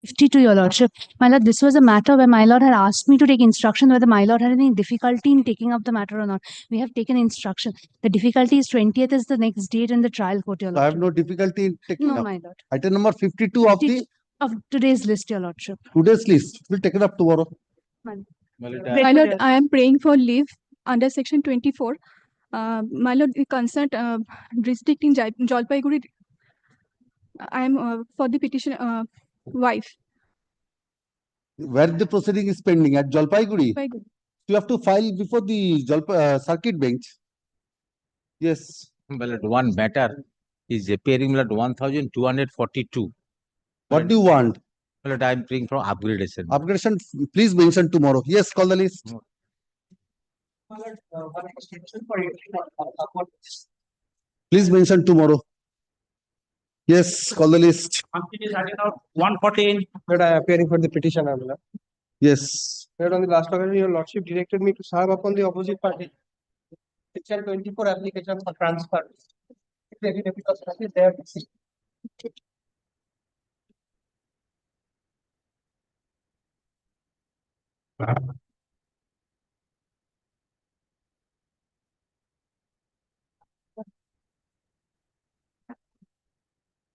52, Your Lordship. My Lord, this was a matter where my Lord had asked me to take instruction whether my Lord had any difficulty in taking up the matter or not. We have taken instruction. The difficulty is 20th is the next date in the trial court, Your So I have Lordship. no difficulty in taking No, up. my Lord. Item number 52 of the Of today's list, Your Lordship. today's list. We'll take it up tomorrow. My My Lord, I am praying for leave under section 24. My Lord, we consent district in Jalpaiguri. I am for the petition wife. Where the proceeding is pending at Jalpaiguri. Jalpaiguri. You have to file before the circuit bench. Yes. Well, one matter is appearing at 1242. What do you want? Well, I am praying for upgradation. Upgradation, please mention tomorrow. Yes, call the list. Please mention tomorrow. Yes, call the list. 114. But I am appearing for the petition. Yes. But on the last occasion, your lordship directed me to serve upon the opposite party. Section 24 application for transfer. They have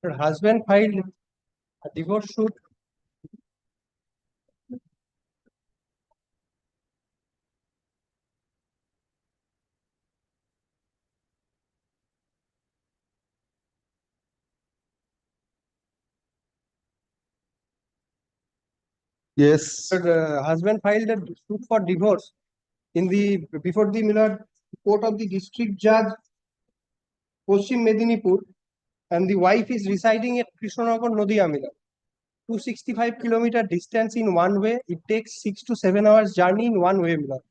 her husband filed a divorce suit. Yes. Her husband filed a suit for divorce in the before the Milord court of the district judge Paschim Medinipur, and the wife is residing at Krishnanagar, Nadia, Milord. 265-kilometer distance in one way. It takes 6 to 7 hours journey in one way, Milord.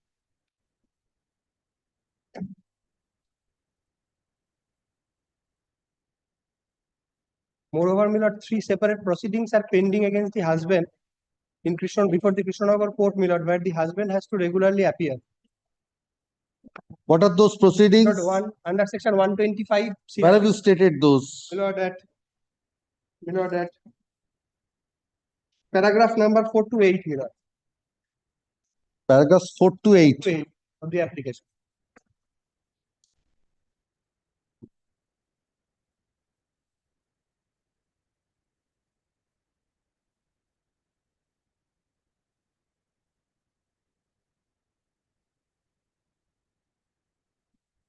Moreover, Milord, 3 separate proceedings are pending against the husband in before the Krishnanagar court, Milord, where the husband has to regularly appear. What are those proceedings? Milord, one under section 125. Where have you stated those? Milord, at paragraph number 4 to 8, Milord. Paragraphs 4 to 8 of the application.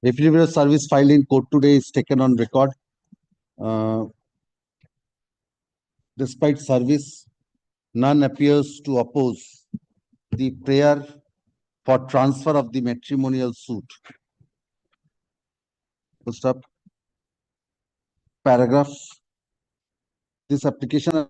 Affidavit of service filed in court today is taken on record. Despite service, none appears to oppose the prayer for transfer of the matrimonial suit. Full stop. Paragraph. This application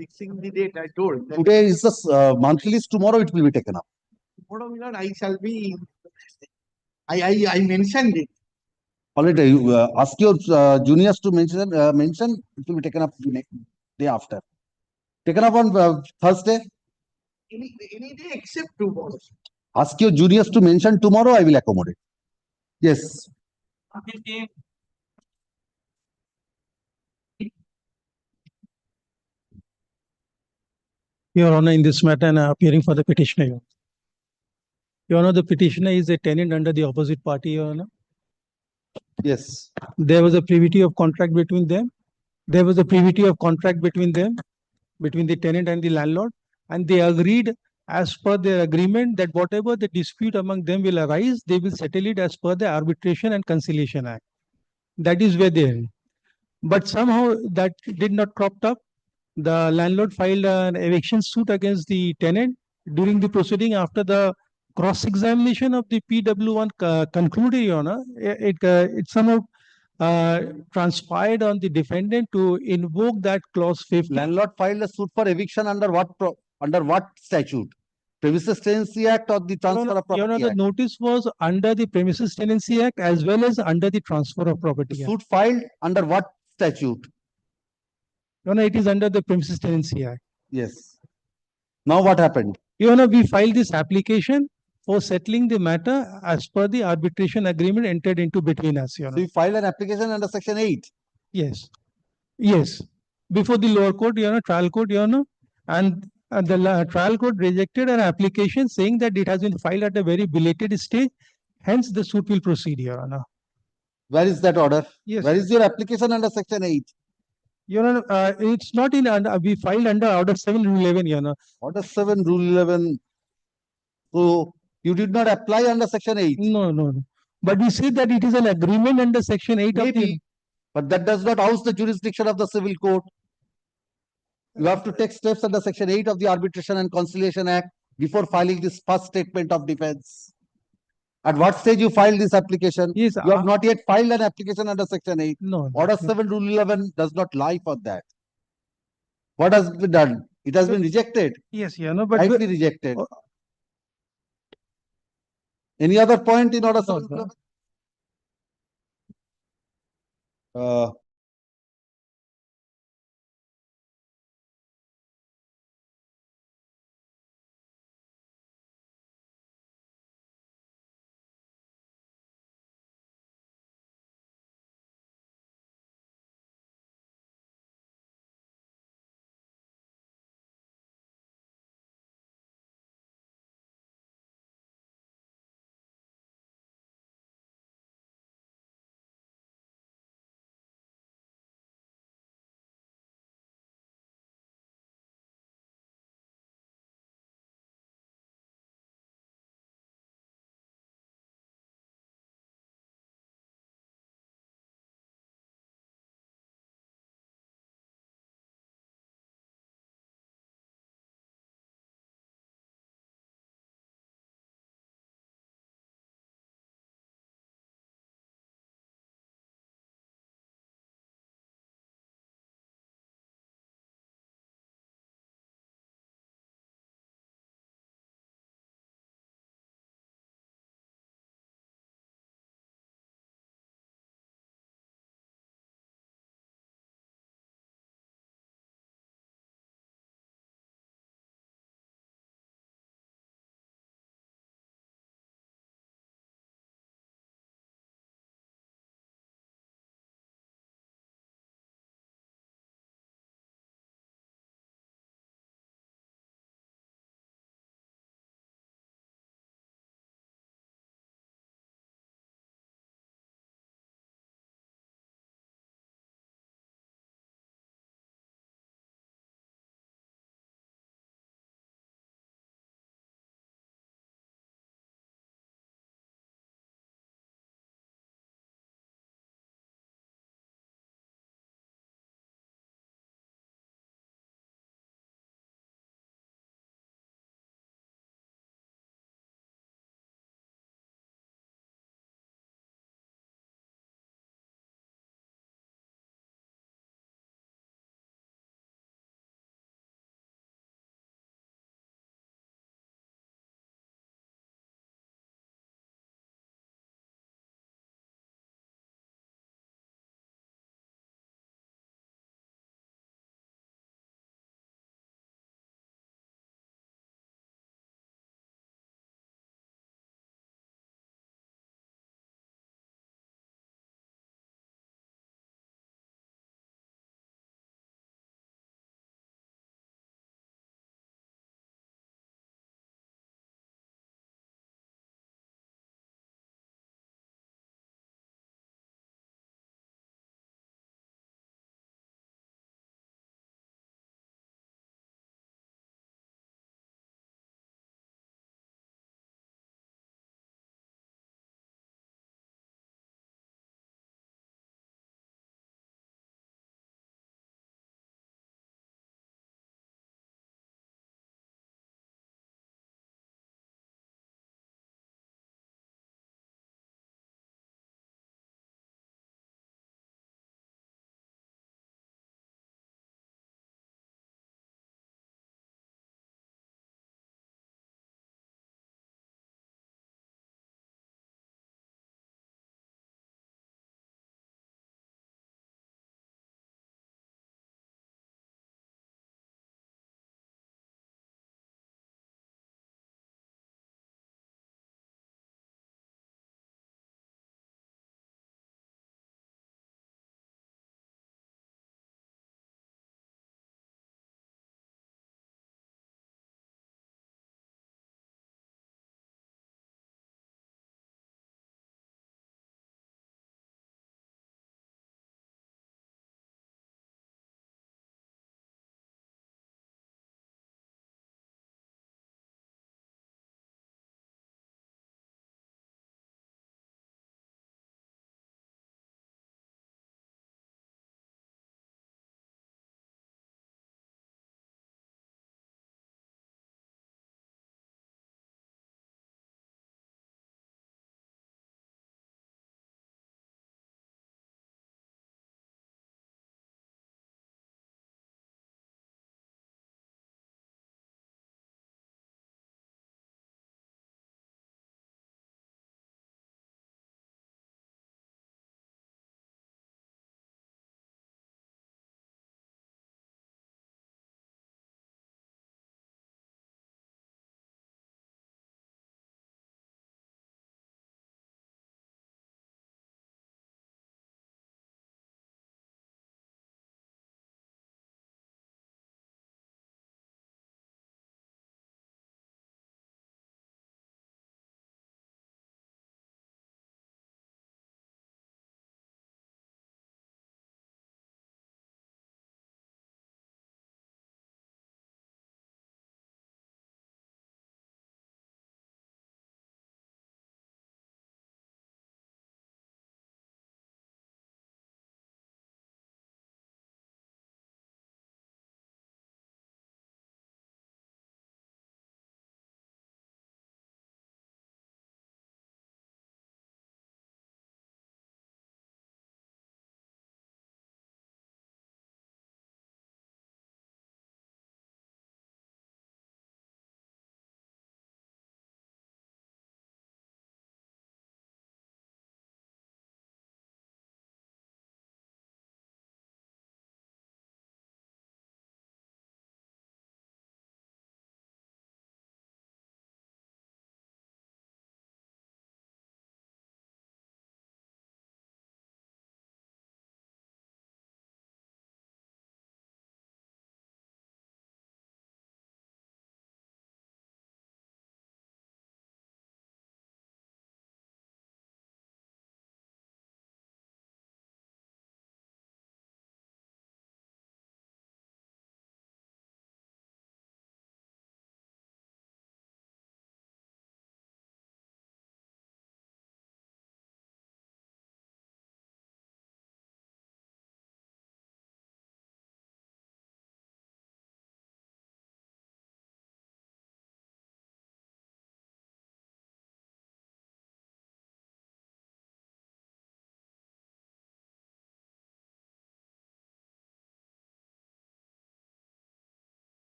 fixing the date, I told. that Today is the monthly list, tomorrow it will be taken up. tomorrow, my lord, I shall be, I mentioned it. Already, you ask your juniors to mention, it will be taken up the next day after. Taken up on Thursday. Any day except tomorrow. Ask your juniors to mention tomorrow, I will accommodate. Yes. Your Honor, in this matter, I am appearing for the petitioner. Your Honor, the petitioner is a tenant under the opposite party, Your Honor. Yes. There was a privity of contract between them. There was a privity of contract between them, between the tenant and the landlord, and they agreed as per their agreement that whatever the dispute among them will arise, they will settle it as per the Arbitration and Conciliation Act. That is where they are. But somehow that did not cropped up. The landlord filed an eviction suit against the tenant during the proceeding. After the cross-examination of the PW1 concluded, Your Honor, it somehow transpired on the defendant to invoke that clause 50. Landlord filed a suit for eviction under what statute? Premises Tenancy Act or the Transfer of Your Honor, Property the Act? notice was under the Premises Tenancy Act as well as under the Transfer of The Property Act. suit filed under what statute? Your Honor, it is under the Premises Tenancy Act. Yes. Now what happened? Your Honor, we filed this application for settling the matter as per the arbitration agreement entered into between us, Your So Honor. you filed an application under Section 8. Yes. Yes. Before the lower court, Your Honor, trial court, Your Honor, and the trial court rejected an application saying that it has been filed at a very belated stage. Hence, the suit will proceed, Your Honor. Where is that order? Yes. Where is your application under Section 8? Your Honor, it's not in, we filed under Order 7, Rule 11, Your Honor. Order 7, Rule 11. So you did not apply under Section 8. No, no, no. But we say that it is an agreement under Section 8 of the. Maybe, but that does not house the jurisdiction of the civil court. You have to take steps under Section 8 of the Arbitration and Conciliation Act before filing this first statement of defense. At what stage you filed this application? Yes, You have not yet filed an application under Section 8. no, no. Order 7, Rule 11 does not lie for that. What has been done? It has been rejected, Yes, Your Honor, but rightly rejected. Oh. Any other point in Order No, 7, Rule no. 11?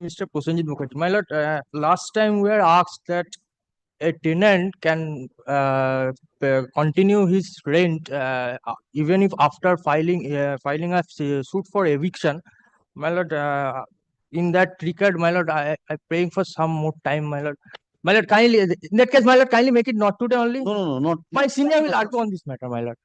Mr. Prosenjit Mukherjee. My lord, last time we were asked that a tenant can continue his rent even if after filing a suit for eviction. My lord, in that regard, my lord, I praying for some more time, my lord. My lord, kindly, in that case, my lord, kindly make it not today only. No, not. My senior will argue on this matter, my lord.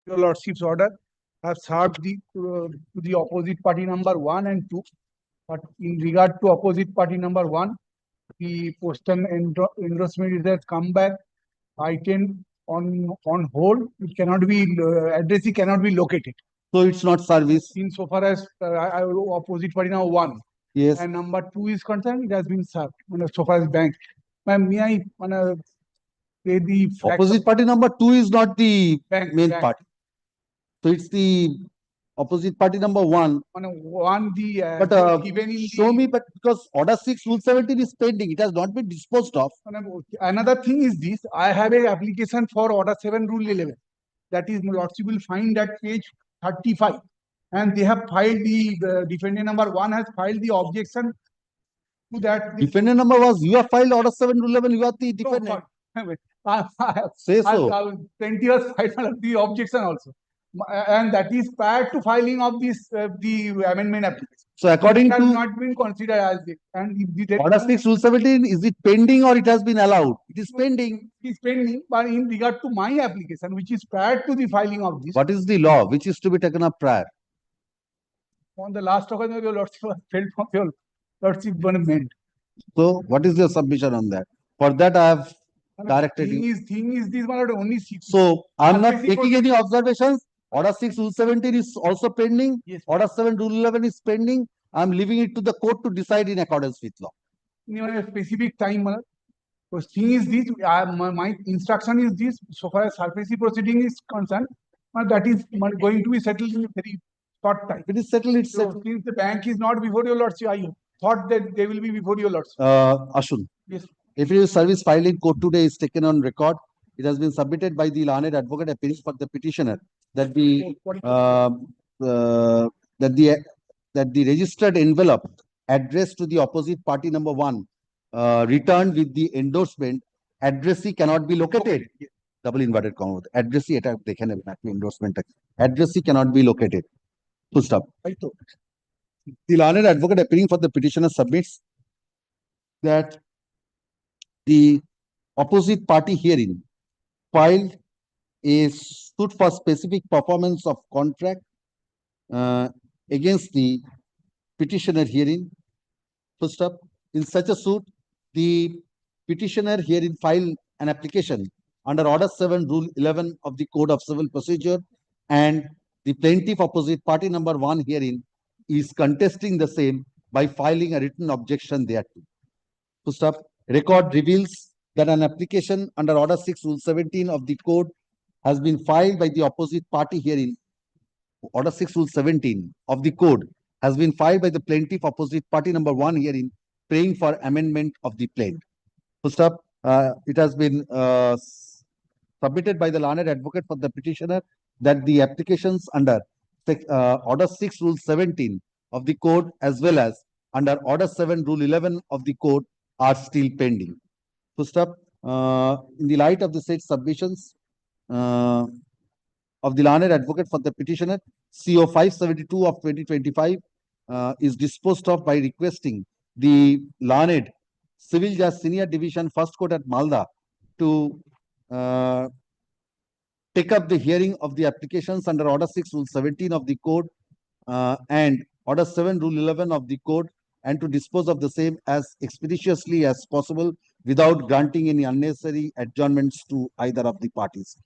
your lordship's order, have served to the opposite party number 1 and 2. But in regard to opposite party number 1, the postal endorsement has come back item on hold. It cannot be addressee cannot be located. So it's not service. Insofar as opposite party number 1 Yes. and number 2 is concerned, it has been served. So far as bank, ma'am, may I say the facts Opposite party number 2 is not the bank, main bank. party. So it's the opposite party number 1. One the But given in show the, me, but because order 6 rule 17 is pending, it has not been disposed of. Another thing is this: I have a application for order 7 rule 11. That is, lordship will find at page 35, and they have filed the defendant number 1 has filed the objection to that. Defendant number was, you have filed order 7 rule 11, you are the defendant. Say so. Plenty has filed the objection also. And that is prior to filing of this the amendment application. So according It has to not been considered as it. And if the order 6 rule 17, is it pending or it has been allowed? It is pending. it is pending, but in regard to my application, which is prior to the filing of this, What is the law which is to be taken up prior? on the last occasion, your lordship was felt from your lordship meant. So what is your submission on that? For that I have directed you. Thing is this one only six. So I'm not Basic taking any observations. Order 6 rule 17 is also pending. Yes. Order 7 rule 11 is pending. I'm leaving it to the court to decide in accordance with law. In a specific time, so thing is this, my instruction is this, so far as surface proceeding is concerned, that is going to be settled in a very short time. It is settled, it's So settled. since the bank is not before your lordship, I thought that they will be before your lordship. Ashun. Yes. Affidavit service filed in court today is taken on record. It has been submitted by the learned advocate appearing for the petitioner that the registered envelope addressed to the opposite party number 1 returned with the endorsement addressee cannot be located. Double inverted comma. Addressee এটা দেখে নেবেন আপনি endorsement addressee cannot be located. Full stop. The learned advocate appearing for the petitioner submits that the opposite party herein filed a suit for specific performance of contract against the petitioner herein. First step, in such a suit, the petitioner herein filed an application under Order 7, Rule 11 of the Code of Civil Procedure, and the plaintiff opposite party number 1 herein is contesting the same by filing a written objection thereto. First step, record reveals that an application under Order 6, Rule 17 of the Code has been filed by the opposite party herein. Order 6, Rule 17 of the Code has been filed by the plaintiff opposite party number 1 herein, praying for amendment of the plaint. First up, it has been submitted by the learned advocate for the petitioner that the applications under Order 6, Rule 17 of the Code as well as under Order 7, Rule 11 of the Code are still pending. First up, in the light of the said submissions of the learned advocate for the petitioner, CO 572 of 2025 is disposed of by requesting the learned Civil Judge Senior Division First Court at Malda to take up the hearing of the applications under Order 6, Rule 17 of the Code and Order 7, Rule 11 of the Code, and to dispose of the same as expeditiously as possible without granting any unnecessary adjournments to either of the parties.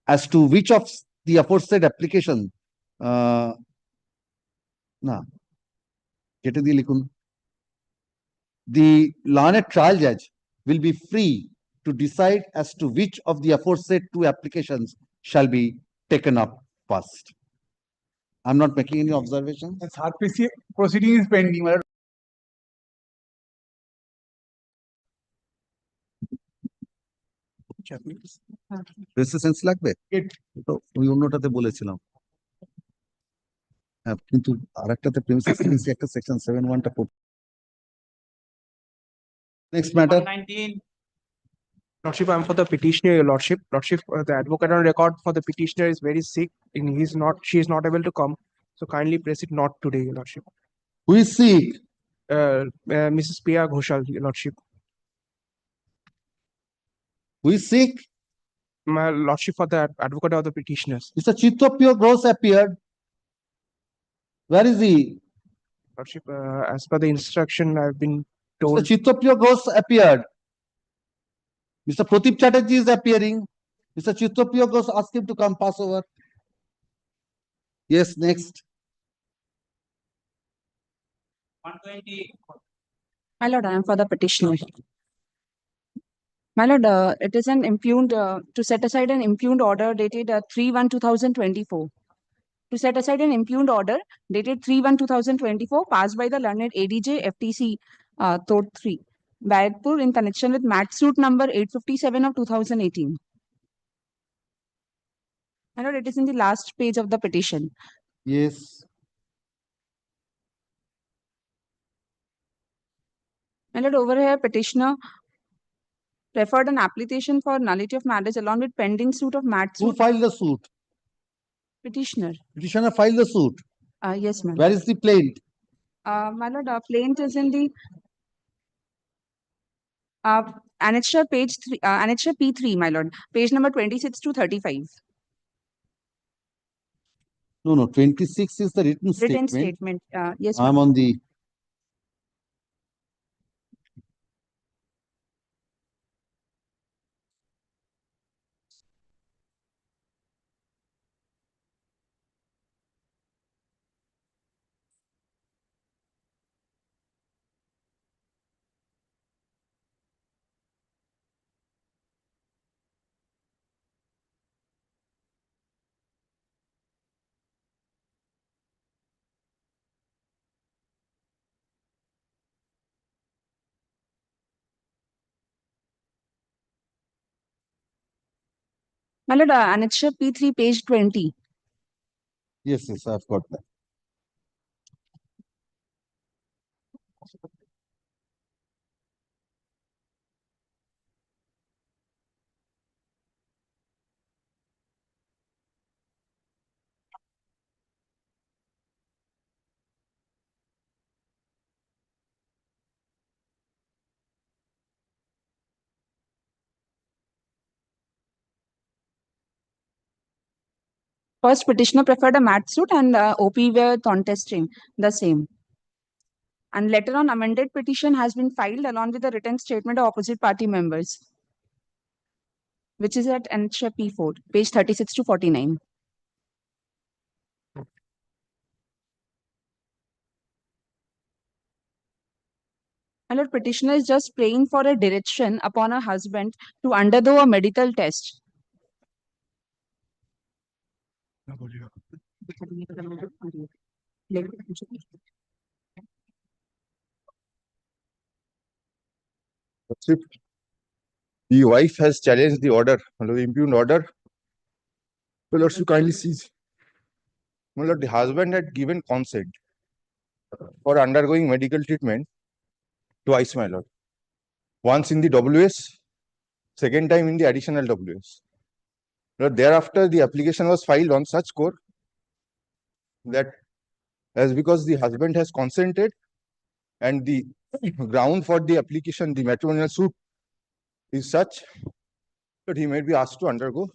As to which of the aforesaid application, the learned trial judge will be free to decide as to which of the aforesaid 2 applications shall be taken up first. I'm not making any observations. The surface proceeding is pending. Precedence লাগবে তো ওই অন্যটাতে বলেছিলাম কিন্তু আরেকটাতে Presidency একটা section 7(1) টা next matter 19. Lordship, I'm for the petitioner, your lordship. Lordship, the advocate on record for the petitioner is very sick and she is not able to come. So kindly press it not today, your lordship. who is sick? Mrs. P.R. Ghoshal, your lordship. Who is sick? my lordship, for the advocate of the petitioners. Mr. Chitopio Gross appeared. Where is he? Lordship, as per the instruction, I've been Mr. told. Chitopio Gross appeared. Mr. Pratip Chatterjee is appearing. Mr. Chitopio Gross, ask him to come pass over. Yes, next. 120. My lord, I am for the petitioner. My lord, it is an impugned, to set aside an impugned order dated 3/1/2024. To set aside an impugned order dated 3/1/2024 passed by the learned ADJ FTC Tort 3, Bayadpur, in connection with mat suit number 857 of 2018. My lord, it is in the last page of the petition. Yes. My lord, over here, petitioner referred an application for nullity of marriage along with pending suit of mat Who suit. filed the suit? Petitioner. Petitioner filed the suit. Yes, ma'am. Where is the plaint? My lord, plaint is in the annexure page 3, annexure P3, my lord, page number 26 to 35. No, 26 is the written Written statement. statement. Yes, I'm ma'am. on the. My lord, annexure P3, page 20. Yes, I've got that. First, petitioner preferred a mat suit and OP were contesting the same. And letter on amended petition has been filed along with the written statement of opposite party members, which is at annexure P4, page 36 to 49. My lord, petitioner is just praying for a direction upon her husband to undergo a medical test. The wife has challenged the order, the impugned order. Well, Lord, you kindly sees. Well, Lord, the husband had given consent for undergoing medical treatment twice, my lord. Once in the WS, second time in the additional WS. Lord, thereafter, the application was filed on such court that as because the husband has consented and the ground for the application, the matrimonial suit is such that he may be asked to undergo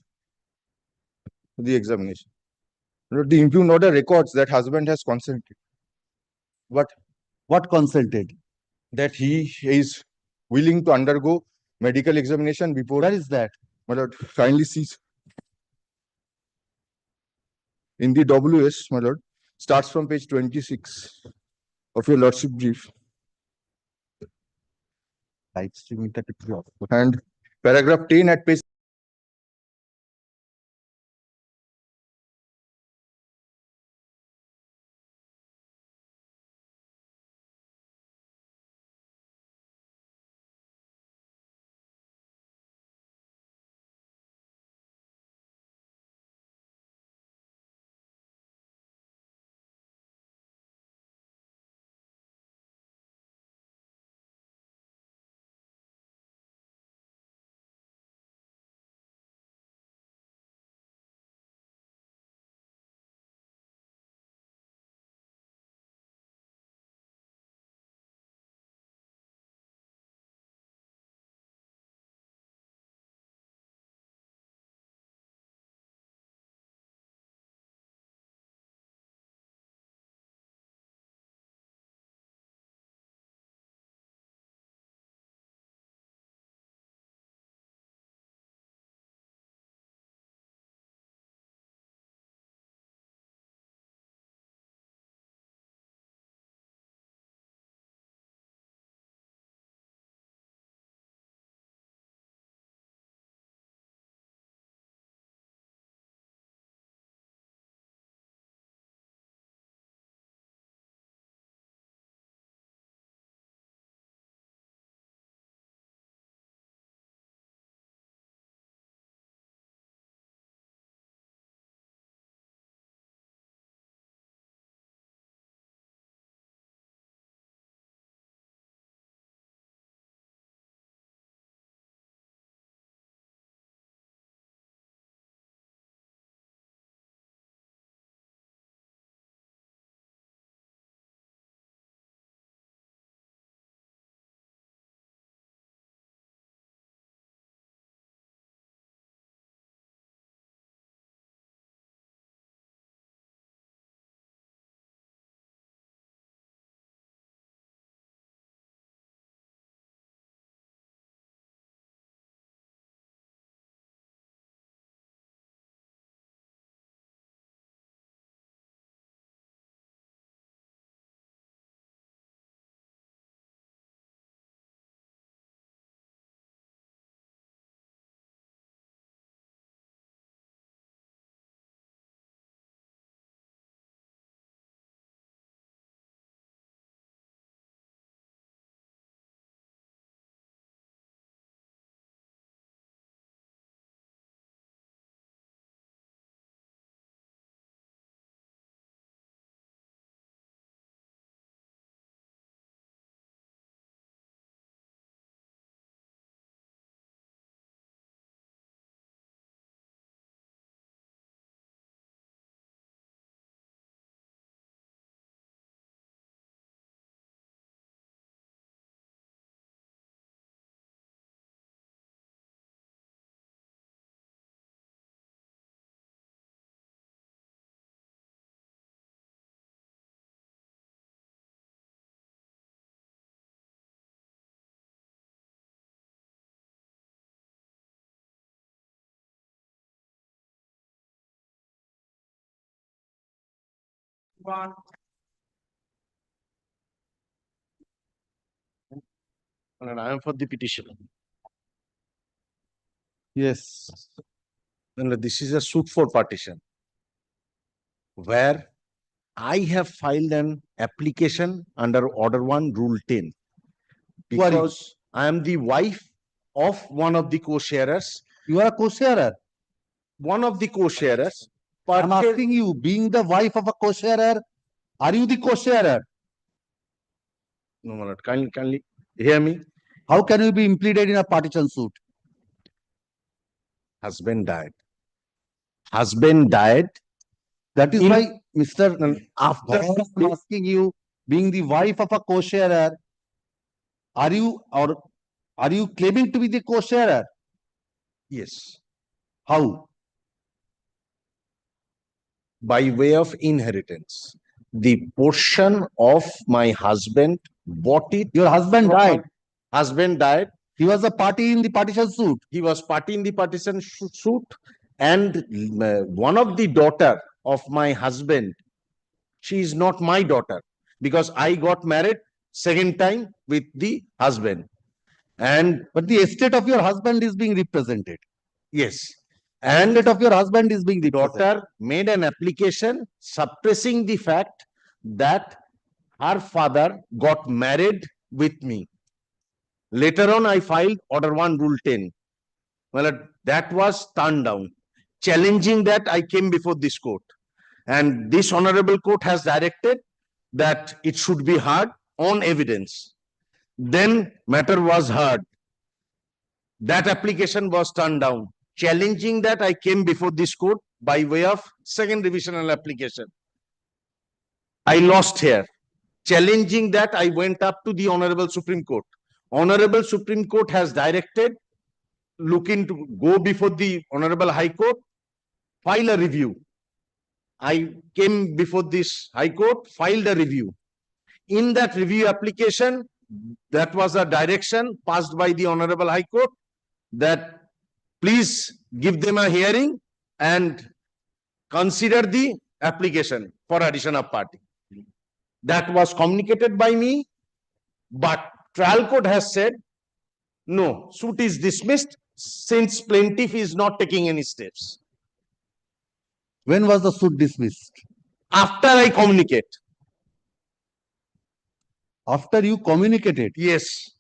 the examination. Lord, the impugned order records that husband has consented. But what consented? That he is willing to undergo medical examination before. Where is that? My lord, kindly sees. In the WS, my lord, starts from page 26 of your lordship brief. And paragraph 10 at page one. And I am for the petition. Yes. And this is a suit for partition, where I have filed an application under Order 1, Rule 10. Who are you? Because I am the wife of one of the co-sharers. You are a co-sharer. One of the co-sharers. I'm asking you, being the wife of a co-sharer, are you the co-sharer? No, my lord, kindly hear me. How can you be implicated in a partition suit? Husband died. Husband died. That is In- why, Mr. After I'm asking you, being the wife of a co-sharer, are you claiming to be the co-sharer? Yes, How? by way of inheritance. The portion of my husband bought it. Your husband from died. my husband died. He was a party in the partition suit. He was party in the partition suit, and one of the daughter of my husband, she is not my daughter, because I got married second time with the husband. And But the estate of your husband is being represented. yes, And estate of your husband is being represented. daughter made an application suppressing the fact that her father got married with me. Later on, I filed Order 1, Rule 10. Well, that was turned down. Challenging that, I came before this court. And this honorable court has directed that it should be heard on evidence. Then matter was heard. That application was turned down. Challenging that, I came before this court by way of second revisional application. I lost here. Challenging that, I went up to the Honorable Supreme Court. Honorable Supreme Court has directed, looking to go before the Honorable High Court, file a review. I came before this High Court, filed a review. In that review application, that was a direction passed by the Honorable High Court that please give them a hearing and consider the application for addition of party. That was communicated by me, but trial court has said, no, suit is dismissed since plaintiff is not taking any steps. When was the suit dismissed? After I communicate. After you communicated. Yes.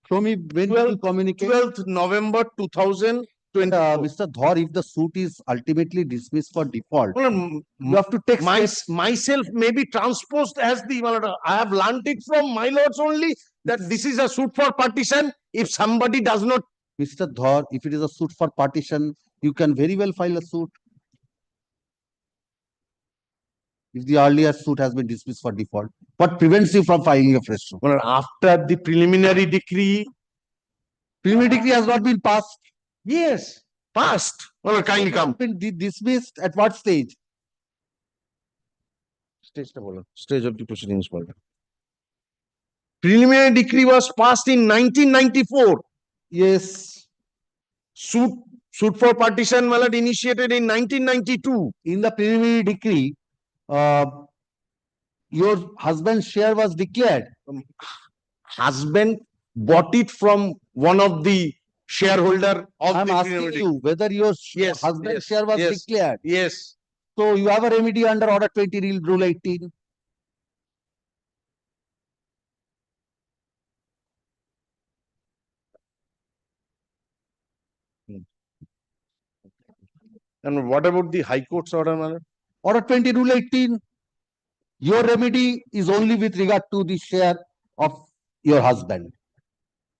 Show me when did you communicate. 12th November 2020. Mr. Dhar, if the suit is ultimately dismissed for default, you have to take steps. Myself may be transposed as the, I have learned it from my lords only that this is a suit for partition. If somebody does not. Mr. Dhar, if it is a suit for partition, you can very well file a suit. If the earlier suit has been dismissed for default, what prevents you from filing a fresh suit? Well, after the preliminary decree has not been passed. Yes, passed. Well, kindly come. Been dismissed at what stage? Stage of the proceedings. Preliminary decree was passed in 1994. Yes. Suit for partition was initiated in 1992. In the preliminary decree, your husband's share was declared. Husband bought it from one of the shareholder of I'm the asking you whether your husband's share was declared. Yes. So you have a remedy under Order 20, Rule 18. And what about the High Court's order, madam? Order 20, Rule 18. Your remedy is only with regard to the share of your husband.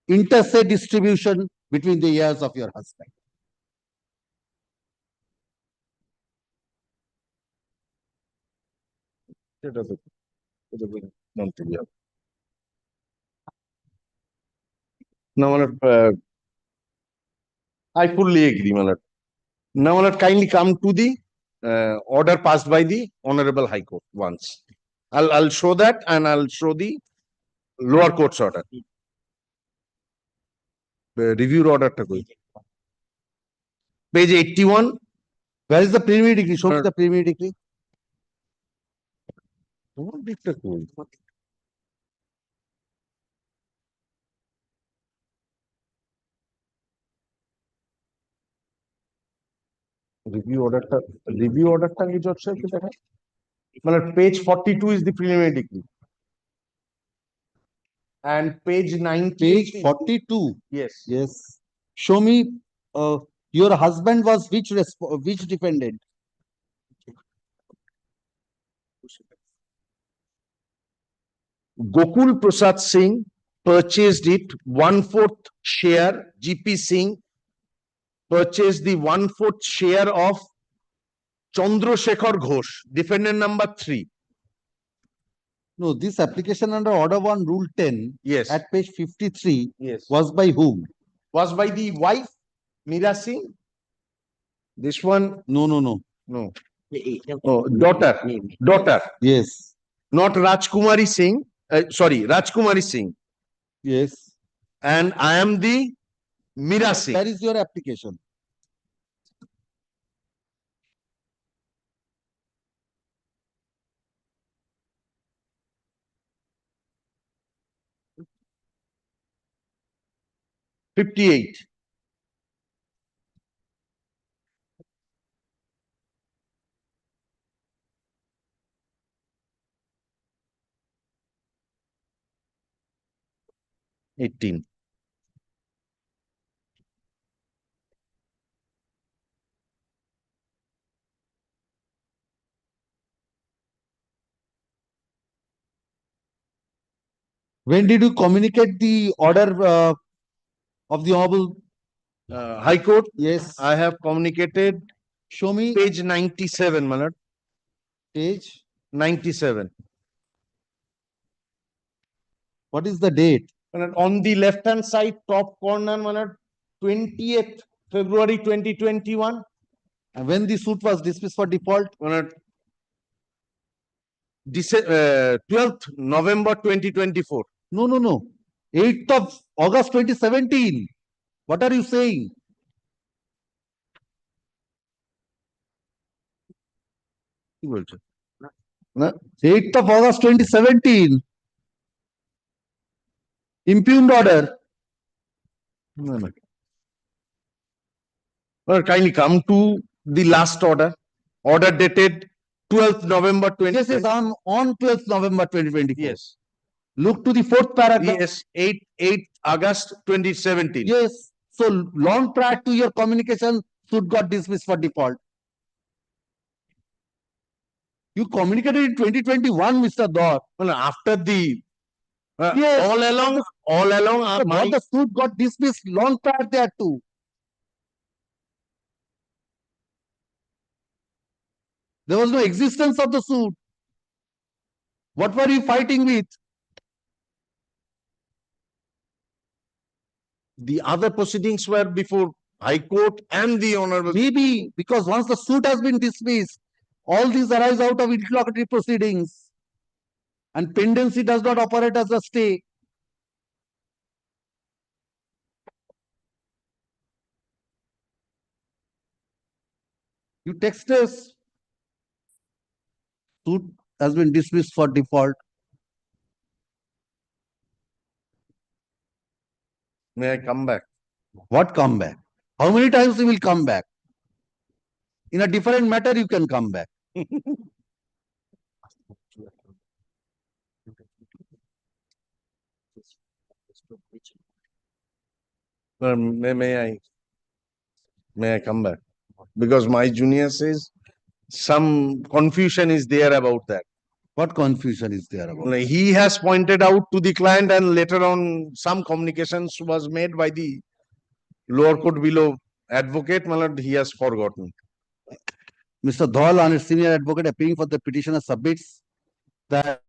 Interstate distribution between the heirs of your husband. Now, I fully agree, my lord. Now, my lord, kindly come to the order passed by the Honorable High Court once. I'll show that, and I'll show the lower court's order. Review order. Page 81. Where is the preliminary decree? Show me the preliminary decree. তোমার দিকটা কই? Review অর্ডারটা কিছু হচ্ছে কি দেখা? মানে page 42 is the preliminary decree. And page 90. Page 42. Yes. Yes. Show me, your husband was which defendant? Gokul Prasad Singh purchased it 1/4 share. GP Singh purchased the 1/4 share of Chandrasekhar Ghosh, defendant number 3. No, this application under order 1 rule 10 Yes. at page 53 Yes. was by whom? Was by the wife, Meera Singh. This one, No. no. Oh, daughter. Yes. Not Rajkumari Singh. Sorry, Rajkumari Singh. Yes. And I am the Meera Singh. That is your application. '58. '18. When did you communicate the order of the Honorable? High Court. Yes. I have communicated. Show me Page 97, my lord. page. 97. What is the date? My lord, on the left hand side, top corner, my lord, 20th February 2021. And when the suit was dismissed for default? My lord, 12th November 2024. No. 8th of August 2017. What are you saying? কি বলছো? 8th of August 2017. Impugned order. No. Well, kindly come to the last order. Order dated 12th November 2020. Yes, on 12th November 2024. Yes. Look to the 4th paragraph. Yes, 8 August 2017. Yes. So long prior to your communication, suit got dismissed for default. You communicated in 2021, Mr. Dor. Well, after the Yes. all along But the suit got dismissed long prior thereto. There was no existence of the suit. What were you fighting with? the other proceedings were before High Court and the Honorable. Maybe because once the suit has been dismissed, all these arise out of interlocutory proceedings. And pendency does not operate as a stay. You text us. Suit has been dismissed for default. May I come back? What come back? How many times you will come back? In a different matter, you can come back. May I come back? Because my junior says some confusion is there about that. What confusion is there about? He has pointed out to the client, and later on some communications was made by the lower court below advocate. My lord, he has forgotten. Mr. Dhawal, on a senior advocate appearing for the petitioner, submits that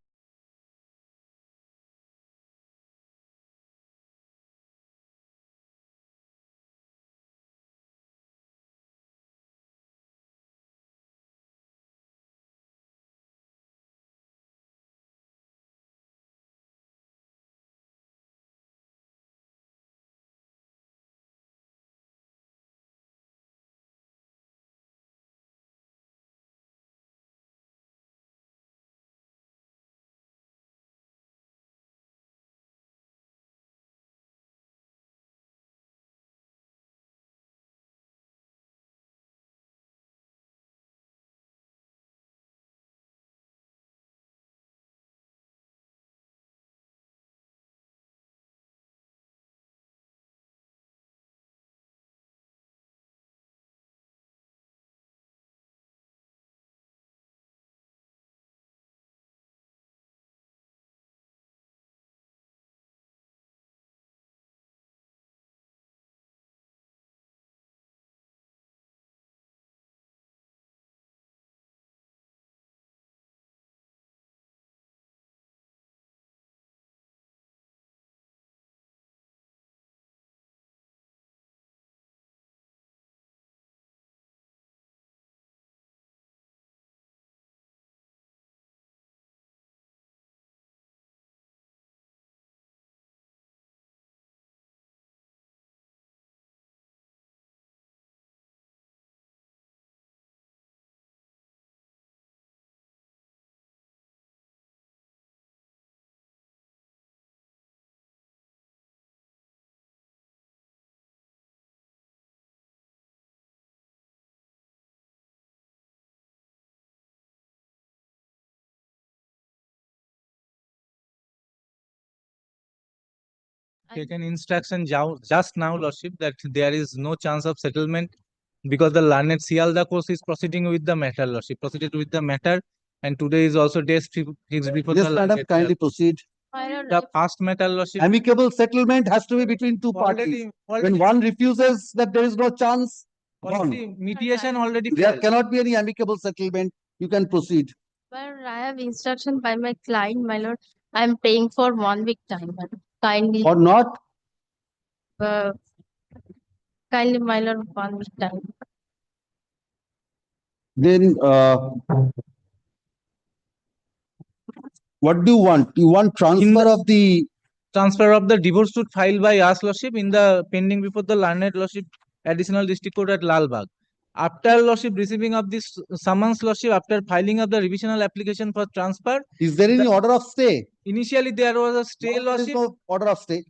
taken instruction just now, Lordship, that there is no chance of settlement because the learned Sialda course is proceeding with the matter, Lordship, proceeded with the matter, and today is also day fixed before Yes, the madam, learned. kindly proceed. The first matter, Lordship, Amicable settlement has to be between two parties. When one refuses that there is no chance, gone. mediation already There failed. cannot be any amicable settlement. You can proceed. But I have instruction by my client, my lord. I am paying for 1 week time. My lord. Kindly, Or not, uh, kindly, my lord, 1 week time. then what do you want? You want transfer of the Transfer of the divorce suit filed by us, Lordship, in the pending before the learned Lordship Additional District Court at Lalbagh. After Lordship receiving of this summons, Lordship, after filing of the revisional application for transfer, is there any order of stay? initially there was a stay, Now there is Lordship. no order of stay.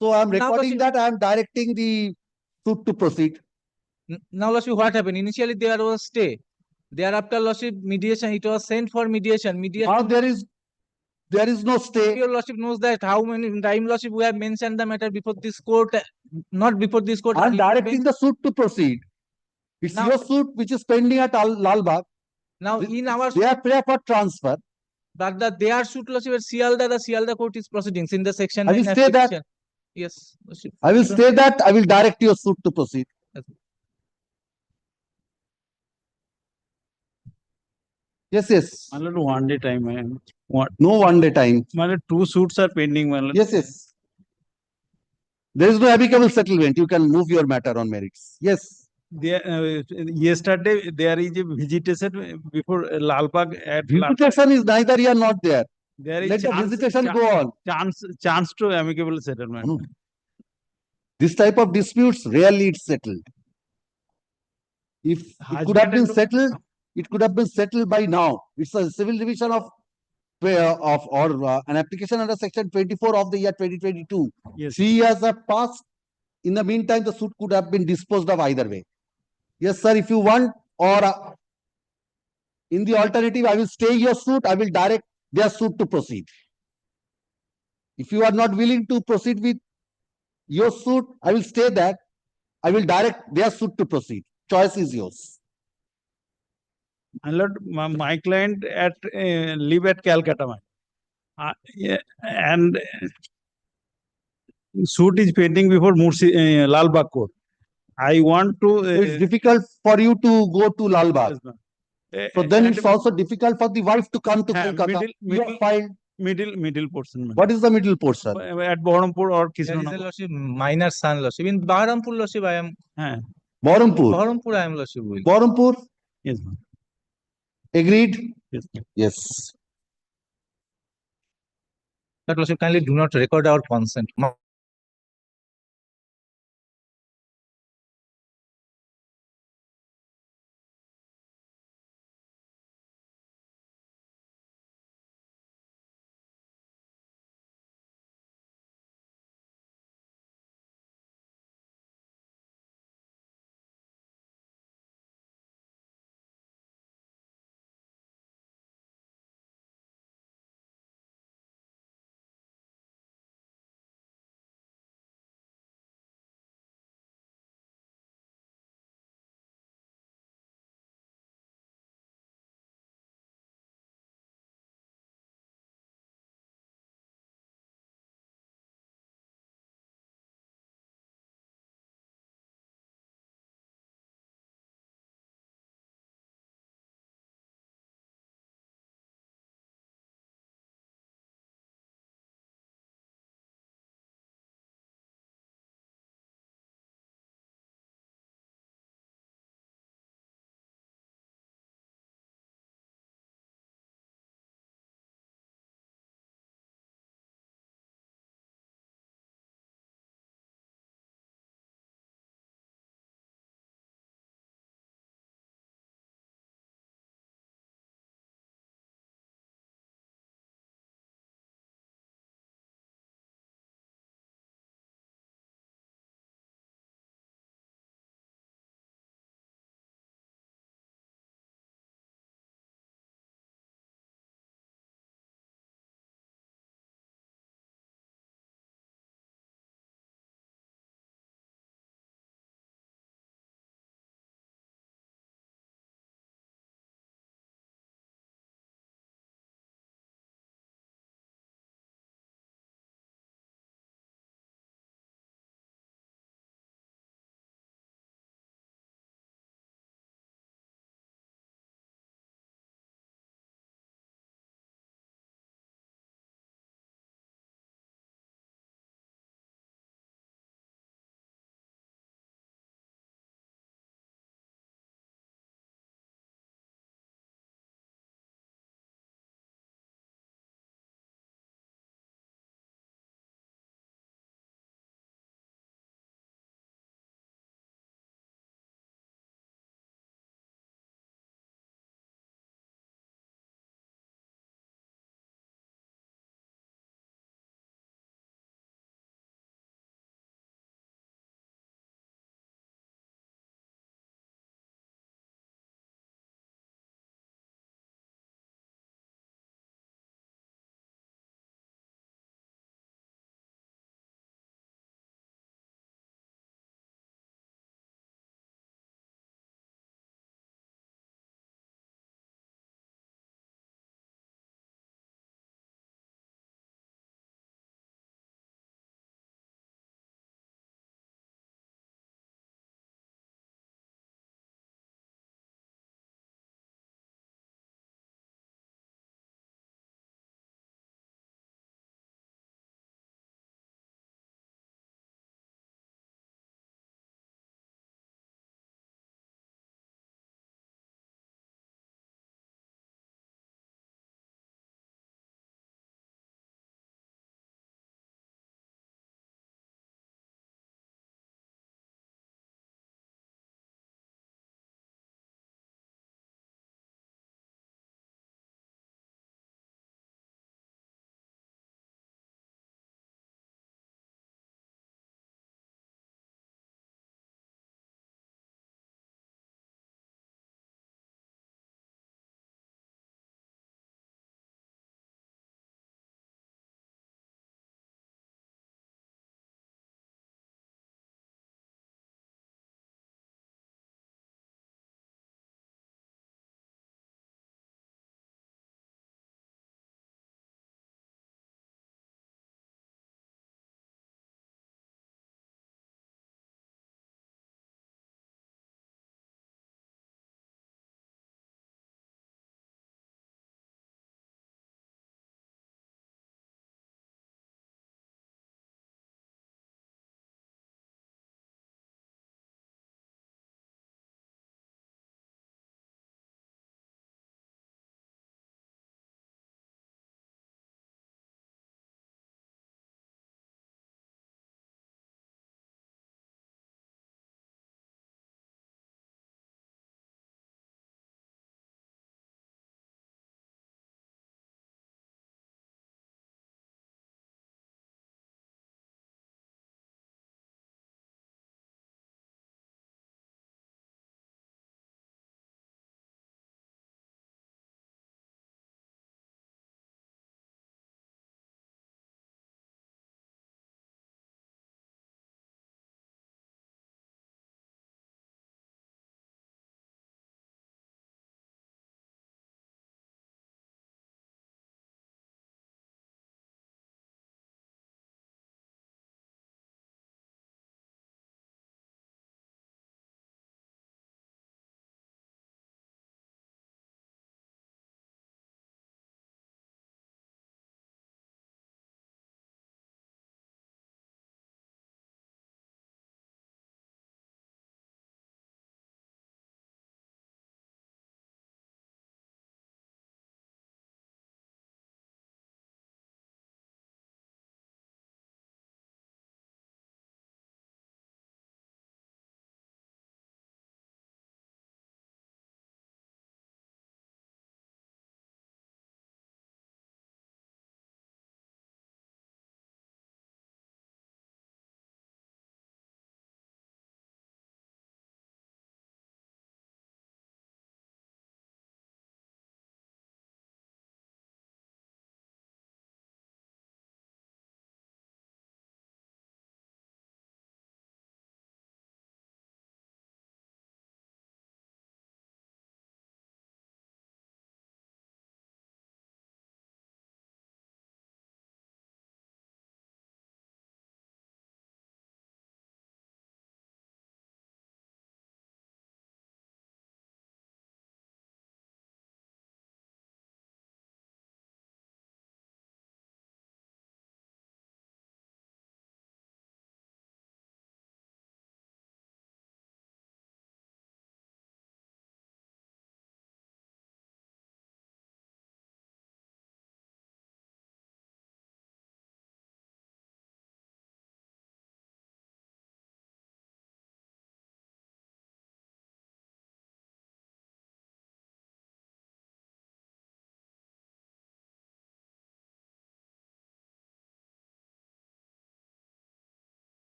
So I am Now, recording Lordship- that I am directing the suit to proceed. Now, Lordship, what happened? Initially there was a stay. Thereafter, Lordship, mediation, it was sent for mediation. Mediation. Now there is no stay. Your Lordship knows that how many time, Lordship, we have mentioned the matter before this court, not before this court. I am directing the suit to proceed. It's Now- your suit which is pending at Lalbagh. Now, in our They are prayer for transfer. but their suit, Lordship, at the Sialda court is proceedings in the section. I will 9 stay that. application. Yes, Lordship. I will stay that. I will direct your suit to proceed. Yes, yes. My lord, 1 day time, No 1 day time. my lord, 2 suits are pending, my lord. Yes, yes. There is no amicable settlement. You can move your matter on merits. Yes. There, yesterday, there is a visitation before Lalbagh at Visitation is neither here nor there. There is Let the visitation go on. chance to amicable settlement. No. This type of disputes rarely it's settled. If it could have been settled, it could have been settled by now. It's a civil division of an application under section 24 of the year 2022. Yes. 3 years have passed. In the meantime, the suit could have been disposed of either way. Yes, sir, if you want, or in the alternative, I will stay your suit. I will direct their suit to proceed. If you are not willing to proceed with your suit, I will stay that. I will direct their suit to proceed. Choice is yours. My lord, my client live at Calcutta, yeah, and suit is pending before Lalbagh court. I want to. It's difficult for you to go to Lalbagh. So then and it's also difficult for the wife to come to Kolkata. You have filed. middle portion. What is the middle portion? At Baharampur or There is a Kishanapur. Lordship, minor son, Lordship. In Baharampur, Lordship, I am. Baharampur. Baharampur, I am, Lordship. Baharampur. Yes. Agreed? Yes. Yes. But Lordship, kindly do not record our consent.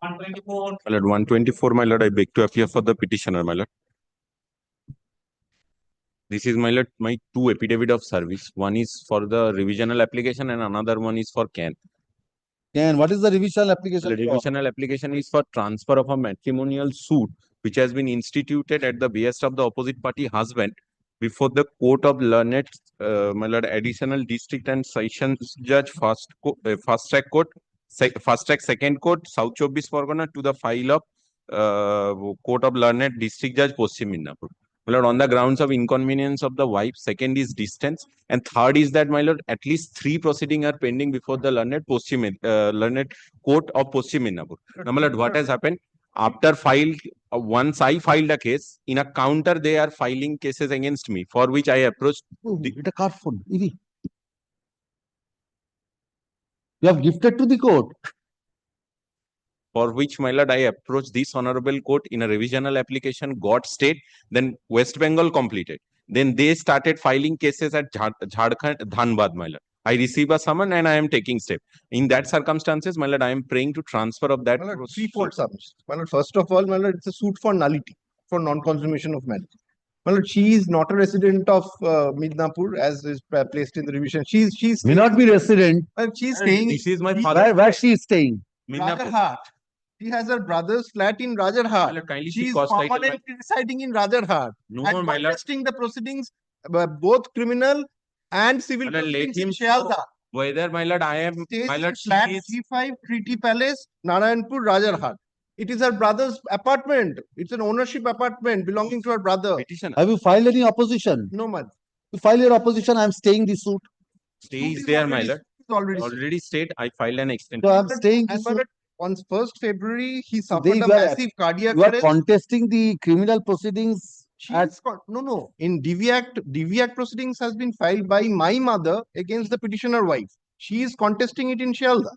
124. My lord, 124, my lord, I beg to appear for the petitioner, my lord. This is, my lord, my two affidavit of service. One is for the revisional application and another one is for CAN. And what is the revisional application? The revisional application is for transfer of a matrimonial suit which has been instituted at the behest of the opposite party husband before the court of learned, my lord, additional district and sessions judge fast track court, fast track second court, South 24 Pargana to the file of court of learned district judge Paschim Midnapur. My lord, on the grounds of inconvenience of the wife, second is distance, and third is that, my lord, at least 3 proceedings are pending before the learned learned court of Paschim Midnapur. Now, my lord, what has happened? After once I filed a case, in a counter they are filing cases against me, for which I approached. It's a car phone. Easy. You have gifted to the court. For which, my lord, I approached this honorable court in a revisional application, got stayed, then West Bengal completed. Then they started filing cases at Jharkhand, Dhanbad, my lord. I receive a summon and I am taking step. In that circumstances, my lord, I am praying to transfer of that. My lord, threefold submission. My lord, first of all, my lord, it's a suit for nullity, for non-consummation of marriage. My lord, she is not a resident of Midnapur as is placed in the revision. She's May not be resident. she's staying. This is my father. Where she is staying? Rajarhat. She has her brother's flat in Rajarhat. Kindly She is cost title, my- permanently residing in Rajarhat. No, And my lord. contesting the proceedings, both criminal and civil My lord, let proceedings in him Shialda. whether, my lord, I am, Stays my in lord, flat she is, G5 Treaty Palace, Narayanpur, Rajarhat. It is her brother's apartment. It's an ownership apartment belonging to her brother. petitioner. Have you filed any opposition? No, man. You file your opposition, I am staying the suit. Stay Suit is is there, my already- lord. is already Already stayed. I filed an extension. So I am staying the And suit. on 1st February, he So suffered a you are- massive cardiac You are arrest. contesting the criminal proceedings at No. In DV Act proceedings has been filed by my mother against the petitioner wife. She is contesting it in Shialda.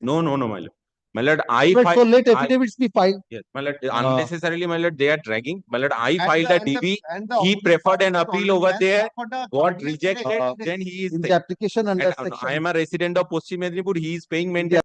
No, my lord. My lord, I Right, so filed. let affidavits be filed. Yes, my lord, unnecessarily, my lord, they are dragging. My lord, I And filed the- a and the- DB. and the He opposite preferred party an has appeal already over has there, suffered a got cardiac rejected. arrest. Then he is. In the application under And, section. I am a resident of Paschim Medinipur. He is paying maintenance.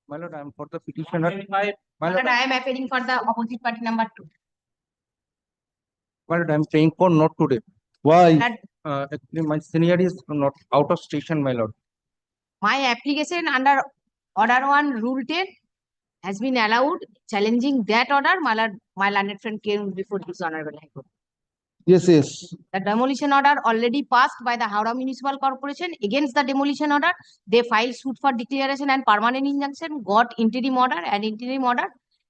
My lord, I am for the petitioner. 125. My lord, I am appealing for the opposite party number 2. my lord, I am paying for not today. Why? Actually, my senior is not out of station, my lord. My application under order 1 rule 10 has been allowed. Challenging that order, my learned friend came before this honorable High Court. Yes, yes. The demolition order already passed by the Howrah Municipal Corporation against the demolition order. They filed suit for declaration and permanent injunction, got interim order.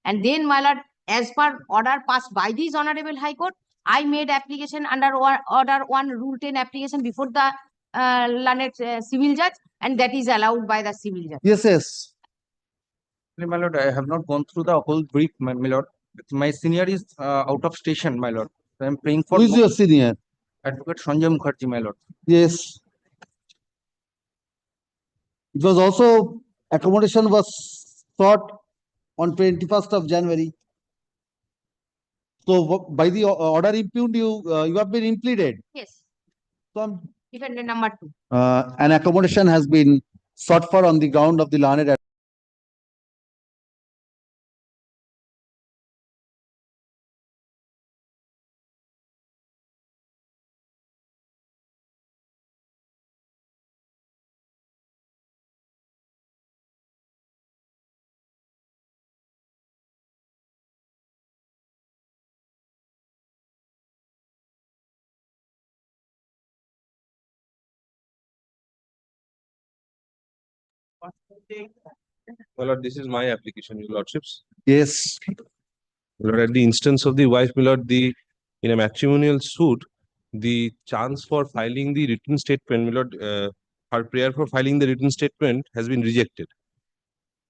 And then, my lord, as per order passed by this honorable High Court, I made application under order 1 rule 10 application before the learned civil judge, and that is allowed by the civil judge. Yes, yes. My lord, I have not gone through the whole brief, my lord. My senior is out of station, my lord. I am praying for Who is your senior? Advocate Sanjay Mukherjee, my lord. Yes. It was also, accommodation was sought on 21st of January. So by the order impugned, you have been impleaded. Yes. So Defendant number 2. an accommodation has been sought for on the ground of the learned My lord, this is my application, your lordships. Yes. My lord, at the instance of the wife, my lord, in a matrimonial suit, the chance for filing the written statement, my lord, her prayer for filing the written statement has been rejected.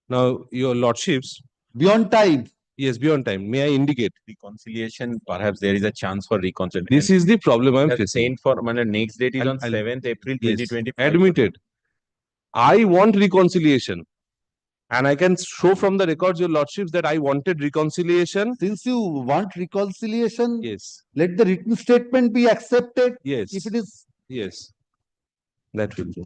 Now, your lordships. Beyond time. Yes, beyond time. May I indicate? Reconciliation, perhaps there is a chance for reconciliation. This is the problem I am Have facing. sent for, next date is on I'll- 7th April Yes, 2025. admitted. I want reconciliation. And I can show from the records, your lordships, that I wanted reconciliation. Since you want reconciliation, Yes. let the written statement be accepted. Yes. If it is. Yes. That will do.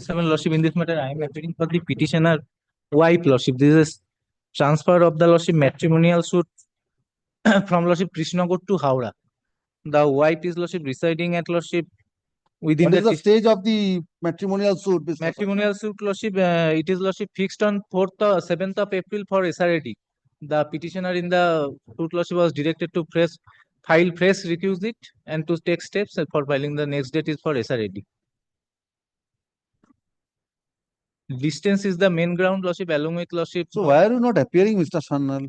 Lordship, in this matter, I am appearing for the petitioner wife, Lordship. This is transfer of the Lordship matrimonial suit from Lordship Krishnagod to Howrah. The wife is Lordship residing at Lordship within What is the the stage of the matrimonial suit, Mr. matrimonial suit, Lordship. It is Lordship fixed on 7th of April for SRAD. The petitioner in the suit, Lordship, was directed to file fresh requisite and to take steps for filing. The next date is for SRAD. Distance is the main ground, Lordship, along with Lordship. So why are you not appearing, Mr. Sannal?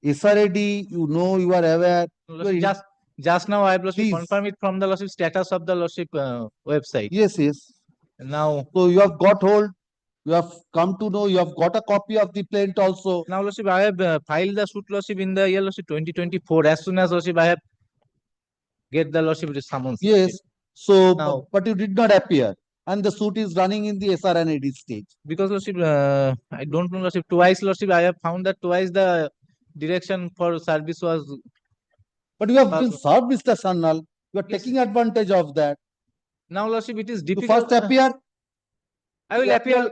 SRAD, you know, you are aware. Lordship, just now I have Lordship Please. confirm it from the Lordship status of the Lordship website. Yes, yes. Now, So you have got hold, you have come to know, you have got a copy of the plaint also. now Lordship, I have filed the suit, Lordship, in the year Lordship 2024. As soon as Lordship, I have get the Lordship summons. Yes. So, Now, but you did not appear, and the suit is running in the SRNAD stage. because Lordship, I don't know Lordship, twice Lordship, I have found that twice the direction for service was. But you have been served, Mr. Sannal. You are taking advantage of that. Now, Lordship, it is You difficult. first appear. I will You appear,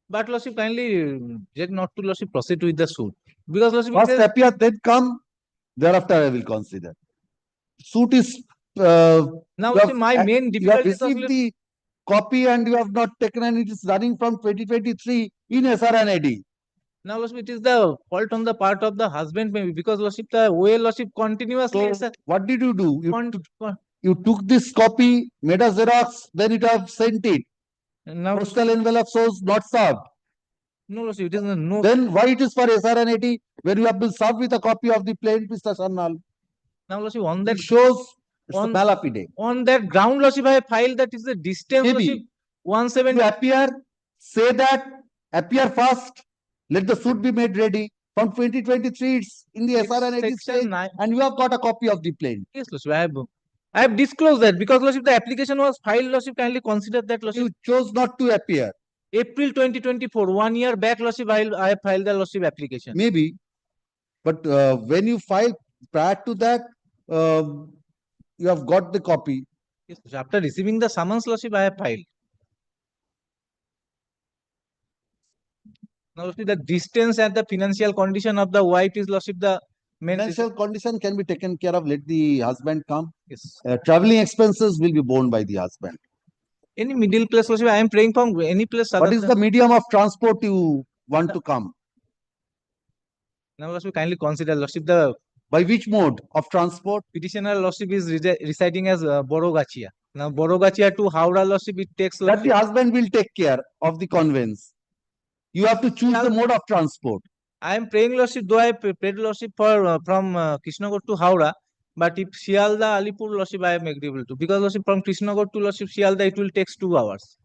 but Lordship, kindly just not to Lordship proceed with the suit. Because Lordship, it First is, appear, then come. Thereafter, I will consider. Suit is. now, you Lordship, have, my main you have difficulty is received the copy and you have not taken, and it is running from 2023 in SRNAD. now, Lordship, it is the fault on the part of the husband, maybe, because Lordship, the way Lordship continuously. So, what did you do? You took this copy, made a Xerox, then you have sent it. Now, Postal envelope shows not served. No, Lordship, it is no. Then why it is for SRNAD when you have been served with a copy of the plaint, Mr. Sannal? Now, Lordship, on that It shows it's a on, malafide. on that ground, Lordship, I have filed that is the distance, Maybe. Lordship, 170. You appear, say that, appear first, let the suit be made ready. From 2023, it's in the SRNAD stage, and you have got a copy of the plaint. Yes, Lordship, I have disclosed that because Lordship, the application was filed, Lordship, kindly consider that, Lordship. You chose not to appear. April 2024, 1 year back, Lordship, I have filed the Lordship application. Maybe, but when you file prior to that, you have got the copy. Yes, Lordship, after receiving the summons, Lordship, I have filed. Now, Lordship, the distance and the financial condition of the wife is, Lordship, the main. Financial condition can be taken care of. Let the husband come. Yes. Traveling expenses will be borne by the husband. Any middle place, Lordship, I am praying from any place. What is the medium of transport you want to come? Now, Lordship, kindly consider, Lordship, by which mode of transport? Petitioner, Lordship, is residing as Borogachia. Now, Borogachia to Howrah, Lordship, it takes. That the husband will take care of the conveyance. You have to choose the mode of transport. I am praying, Lordship, though I paid, Lordship, for from Krishnagod to Howrah, but if Sialda, Alipur, Lordship, I am agreeable to. Because, Lordship, from Krishnagod to Lordship, Sialda, it will take 2 hours,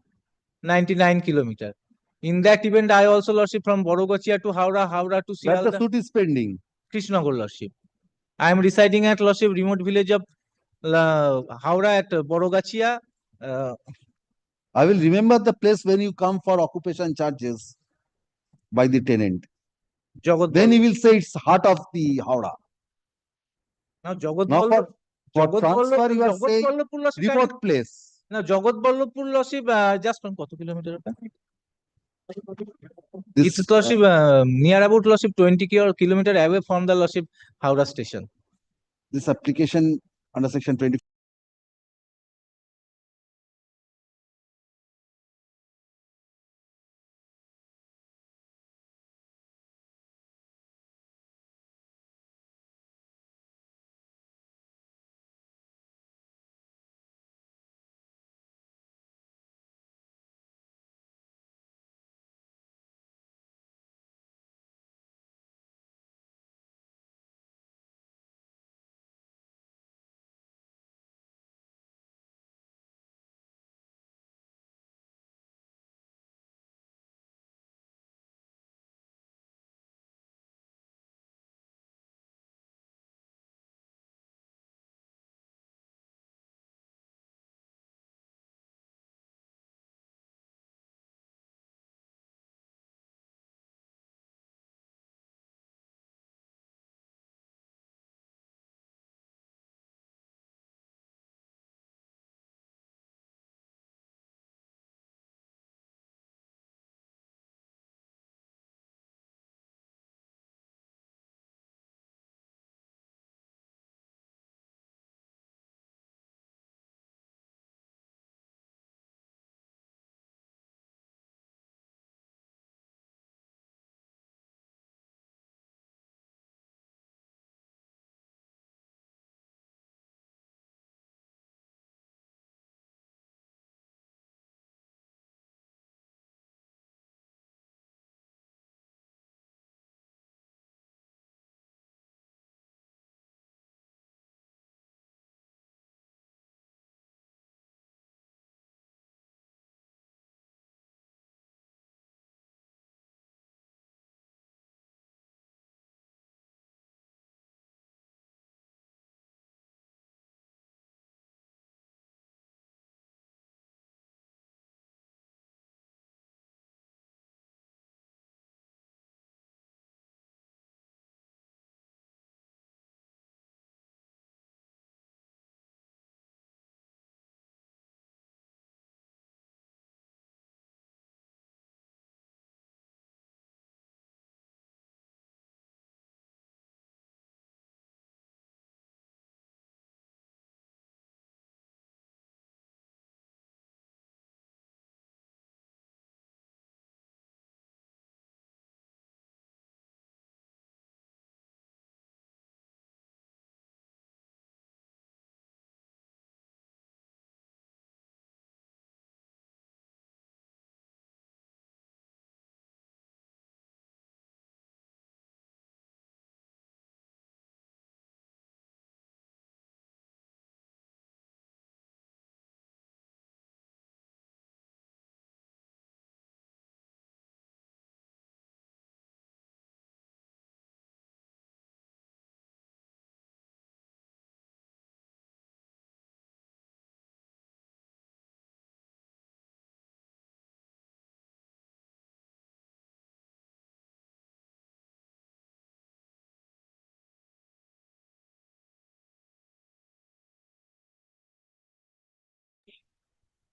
99 kilometers. In that event, I also, Lordship, from Borogachia to Howrah, Howrah to Sialda. That the suit is pending. Krishnagod, Lordship. I am residing at, Lordship, remote village of Howrah at Borogachia. I will remember the place when you come for occupation charges by the tenant. Then he will say it's heart of the Howrah. Now, Jagat Now for transfer, you are saying remote place. Now, Jagat Ballapur, Lordship, just from what kilometer? This, it's Lordship near about, Lordship, 20 kilometer away from the Lordship Howrah station. This application under section 20.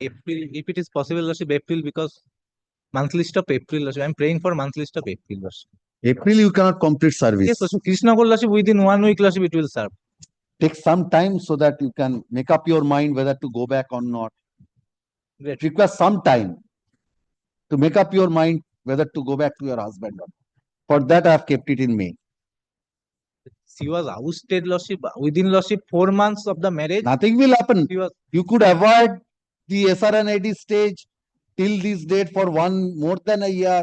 April, if it is possible, Lordship, April, because month list of April, Lordship. I'm praying for month list of April, Lordship. April, you cannot complete service. Yes, Lordship. Krishnagol, Lordship, within 1 week, Lordship, it will serve. Take some time so that you can make up your mind whether to go back or not. Great. It requires some time to make up your mind whether to go back to your husband or not. For that, I have kept it in May. She was ousted, Lordship, within, Lordship, 4 months of the marriage. Nothing will happen. She was, You could avoid the SRNID stage till this date for more than a year.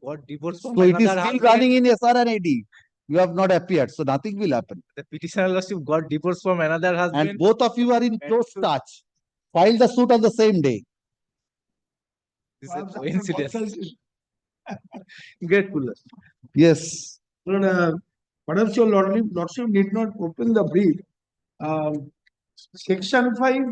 got divorced from So it is another still husband. running in SRNID. You have not appeared, so nothing will happen. The petitioner, Lordship, got divorced from another husband. And both of you are in close touch. File the suit on the same day. This is a coincidence. Grateful, Lordship. Yes. Perhaps your lordship did not open the brief. Section 5,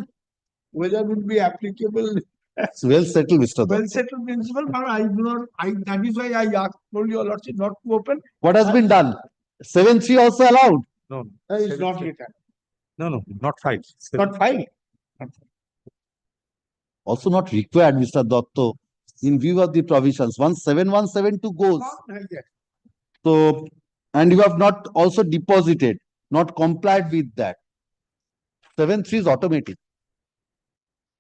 whether it would be applicable. It's well settled, Mr. Well Datta. settled principle, but I do not, that is why I asked, told your lordship not to open. What has been done? 7.3 also allowed? No, It's not written. no, not 5. Not fine. Also not required, Mr. Datta, in view of the provisions. Once 7172 goes. So, and you have not also deposited, not complied with that. 7.3 is automatic.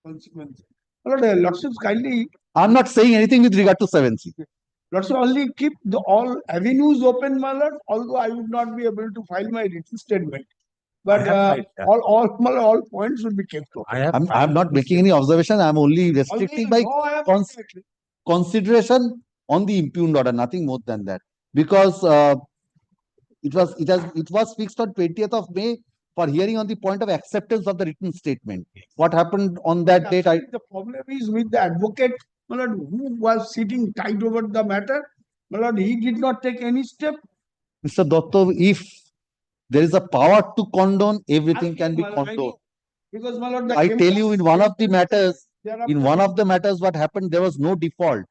Consequence. Lordships kindly, I'm not saying anything with regard to 7.3. lordship only keep all avenues open, my lord, although I would not be able to file my written statement. But all points will be kept open. I'm not making any observation. I'm only restricting my consideration on the impugned order, nothing more than that. Because it was fixed on 20th of May for hearing on the point of acceptance of the written statement. What happened on that date? The problem is with the advocate, my lord, who was sitting tight over the matter. My lord, he did not take any step. Mr. Datta, if there is a power to condone, everything can be condoned. Because, my lord, I tell you, in one of the matters, what happened, there was no default.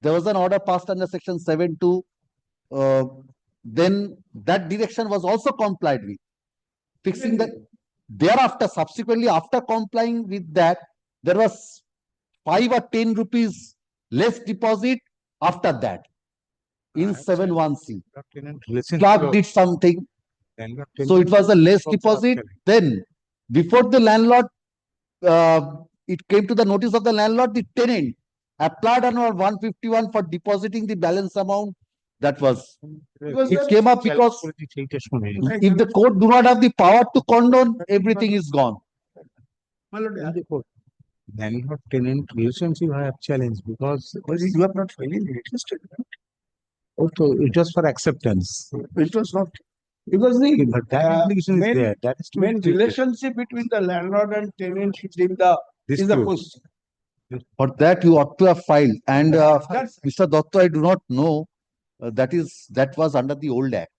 There was an order passed under section 7.2. Then that direction was also complied with. Fixing that. Thereafter, subsequently, after complying with that, there was 5 or 10 rupees less deposit after that. In 7.1c. Clerk did something. So it was a less deposit. Then, before the landlord, it came to the notice of the landlord, the tenant applied under 151 for depositing the balance amount. That was, it came up because if the court do not have the power to condone, everything is gone. My lord, Landlord tenant relationship I have challenged because you have not filed a written statement. Okay, it was for acceptance. It was not. Because the But that application is there. That is to be main treated. relationship between the landlord and tenant is the Dispute. question. For that, you ought to have filed. And Mr. Datta, I do not know. That was under the old Act,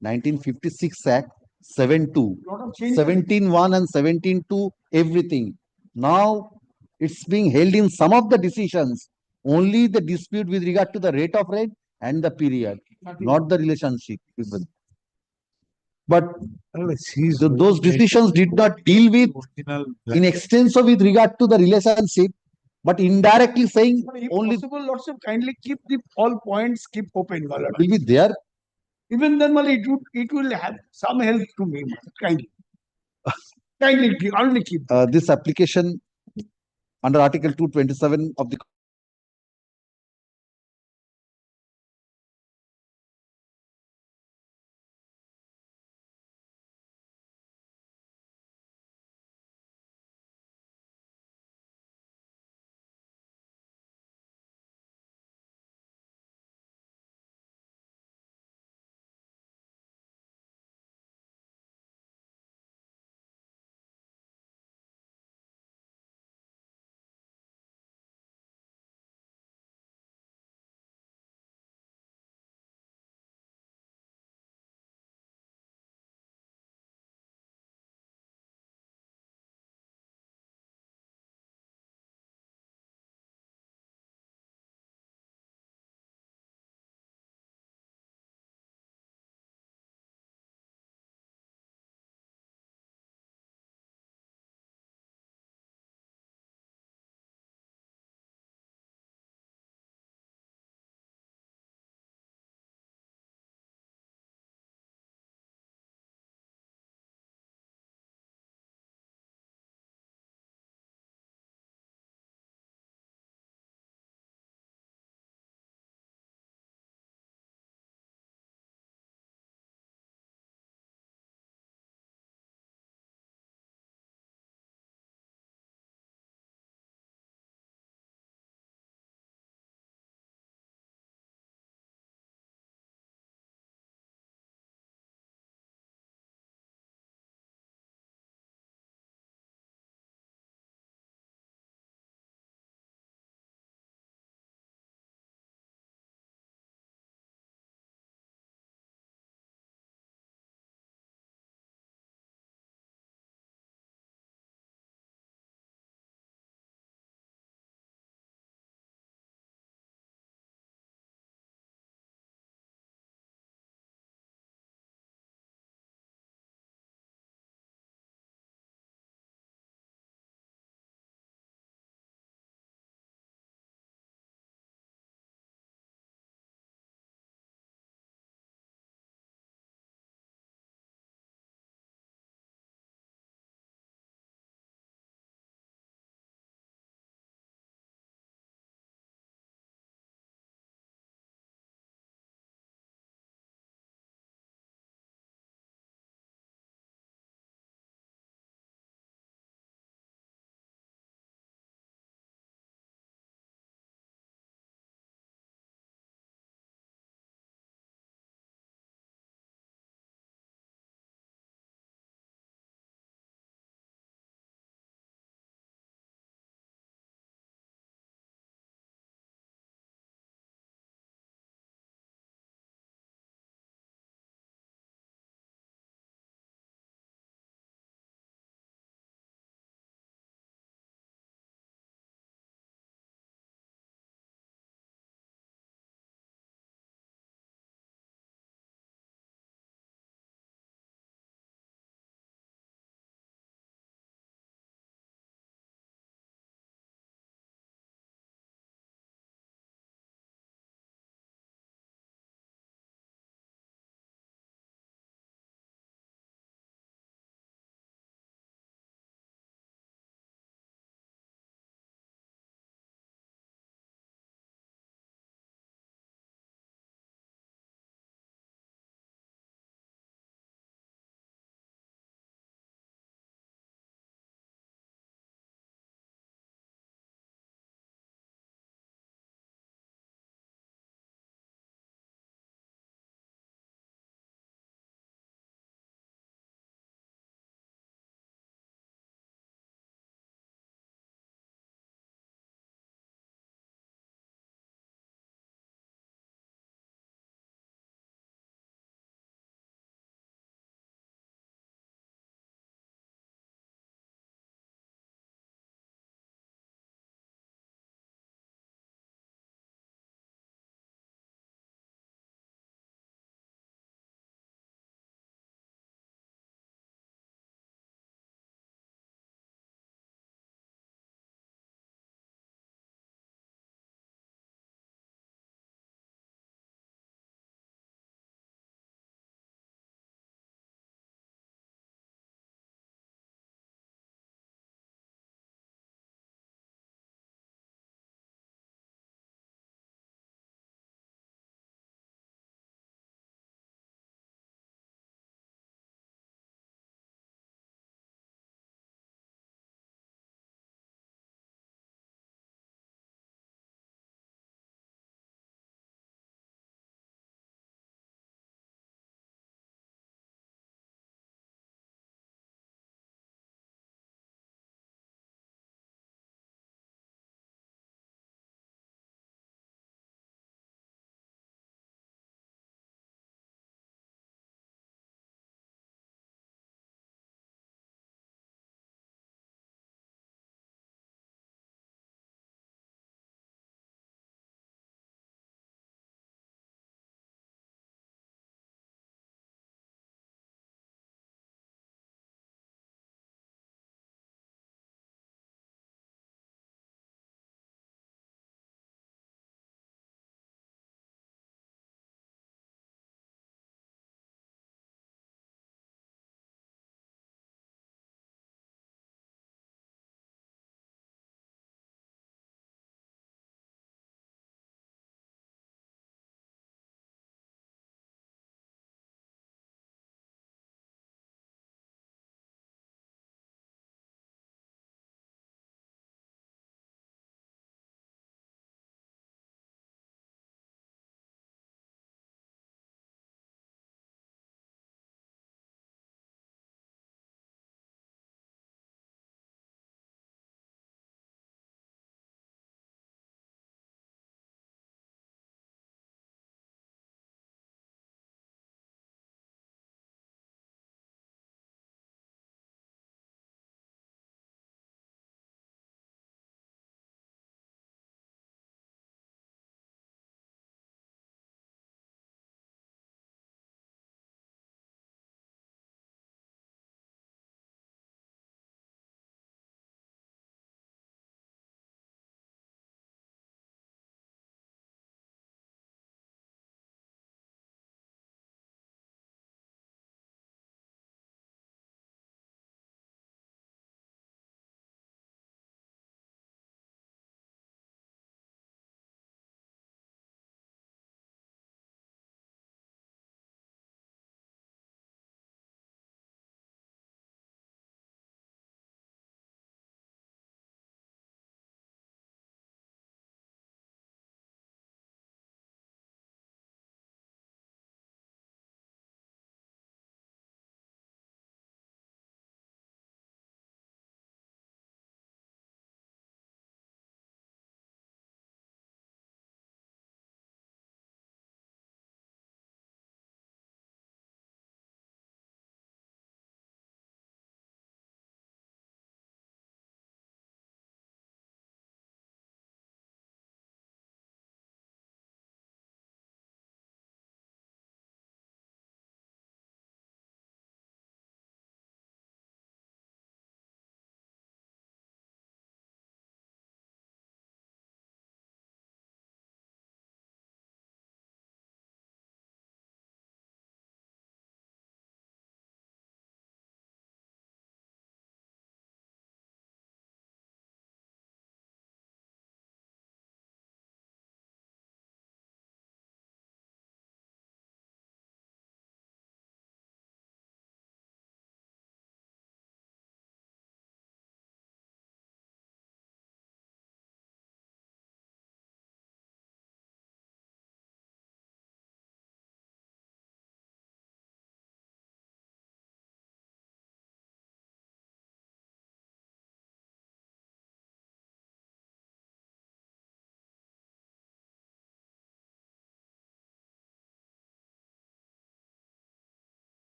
1956 Act, 7.2, 17.1 and 17.2, everything. Now, it's being held in some of the decisions, only the dispute with regard to the rate of rent and the period, not the relationship. But those decisions did not deal with in extenso with regard to the relationship, but indirectly saying If only possible, lordship, kindly keep all points keep open, my lord. will be there. Even then, my lord, it will have some help to me, kindly. Kindly only keep. This application under Article 227 of the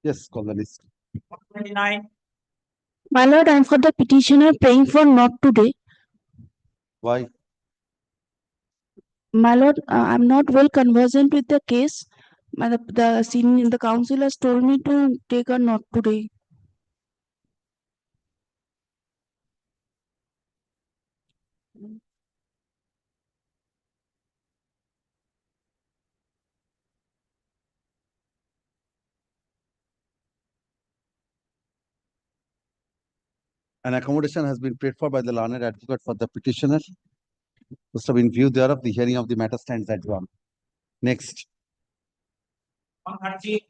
Yes, call the list. 29. My lord, I'm for the petitioner praying for not today. Why? My lord, I'm not well conversant with the case. The council has told me to take a not today. An accommodation has been paid for by the learned advocate for the petitioner. Must have been viewed thereof. The hearing of the matter stands adjourned. Next. 130.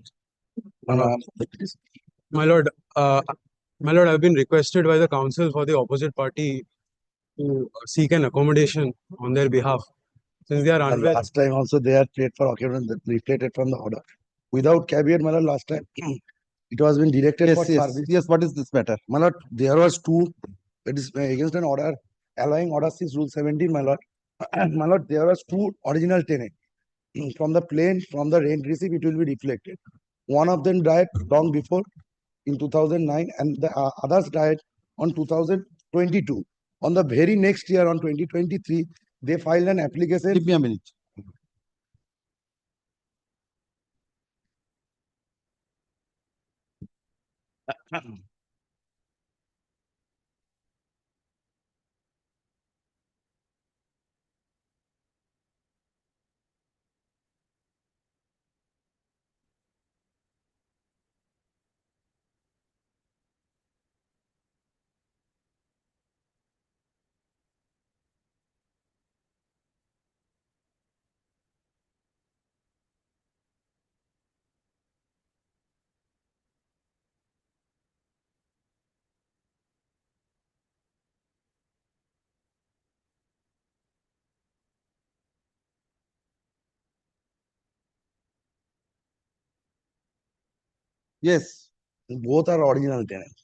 My lord, I've been requested by the council for the opposite party to seek an accommodation on their behalf. Since they are unwell. Last time also they had paid for occurrence that reflected from the order. Without caveat, my lord, last time it was been directed for service. Yes, what is this matter? My lord, there was two, it is against an order, allowing order 6 rule 17, my lord. My lord, there was two original tenant. From the plane, from the rent receipt, it will be reflected. One of them died long before in 2009 and the others died on 2022. On the very next year, on 2023, they filed an application. Give me a minute. Yes. Both are original tenants.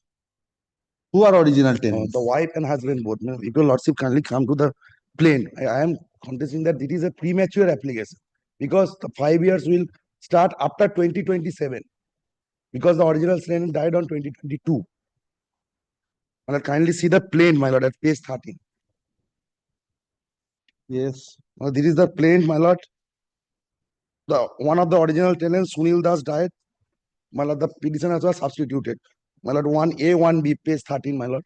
Who are original tenants? The wife and husband both. Now, if your lordship kindly come to the plane, I am contesting that it is a premature application because the 5 years will start after 2027 because the original tenant died on 2022. My lord, kindly see the plane, my lord, at page 13. Yes. Now, this is the plane, my lord. One of the original tenants, Sunil Das, died. My lord, the petitioner was substituted. My lord, 1A, 1B, page 13, my lord.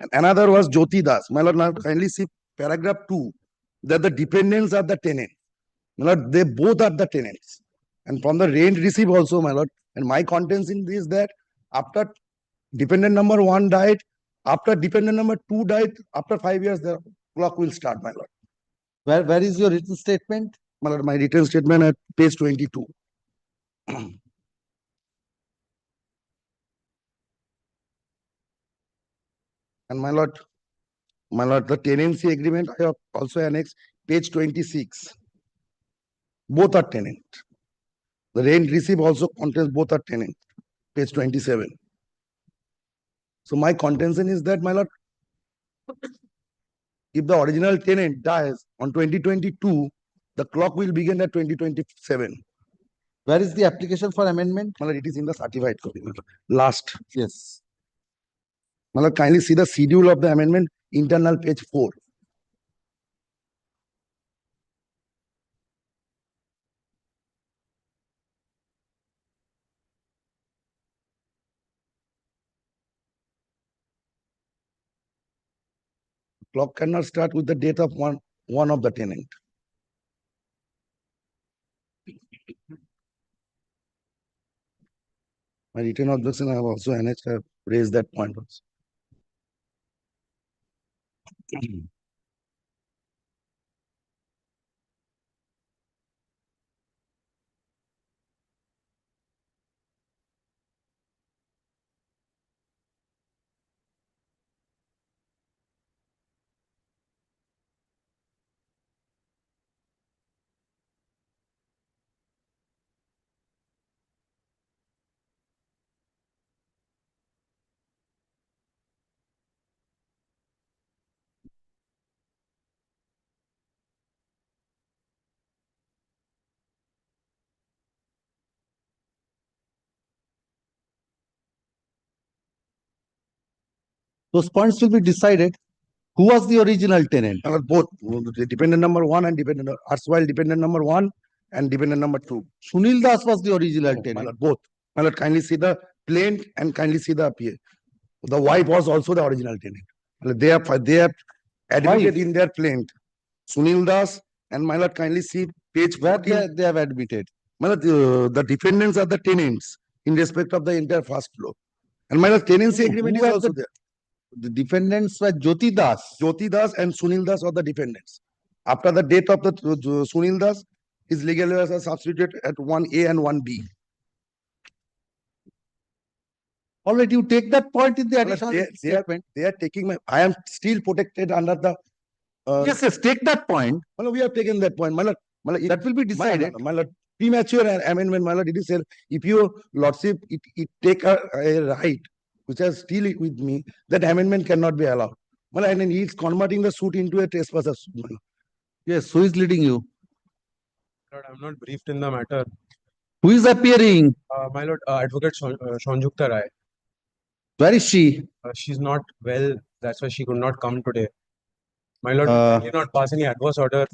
And another was Jyoti Das. My lord, now kindly see paragraph 2, that the dependents are the tenant. My lord, they both are the tenants. And from the rent receipt also, my lord. And my contents in this that after dependent number 1 died, after dependent number 2 died, after 5 years, the clock will start, my lord. Where is your written statement? My lord, my written statement at page 22. And my lord, the tenancy agreement I have also annexed page 26. Both are tenant. The rent receipt also contains both are tenant. Page 27. So my contention is that, my lord, if the original tenant dies on 2022, the clock will begin at 2027. Where is the application for amendment? My lord, it is in the certified copy. My lord. Last. Yes. My lord, kindly see the schedule of the amendment, internal page 4. Clock cannot start with the date of one of the tenant. My written objection, I have also annexed, I have raised that point also. Those points will be decided. Who was the original tenant? Both, the dependent number one and dependent, erstwhile dependent number one and dependent number two. Sunil Das was the original No, my tenant. lord, both. My lord, kindly see the plaint and kindly see the PA. The wife was also the original tenant. My lord, they have admitted in their plaint. Sunil Das and my lord, kindly see page Where 14. they have admitted. My lord, the defendants are the tenants in respect of the entire first floor. And my lord, tenancy agreement is Who are also the- there. The defendants were Jyoti Das. Jyoti Das and Sunil Das are the defendants. After the death of the Sunil Das, his legal heirs are substituted at 1A and 1B. All right, you take that point in the My lord, additional statement. they are taking my, I am still protected under the. Yes, take that point. My lord, we have taken that point. My lord, That will be decided. My lord, premature amendment, my lord, it is said, if your lordship, it take a right, which is still with me, that amendment cannot be allowed. My lord, and he is converting the suit into a trespasser suit. My lord. Yes, who is leading you? Lord, I'm not briefed in the matter. Who is appearing? My lord, Advocate Shanjukta Rai. Where is she? She's not well. That's why she could not come today. My lord, did not pass any adverse order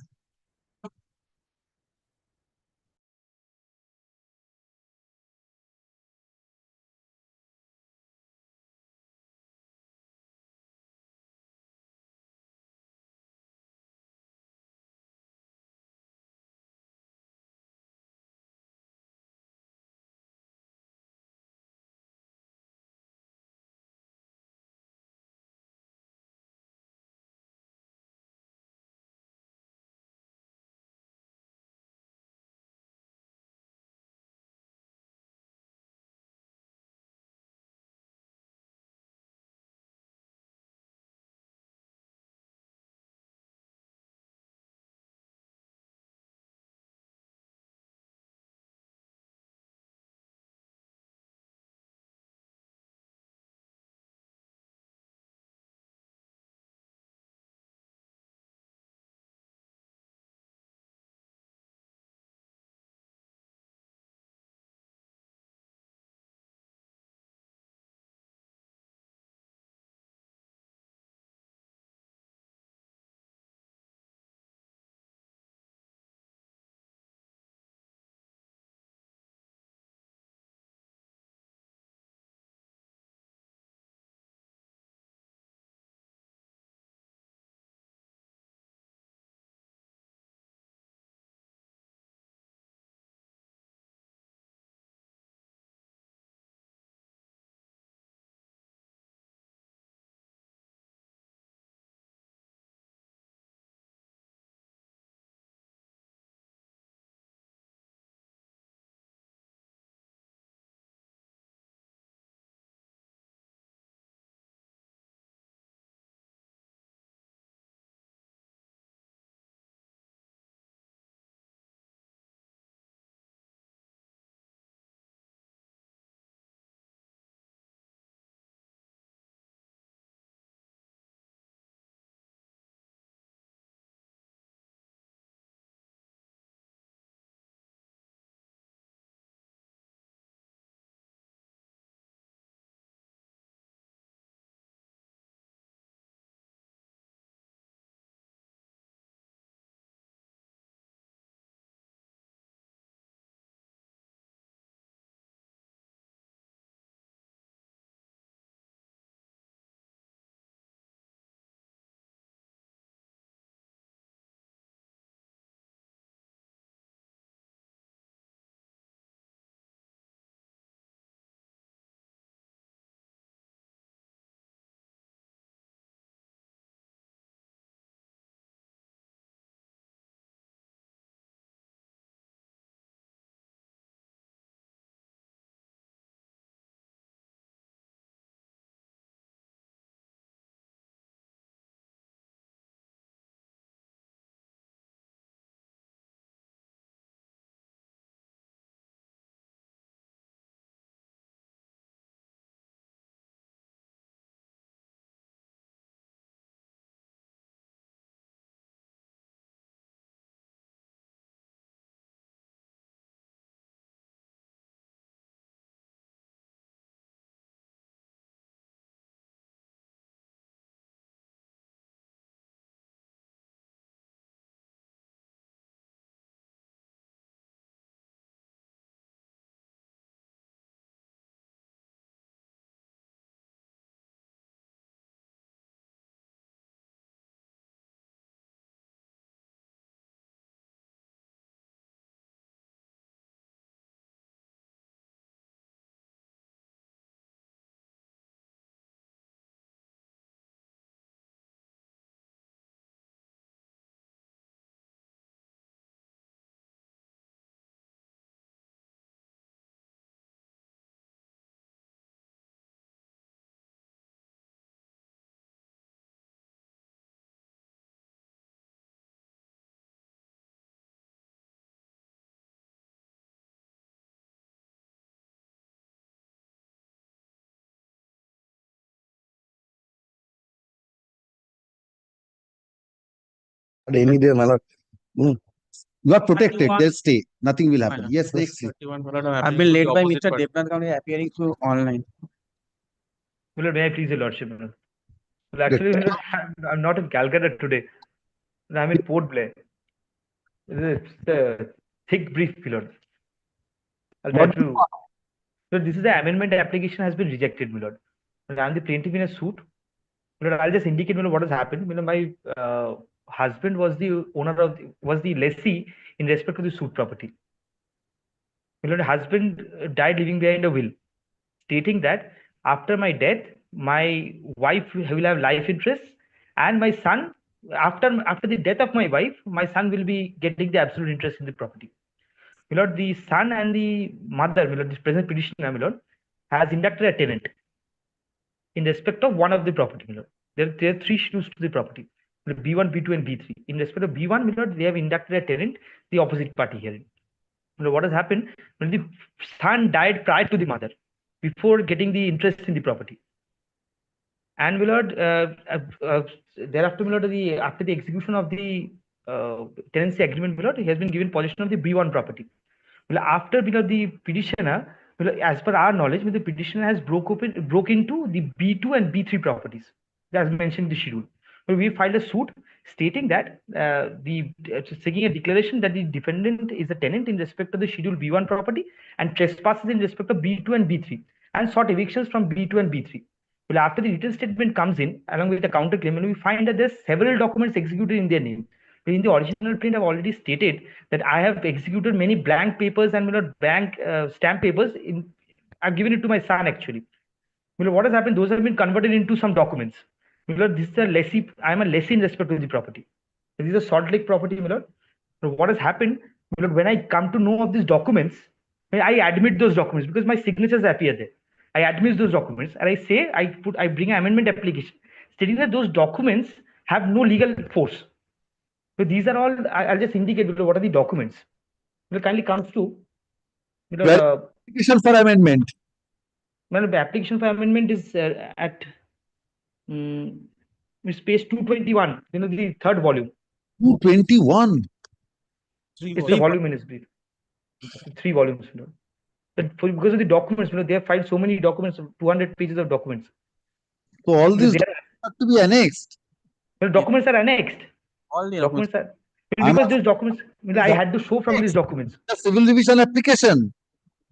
But any day, my lord. You are protected, just stay, nothing will happen. Yes, next. I've been led by Mr. Devnath Gandhi appearing through online. Well, may I please your lordship? Well, actually, I'm not in Calcutta today. I'm in Port Blair. It's a thick brief, Milord. I'll try to. So this is the amendment application has been rejected, Milord. I'm the plaintiff in a suit. Milord, I'll just indicate, Milord, what has happened. Milord, my husband was the owner of was the lessee in respect to the suit property. Milord, husband died leaving behind a will, stating that after my death, my wife will have life interests, and my son, after the death of my wife, my son will be getting the absolute interest in the property. Milord, the son and the mother, Milord, this present petitioner, Milord, has inducted a tenant in respect of one of the property, Milord. There are three schedules to the property, B1, B2, and B3. In respect of B1, Milord, they have inducted a tenant, the opposite party herein. Milord, what has happened? When the son died prior to the mother, before getting the interest in the property. And Milord, thereafter, Milord, after the execution of the tenancy agreement, Milord, he has been given possession of the B1 property. Well, after, Milord, the petitioner, as per our knowledge, the petitioner has broke into the B2 and B3 properties, as mentioned in the schedule. Well, we filed a suit stating that seeking a declaration that the defendant is a tenant in respect of the schedule B1 property and trespasses in respect of B2 and B3, and sought evictions from B2 and B3. Well, after the written statement comes in, along with the counterclaim, we find that there's several documents executed in their name. In the original print, I've already stated that I have executed many blank papers and blank stamp papers. I've given it to my son actually. What has happened? Those have been converted into some documents. This is a lessee. I am a lessee in respect to the property. This is a Salt Lake property, what has happened? When I come to know of these documents, I admit those documents because my signatures appear there. I admit those documents and I say I bring an amendment application stating that those documents have no legal force. So these are all. I'll just indicate what are the documents. It kindly comes to. Application for amendment. Well, the application for amendment is at page 221. The third volume. 221. It's the volume in his brief. 3 volumes. But because of the documents, they have filed so many documents, 200 pages of documents. So all these have to be annexed. Well, documents are annexed. All the documents are because these documents. I had to show from these documents. The civil division application.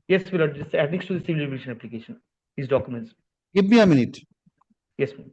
Yes, it's annexed to the civil division application. These documents. Give me a minute. Yes, ma'am.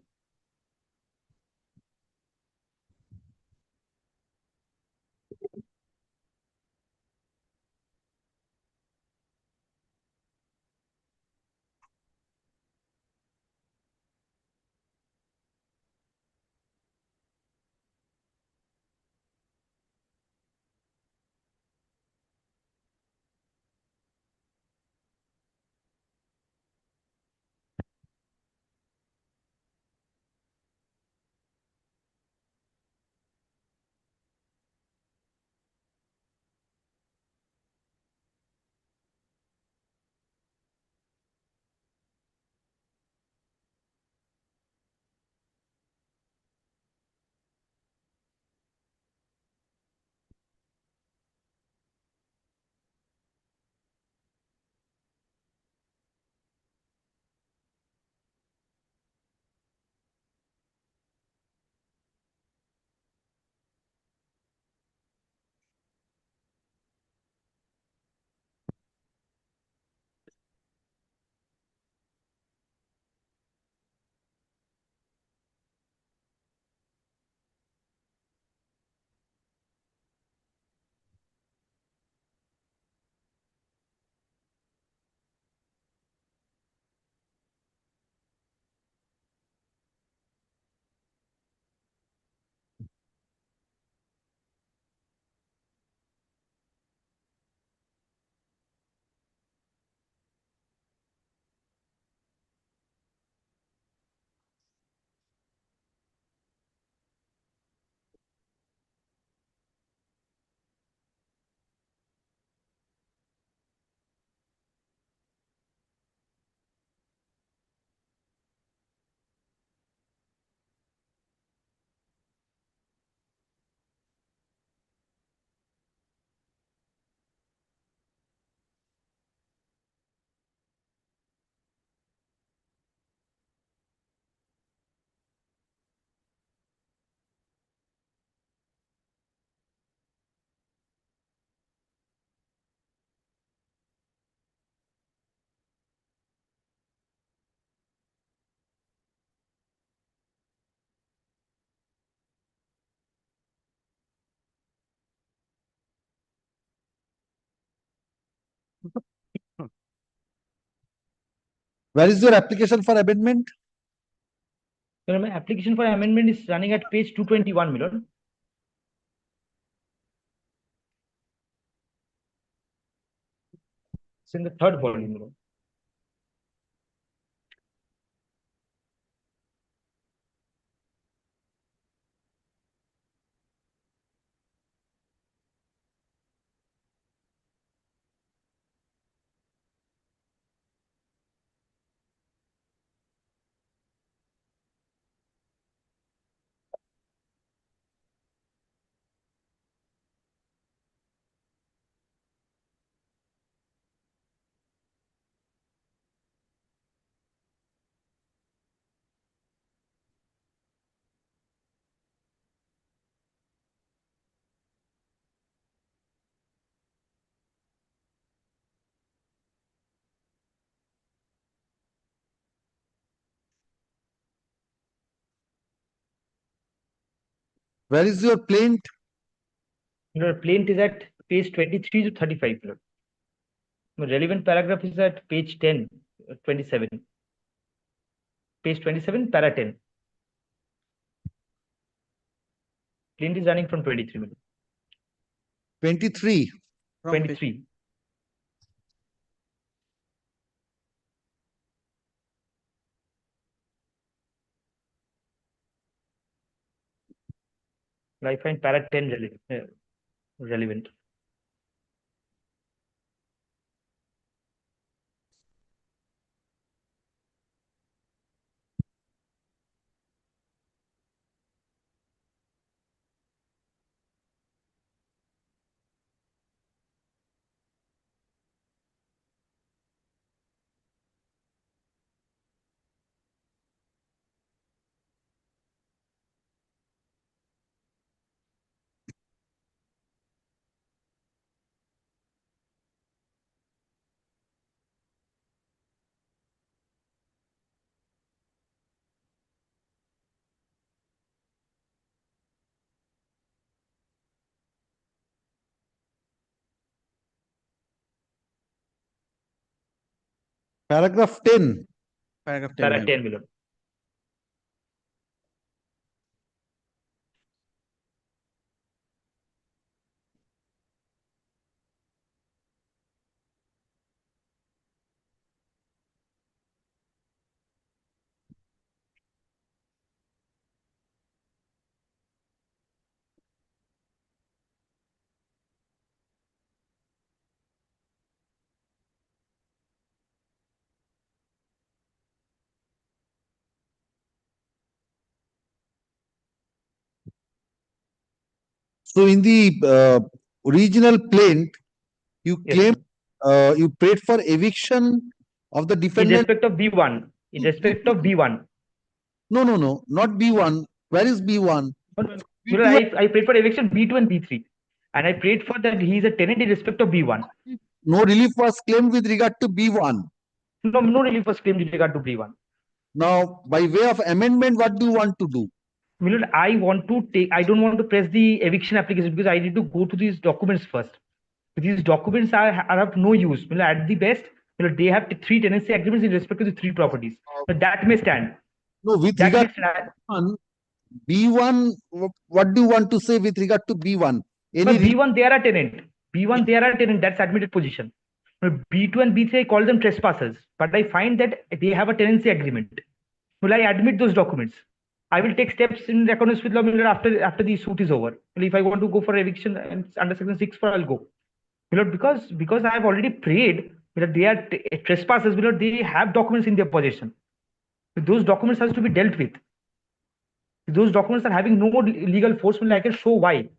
Where is your application for amendment? My application for amendment is running at page 221, my lord. It's in the third volume, my lord. Where is your plaint? Your plaint is at page 23 to 35, my lord. The relevant paragraph is at page 10, 27. Page 27, para 10. Plaint is running from 23, my lord. 23. 23. I find para 10 relevant. Paragraph 10. Paragraph 10. Para my lord. 10, my lord. Paragraph 10. my Para lord. 10, my lord. So in the original plaint, you Yes, claim you paid for eviction of the in defendant. respect of B1. In respect of B1. No, no, no, not B1. Where is B1? You know, I paid for eviction B2 and B3. And I prayed for that he is a tenant in respect of B1. No relief was claimed with regard to B1. No relief was claimed with regard to B1. Now, by way of amendment, what do you want to do? Milord, I don't want to press the eviction application because I need to go to these documents first. These documents are of no use. Milord, at the best, Milord, they have 3 tenancy agreements in respect to the 3 properties. But that may stand. No, with That regard may stand. to B1, what do you want to say with regard to B1? But B1, they are a tenant. B1, they are a tenant. That's admitted position. B2 and B3, I call them trespassers. But I find that they have a tenancy agreement. Will I admit those documents? I will take steps in accordance with law after the suit is over. If I want to go for eviction and under section 6, I'll go. Because I have already prayed that they are trespassers. They have documents in their possession. Those documents has to be dealt with. Those documents are having no legal force. I can show why.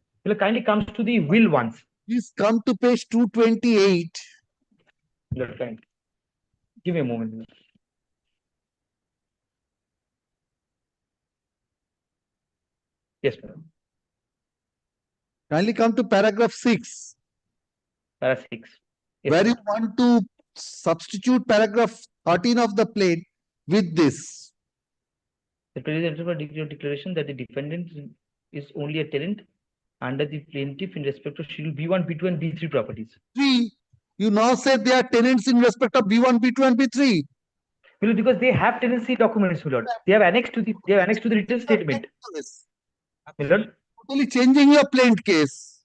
Kindly comes to the will once. Please come to page 228. Give me a moment. Yes, madam. Kindly come to paragraph 6. Paragraph 6. Yes, where you want to substitute paragraph 13 of the plaint with this. The plaintiff declaration that the defendant is only a tenant under the plaintiff in respect of schedule B1, B2, and B3 properties. 3. You now say they are tenants in respect of B1, B2, and B3. Because they have tenancy documents, my lord. They have annexed to the written statement. My lord, Totally changing your plaint case.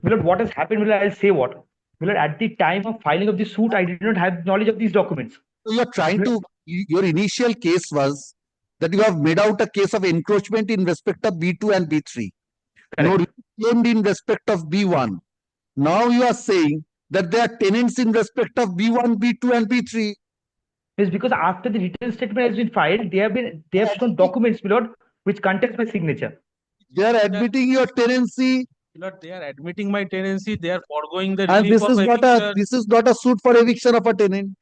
my lord, what has happened, my lord, I'll say what. My lord, at the time of filing of the suit, I did not have knowledge of these documents. So you are trying to, your initial case was that you have made out a case of encroachment in respect of B2 and B3. No claimed in respect of B1. Now you are saying that they are tenants in respect of B1, B2, and B3. It's because after the written statement has been filed, they have shown documents, my lord, which contains my signature. They are admitting your tenancy. Lord, they are admitting my tenancy, they are foregoing the And relief this of eviction. this is not a suit for eviction of a tenant.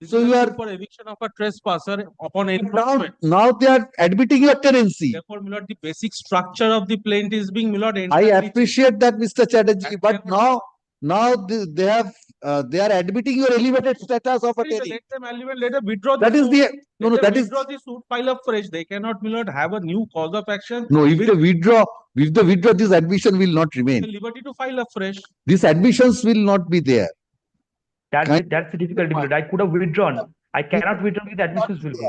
This So is a you suit are for eviction of a trespasser upon now, encroachment. now they are admitting your tenancy. Therefore, my lord, the basic structure of the plaint is being, my lord, I entirely appreciate that, Mr. Chatterjee, but now they are admitting your elevated status of a changed. tenant. Let them elevate, let them withdraw That the is suit. the no, no, Let them that is withdraw the suit, file up fresh. They cannot, my lord, have a new cause of action. no. If they withdraw, this admission will not The remain. liberty to file up fresh. These admissions will not be there. That's the difficulty, my lord. I could have withdrawn. I cannot withdraw with admissions will be.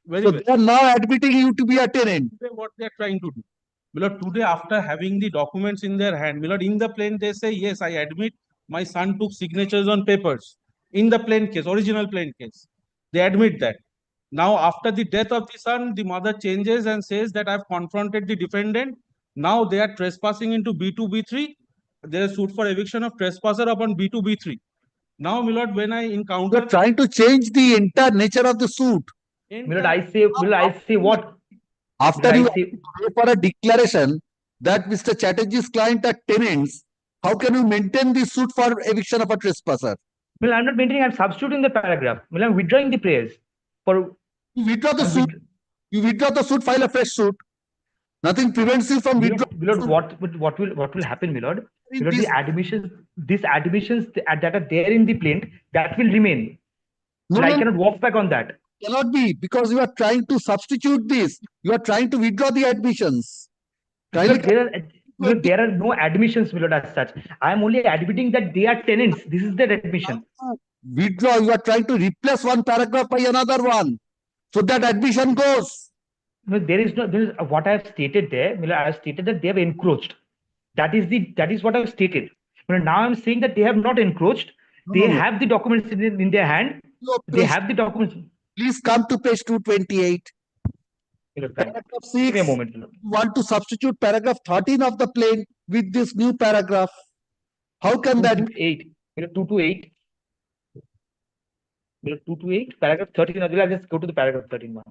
Very So well. they are now admitting you to be a tenant. Today, what they are trying to do. My lord, today, after having the documents in their hand, my lord, in the plaint, they say, yes, I admit my son took signatures on papers. In the plaint case, original plaint case. They admit that. Now, after the death of the son, the mother changes and says that I've confronted the defendant. Now they are trespassing into B2, B3. There is suit for eviction of trespasser upon B2, B3. Now, my lord, when I encounter... You are trying to change the entire nature of the suit. My lord, I say what? After you pay for a declaration that Mr. Chatterjee's client are tenants, how can you maintain the suit for eviction of a trespasser? Well, I'm not maintaining, I'm substituting the paragraph. Well, I'm withdrawing the prayers. You withdraw the suit. You withdraw the suit, file a fresh suit. Nothing prevents you from withdrawing. Milord, what will happen, Milord? Milord, these admissions that are there in the plaint, that will remain. No, I cannot walk back on that. Cannot be, because you are trying to substitute this. You are trying to withdraw the admissions. Milord, there are no admissions, Milord, as such. I am only admitting that they are tenants. This is their admission. Withdraw. You are trying to replace one paragraph by another one, so that admission goes. No, there is what I have stated there. Milord, I have stated that they have encroached. That is what I have stated. But now I'm saying that they have not encroached. They have the documents in their hand. They have the documents. Please come to page 228. Paragraph 6. Give me a moment. You want to substitute paragraph 13 of the plaint with this new paragraph. How can that be? 228. 228, paragraph 13. I'll just go to the paragraph 13 once.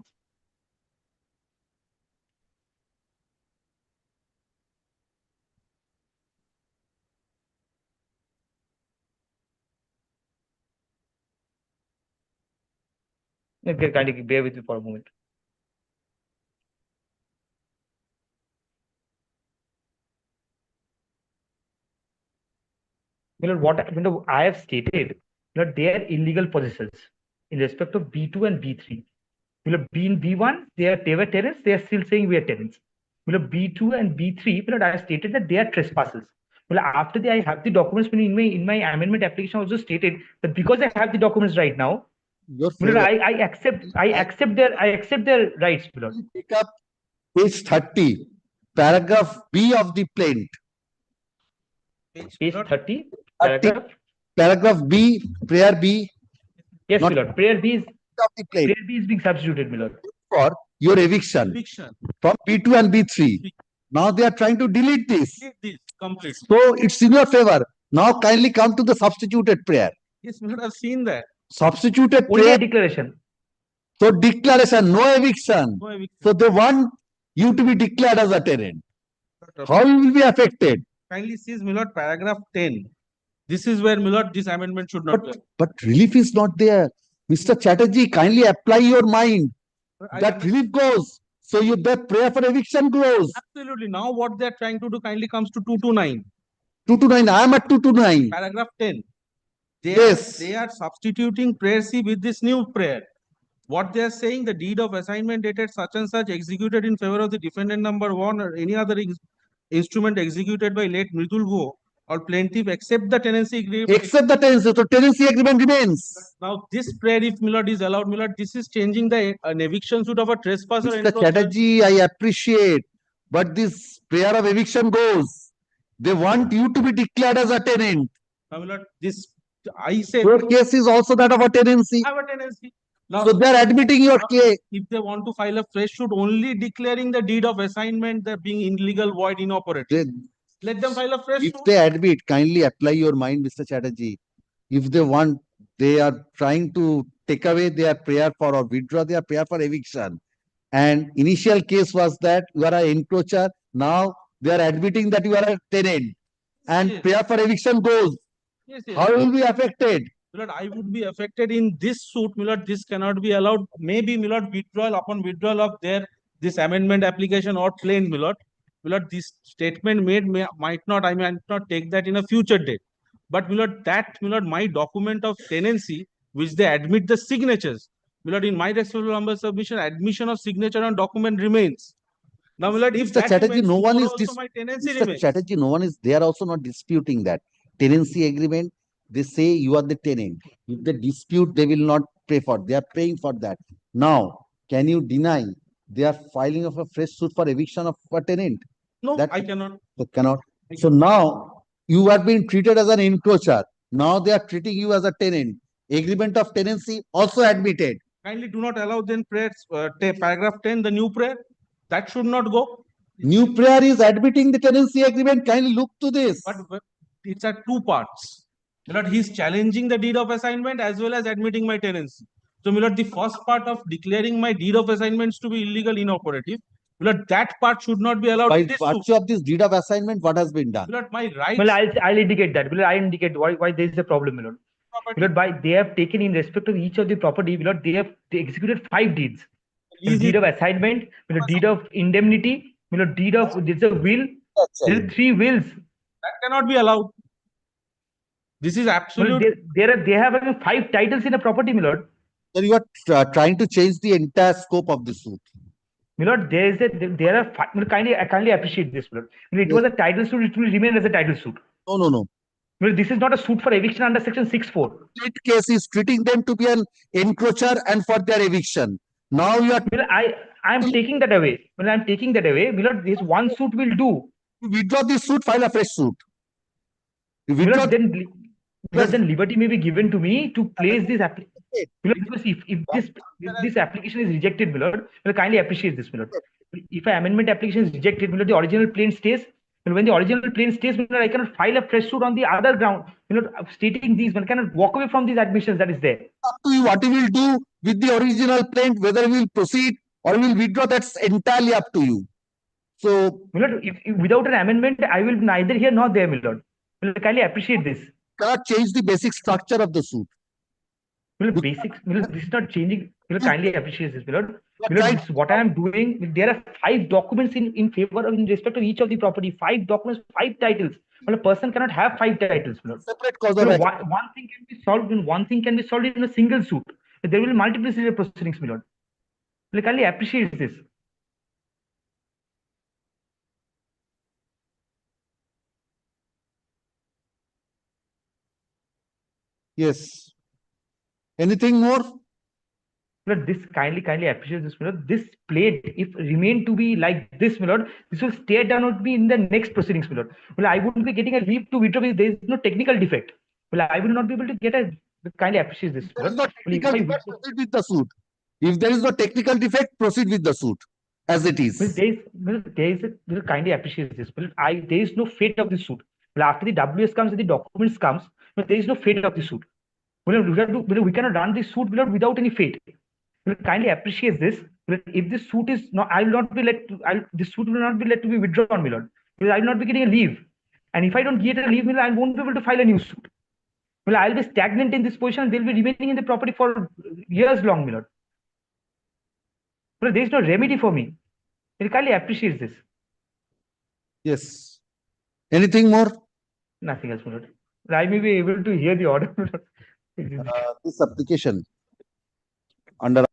Okay, kindly bear with me for a moment. What I have stated, they are illegal possessions in respect of B2 and B3. In B1, they were tenants. They are still saying we are tenants. B2 and B3, I have stated that they are trespassers. After I have the documents in my amendment application, also stated that because I have the documents right now, I accept their rights. Pick up page 30, paragraph B of the plaint. Page 30, paragraph B, prayer B. Yes, Milord. Prayer B is being substituted, Milord. For your eviction from B2 and B3. Now they are trying to delete this. Complete. So it's in your favor. Now kindly come to the substituted prayer. Yes, Milord, I've seen that. Substituted Only prayer. a declaration. So declaration, no eviction. No eviction. So they want you to be declared as a tenant. How you will be affected? Kindly sees, Milord, paragraph 10. This is where, Milord, this amendment should not be. But relief is not there. Mr. Chatterjee, kindly apply your mind. That relief goes. So that prayer for eviction goes. Absolutely. Now what they are trying to do kindly comes to 229. 229. I am at 229. Paragraph 10. They are substituting prayer C with this new prayer. What they are saying, the deed of assignment dated such and such executed in favor of the defendant number 1 or any other instrument executed by late Mridul Go or plaintiff accept the tenancy agreement. Except the tenancy, so tenancy agreement remains. Now, this prayer, if Milord is allowed, Milord, this is changing the an eviction suit of a trespasser. Mr. Chatterjee, I appreciate, but this prayer of eviction goes. They want you to be declared as a tenant. Now, Milord, this, I say. Your case is also that of a tenancy. Have a tenancy. Now, So they are admitting your case. if they want to file a fresh suit, only declaring the deed of assignment, that being illegal, void, inoperative. Let them file a fresh If suit. they admit, kindly apply your mind, Mr. Chatterjee. If they want, they are trying to take away their prayer for or withdraw their prayer for eviction. And initial case was that you are an encroacher. Now they are admitting that you are a tenant. And Yes. prayer for eviction goes. Yes, yes. How will be affected? Milord, I would be affected in this suit, Milord. This cannot be allowed. Maybe, Milord, withdrawal upon withdrawal of this amendment application or plain, Milord. Milord, this statement made might not, I might not take that in a future date. But, Milord, Milord, my document of tenancy, which they admit the signatures, Milord, in my respectful humble submission, admission of signature on document remains. Now, Milord, if Mr. that Chatterjee, remains, no one is also my tenancy Mr. remains. Chatterjee, no one is, they are also not disputing that. Tenancy agreement, they say you are the tenant. If they dispute, they will not pay for, they are paying for that. Now, can you deny they are filing of a fresh suit for eviction of a tenant? No, That I cannot. they cannot. So now you are being treated as an encroacher. Now they are treating you as a tenant. Agreement of tenancy also admitted. Kindly do not allow then prayers, paragraph 10, the new prayer. That should not go. New prayer is admitting the tenancy agreement. Kindly look to this. But it's at two parts. Milord, he's challenging the deed of assignment as well as admitting my tenancy. So, Milord, the first part of declaring my deed of assignments to be illegal, inoperative, Milord, that part should not be allowed By in this suit. virtue of this deed of assignment, what has been done? Milord, my rights. Well, I'll indicate that. Well, I indicate why there is a problem, Milord. Milord, they have taken in respect of each of the property, Milord, they executed 5 deeds. Deed of assignment, Milord, deed of indemnity, Milord, deed of, there's a will, there are 3 wills. That cannot be allowed. This is absolute. Well, they have 5 titles in a property, Milord. So you are trying to change the entire scope of the suit. Milord, there are Milord, I kindly appreciate this, Milord. Milord, it was a title suit, it will remain as a title suit. No. Milord, this is not a suit for eviction under section 6(4). That case is treating them to be an encroacher and for their eviction. Now you are. Milord, I'm taking that away. When I'm taking that away, Milord, this one suit will do. Withdraw this suit, file a fresh suit. Milord, then liberty may be given to me to place this application. Because if this application is rejected, Milord, will kindly appreciate this, Milord. If an amendment application is rejected, Milord, the original plain stays. And when the original plain stays, Milord, I cannot file a fresh suit on the other ground. Milord, stating these, one cannot walk away from these admissions that is there. Up to you what you will do with the original plaint, whether you will proceed or you will withdraw, that's entirely up to you. So, Milord, if without an amendment, I will neither here nor there, Milord. Milord, kindly appreciate this. Cannot change the basic structure of the suit. Milord, this is not changing. Milord, kindly appreciate this, Milord. Milord, this is what I am doing. There are 5 documents in favor of, in respect of each of the property. 5 documents, 5 titles. Well, a person cannot have 5 titles, Milord. Separate cause of action. One thing can be solved, and one thing can be solved in a single suit. There will be multiplicity of proceedings, Milord. Milord, kindly appreciate this. Yes. Anything more? Milord, this kindly appreciate this, Milord. This plate, if remain to be like this, Milord, this will stay down with me in the next proceedings, Milord. Well, I wouldn't be getting a leave to withdraw if there is no technical defect. Well, I will not be able to get a. Kindly appreciate this. There is no technical defect, proceed with the suit. If there is no technical defect, proceed with the suit as it is. Well, kindly appreciate this. Well, there is no fate of the suit. Well, after the WS comes and the documents comes, but there is no fate of the suit. Well, we cannot run this suit without any fate. Well, kindly appreciate this. Well, if this suit is not, I will not be let. This suit will not be let to be withdrawn, Milord. Because I will not be getting a leave, and if I don't get a leave, Milord, I won't be able to file a new suit. Well, I'll be stagnant in this position. They'll be remaining in the property for years long, Milord. Well, there is no remedy for me. Well, kindly appreciate this. Yes. Anything more? Nothing else, Milord. I may be able to hear the order. This application under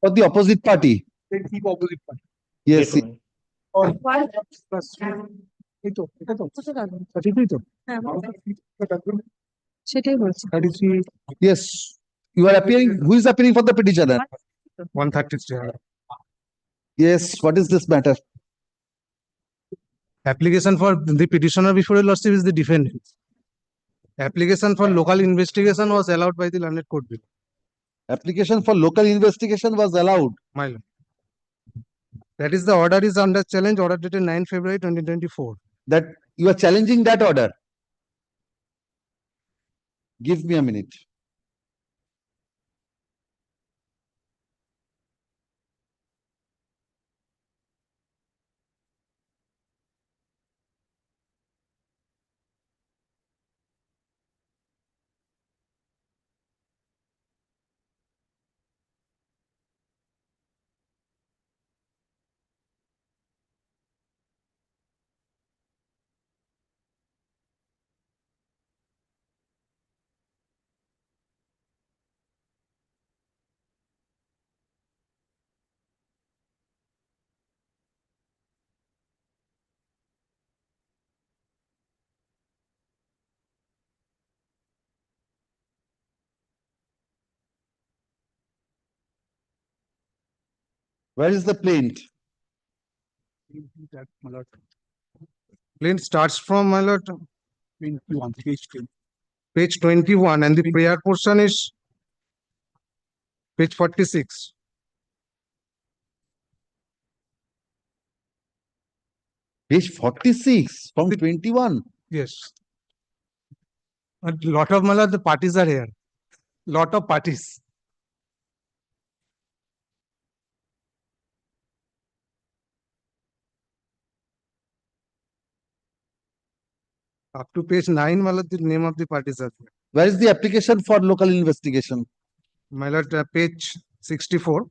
For the opposite party. Keep opposite party. Yes. Wait a minute. Or plus এই তো এটা তো সেটাই তো সেটাই বলছি। 33 Yes. You are appearing. Who is appearing for the petitioner? 133. Yes. What is this matter? Application for the petitioner before your lordship is the defendant. Application for local investigation was allowed by the learned court bill. Application for local investigation was allowed. My lord. That is the order is under challenge, order dated 9 February 2024. That you are challenging that order. Give me a minute. Where is the plaint? That my lord. Plaint starts from, my lord, 21 page 10. page 21 and the prayer portion is page 46. Page 46 from 21. Yes. A lot of, my lord, the parties are here. Lot of parties. Up to page 9, my lord, the name of the parties are there. Where is the application for local investigation? My lord, page 64.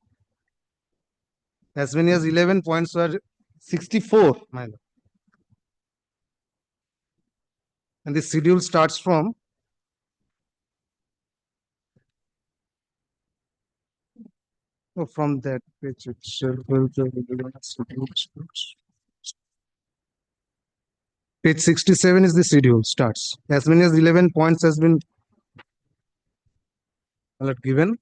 As many as 11 points were 64. my lord. And the schedule starts from from that page itself. Page 67 is the schedule starts. As many as 11 points has been given.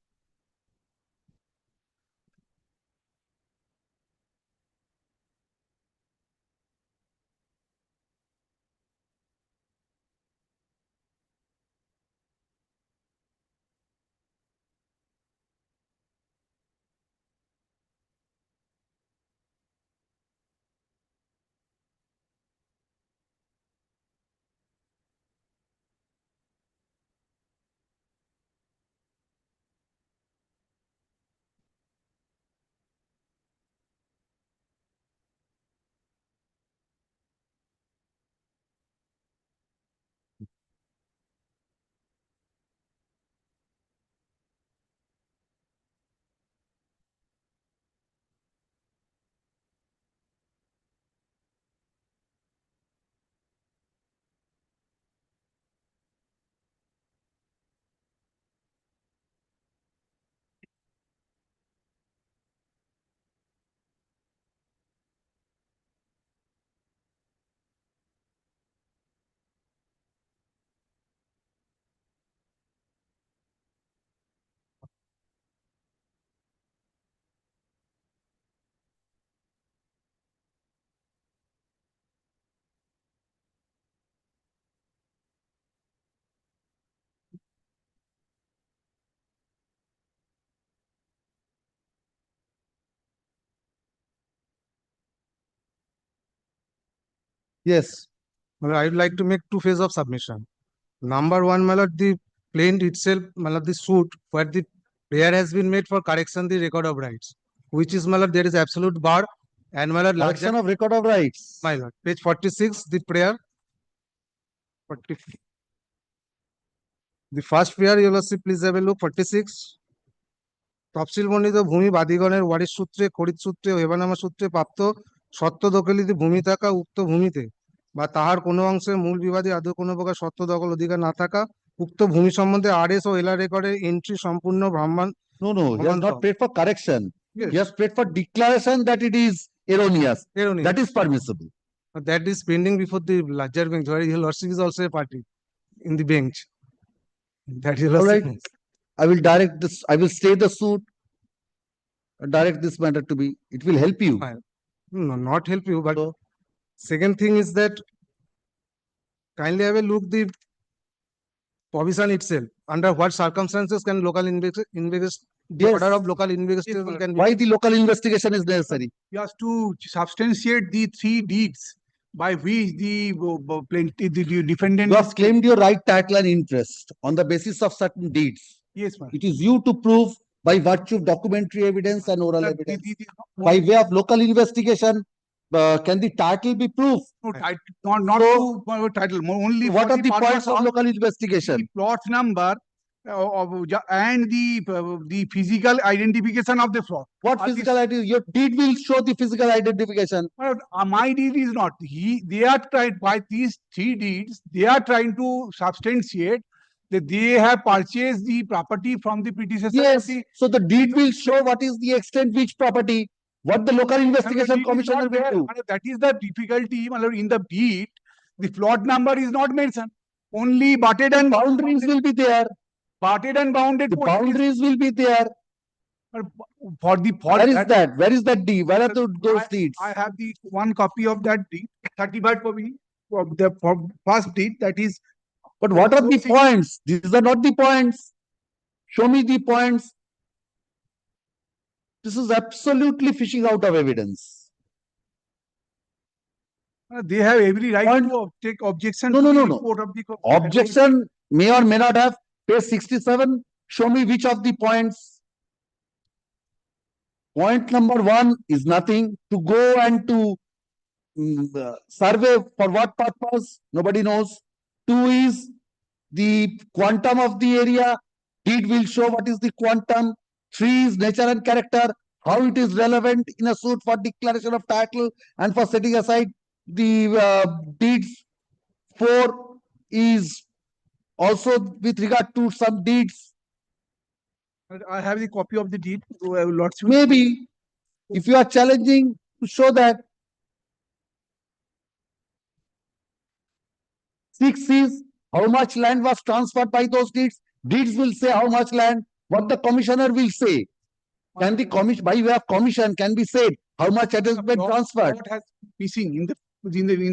Yes. Well, I would like to make two phases of submission. Number one, my lord, the plaint itself, my lord, the suit where the prayer has been made for correction the record of rights, which is, my lord, there is absolute bar and, my lord, Correction of record of rights. my lord, page 46, the prayer. 40, the first prayer, you will see, please have a look, 46. তফসিল বর্ণিত ভূমি বাদীগণের ওয়ারিশ সূত্রে খরিদ সূত্রে ও হেবানামা সূত্রে প্রাপ্ত সত্ত্ব দখলিতে ভূমি থাকা উক্ত ভূমিতে বা তাহার কোনো অংশে মূল বিবাদী আদৌ কোনো প্রকার সত্ত্ব দখল অধিকার না থাকা উক্ত ভূমি সম্বন্ধে আরএস ও এলআর রেকর্ডের এন্ট্রি সম্পূর্ণ ভ্রাম্যমাণ No, no, he has not paid for correction. He has paid for declaration that it is erroneous. That is permissible. That is pending before the larger bench, where your lordship is also a party in the bench. That is All right. I will direct this, I will stay the suit. Direct this matter to be, it will help you. No, not help you, but second thing is that kindly have a look the provision itself. Under what circumstances can local the Yes. order of local investigation can be. Why the local investigation is necessary? He has to substantiate the 3 deeds by which the plaintiff, the defendant. You have claimed your right, title and interest on the basis of certain deeds. Yes, ma'am. It is you to prove by virtue of documentary evidence and oral evidence. By way of local investigation, can the title be proved? No, not to title, only What for are the points purpose of local investigation? the plot number and the physical identification of the plot. What physical identity? Your deed will show the physical identification. My deed is not. They are trying, by these 3 deeds, they are trying to substantiate that they have purchased the property from the predecessor. Yes, so the deed will show what is the extent which property, what the local investigation commissioner will do. That is the difficulty. In the deed, the plot number is not mentioned. Only butted and boundaries will be there. Butted and bounded. The boundaries will be there. Where is that? Where is that deed? Where are those deeds? I have the one copy of that deed, 35 copy of the first deed, that is. But what are the points? These are not the points. Show me the points. This is absolutely fishing out of evidence. They have every right to take objection No, to no, the no, no. report of the Objection may or may not have. Page 67. Show me which of the points. Point number 1 is nothing. To go and to survey for what purpose? Nobody knows. 2 is the quantum of the area. Deed will show what is the quantum. 3 is nature and character. How it is relevant in a suit for declaration of title and for setting aside the deeds. 4 is also with regard to some deeds. I have the copy of the deed. Maybe if you are challenging to show that. 6 is how much land was transferred by those deeds. Deeds will say how much land. What the commissioner will say. Can the commission, by way of commission, can be said how much it has been transferred. What has missing in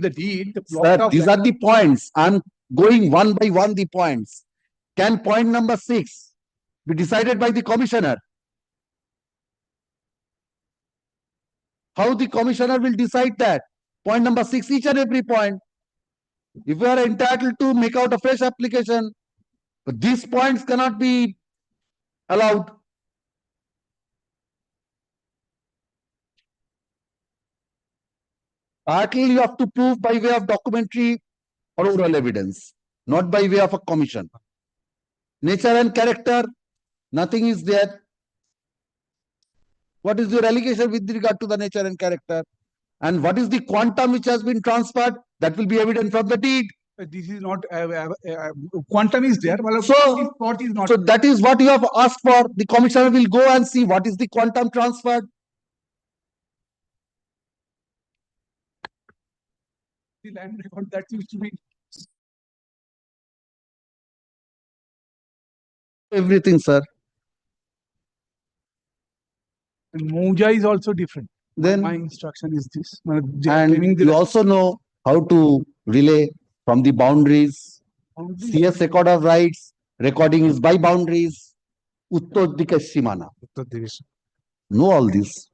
the deed? The plot Sir, of these are the points. I'm going one by one the points. Can point number 6 be decided by the commissioner? How the commissioner will decide that? Point number 6, each and every point. If you are entitled to make out a fresh application, but these points cannot be allowed. Partly you have to prove by way of documentary or oral evidence, not by way of a commission. Nature and character, nothing is there. What is your allegation with regard to the nature and character? And what is the quantum which has been transferred? That will be evident from the deed. This is not quantum is there. So, plot is not. So that is what you have asked for. The commissioner will go and see what is the quantum transferred. The land record that used to be. Everything, sir. And Moja is also different. Then my instruction is this. And you also know how to relay from the boundaries. CS record of rights, recording is by boundaries. Uttodika Simana. Know all this.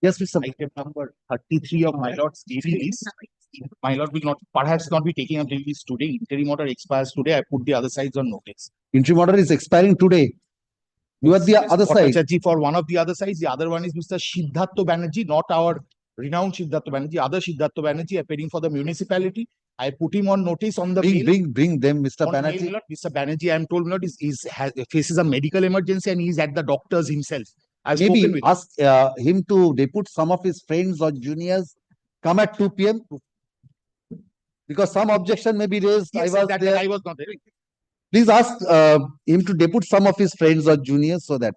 Yes, Mr. Item number 33 of my lord's day release. My lord will not, perhaps not be taking up day release today. Interim order expires today. I put the other sides on notice. Interim order is expiring today. You are the Yes, other side. Bhattacharjee for one of the other sides. The other one is Mr. Siddhartha Banerjee, not our renowned Siddhartha Banerjee, other Siddhartha Banerjee appearing for the municipality. I put him on notice on the Bring them, Mr. on mail, Banerjee. my lord. Mr. Banerjee, I am told, my lord, faces a medical emergency and he is at the doctor's himself. I've spoken Maybe with ask him to depute some of his friends or juniors, come at 2 p.m. Because some objection may be raised. Yes, I was that there. I was not there. Please ask him to depute some of his friends or juniors so that.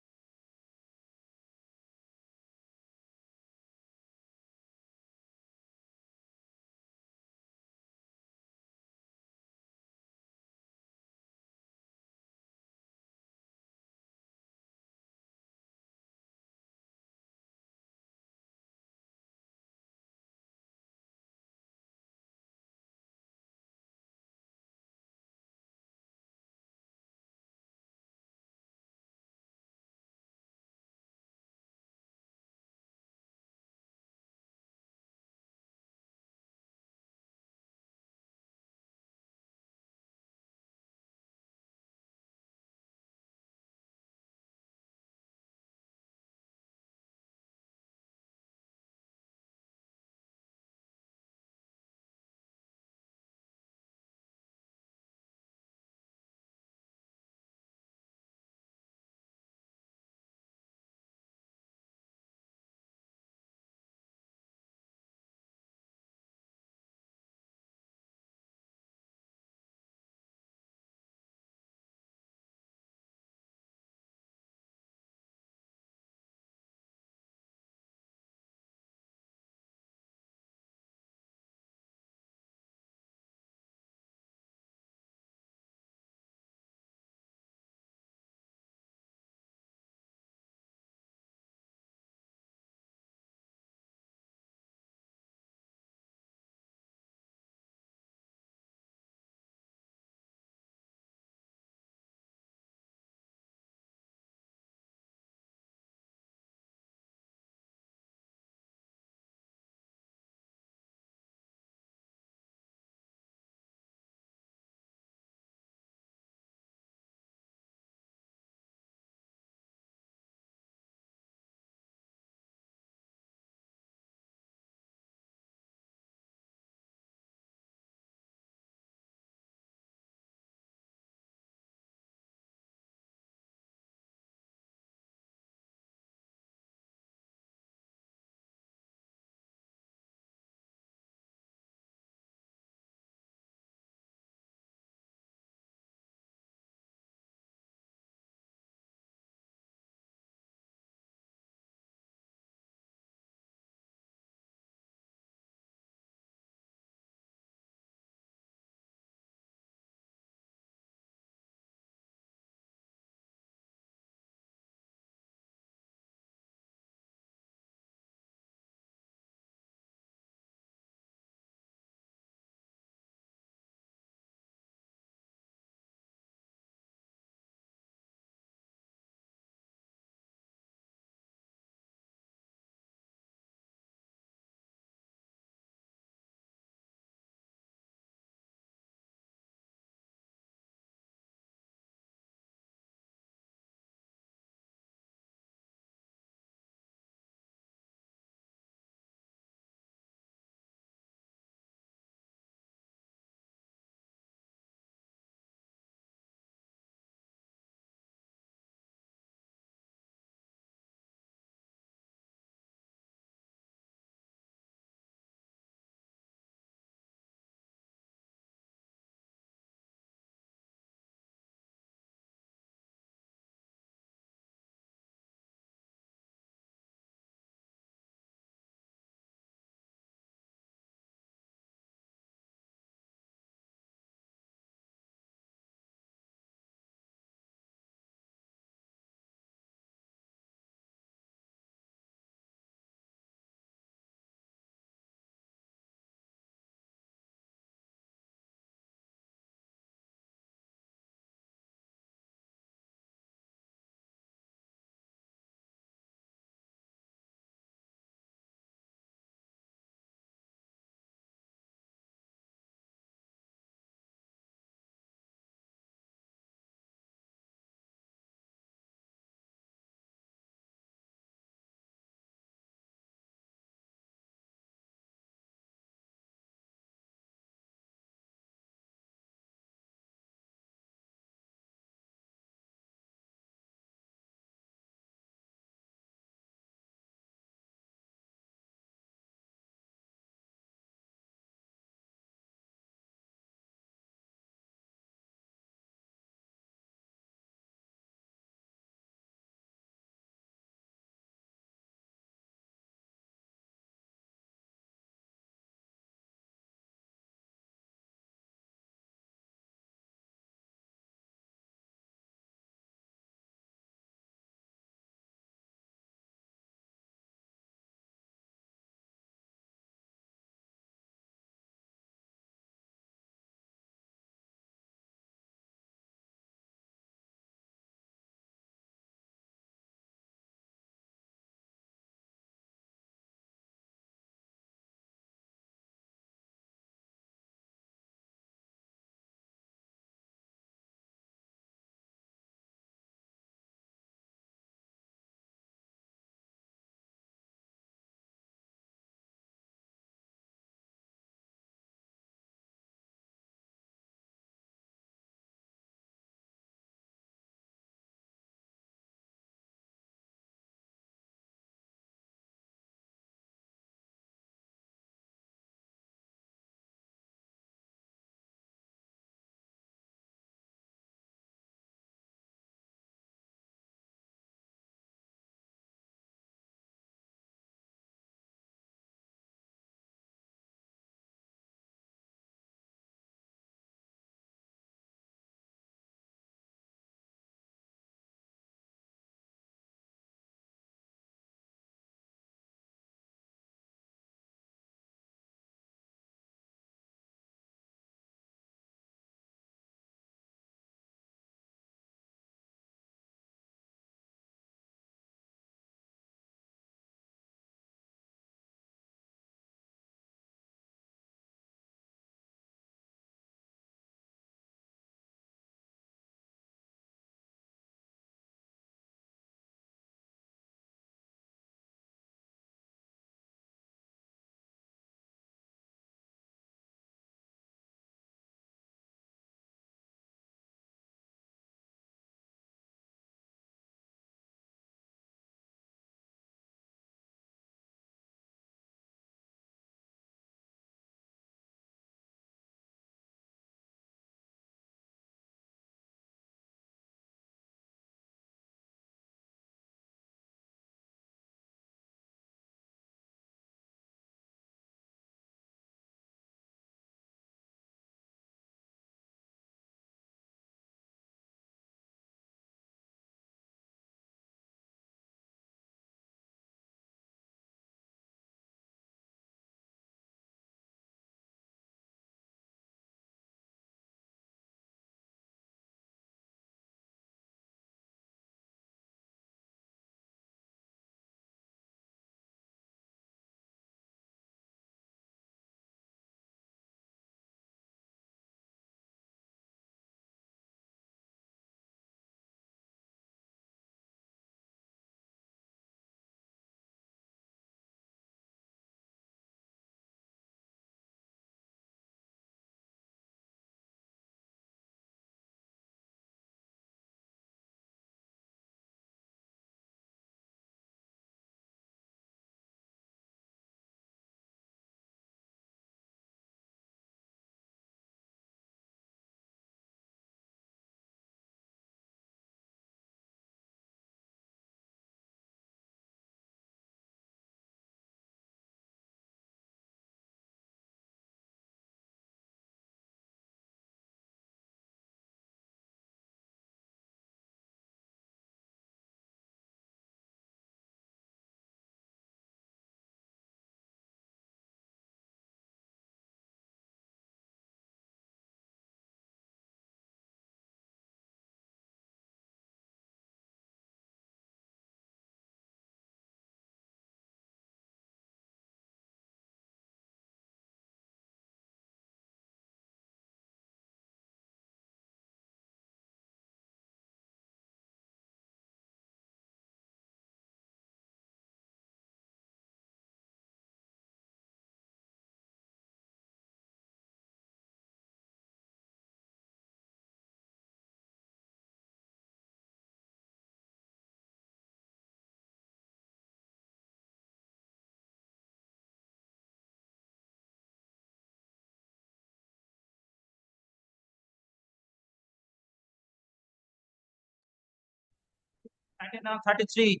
Now 33.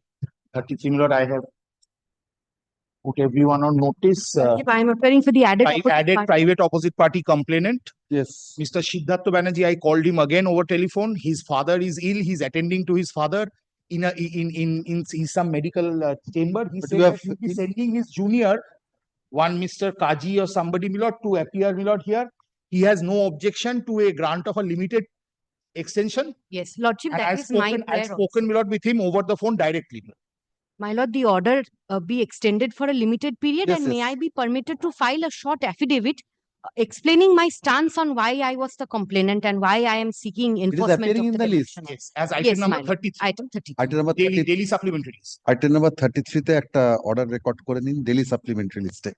33, my lord, I have put everyone on notice. I am appearing for the added Private opposite party complainant. Yes. Mr. Siddhartha Banerjee, I called him again over telephone. His father is ill. He's attending to his father in some medical chamber. He But said you that have- he'll be sending his junior, one Mr. Kaji or somebody, my lord, to appear, my lord, here. He has no objection to a grant of a limited extension. Yes, Lordship, And that I've is my spoken, prayer. I've spoken, my lord, with him over the phone directly. My lord, the order be extended for a limited period, Yes, and may yes. I be permitted to file a short affidavit explaining my stance on why I was the complainant and why I am seeking It is enforcement appearing of in the the list. deduction. Yes, as item Yes, number my lord. 33. Item 30. Item number Daily, 30 daily supplementaries. item number 33 তে একটা order record করে নিন daily supplementary লিস্টে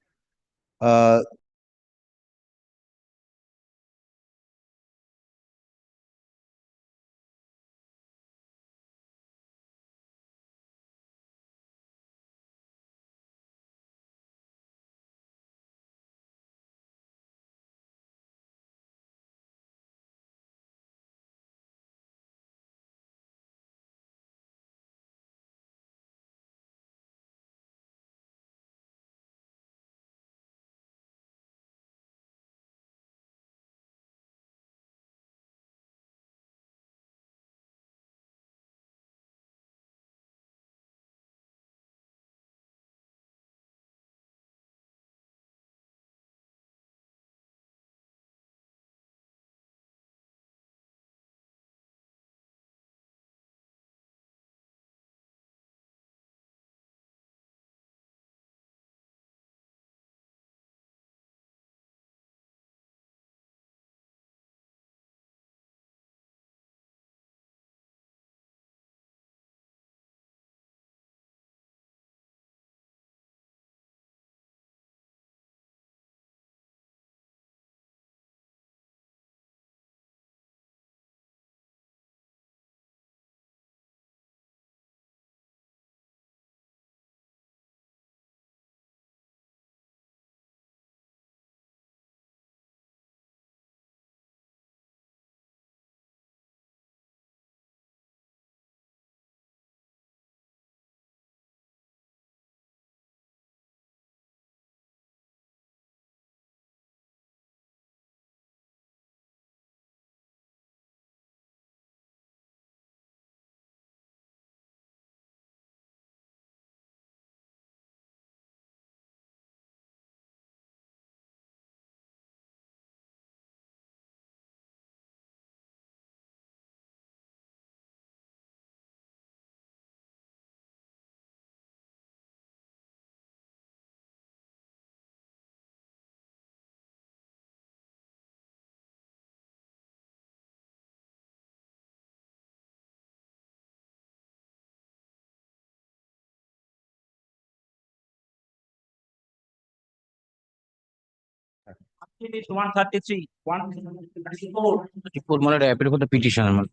It is 133, 134. 34, my lord, I appear for the petition, my lord.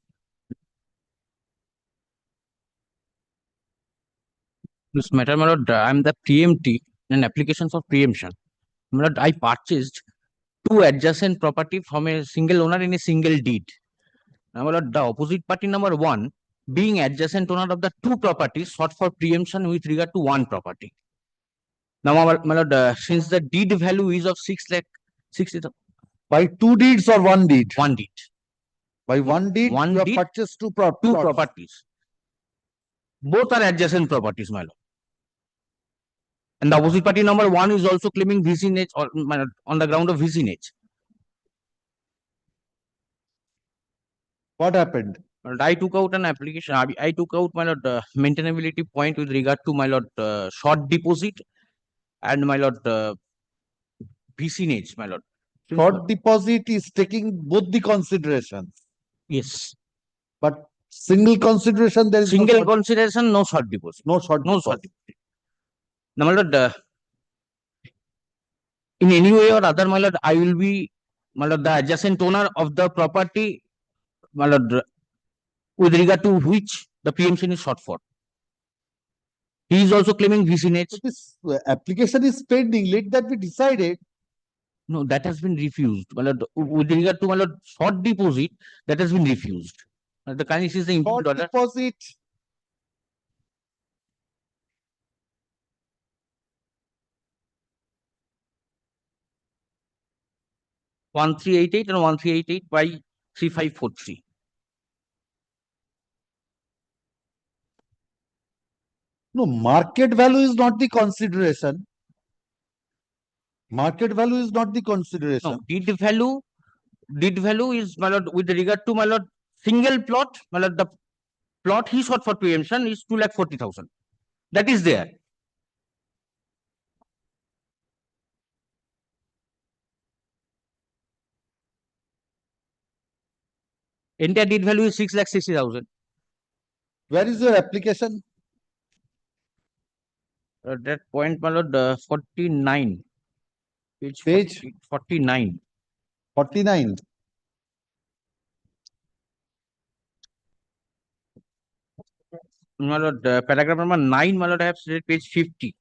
This matter, my lord, I am the preemptee in an application for preemption. My lord, I purchased two adjacent property from a single owner in a single deed. Now, my lord, the opposite party number 1 being adjacent owner of the two properties sought for preemption with regard to one property. Now, my lord, since the deed value is of 6 lakh 60,000. by two deeds or one deed? One deed. By one deed, One you have deed, purchased two two plots. properties. Both are adjacent properties, my lord. And the opposite party number 1 is also claiming vicinage or my lord, on the ground of vicinage. What happened? My lord, I took out an application. I took out my lord maintainability point with regard to my lord short deposit and my lord vicinage, my lord. Short deposit is taking both the considerations. Yes. But single consideration, there is no Single short- consideration, no short deposit. no short No deposit. short deposit. Now, my lord, in any way or other, my lord, I will be, my lord, the adjacent owner of the property, my lord, with regard to which the preemption is sought for. He is also claiming vicinage. So this application is pending. Let that be decided. No, that has been refused. My lord, with regard to my lord, short deposit, that has been refused. The kindness is the Short impute order. deposit 1388 and 1388 by 3543. No, market value is not the consideration. Market value is not the consideration. No, deed value is, my lord, with regard to, my lord, single plot, my lord, the plot he sought for preemption is 2,40,000. That is there. Entire deed value is 6,60,000. Where is your application? That point, my lord, 49. Page 49. 49. My lord, paragraph number 9, my lord, I have stated page 50.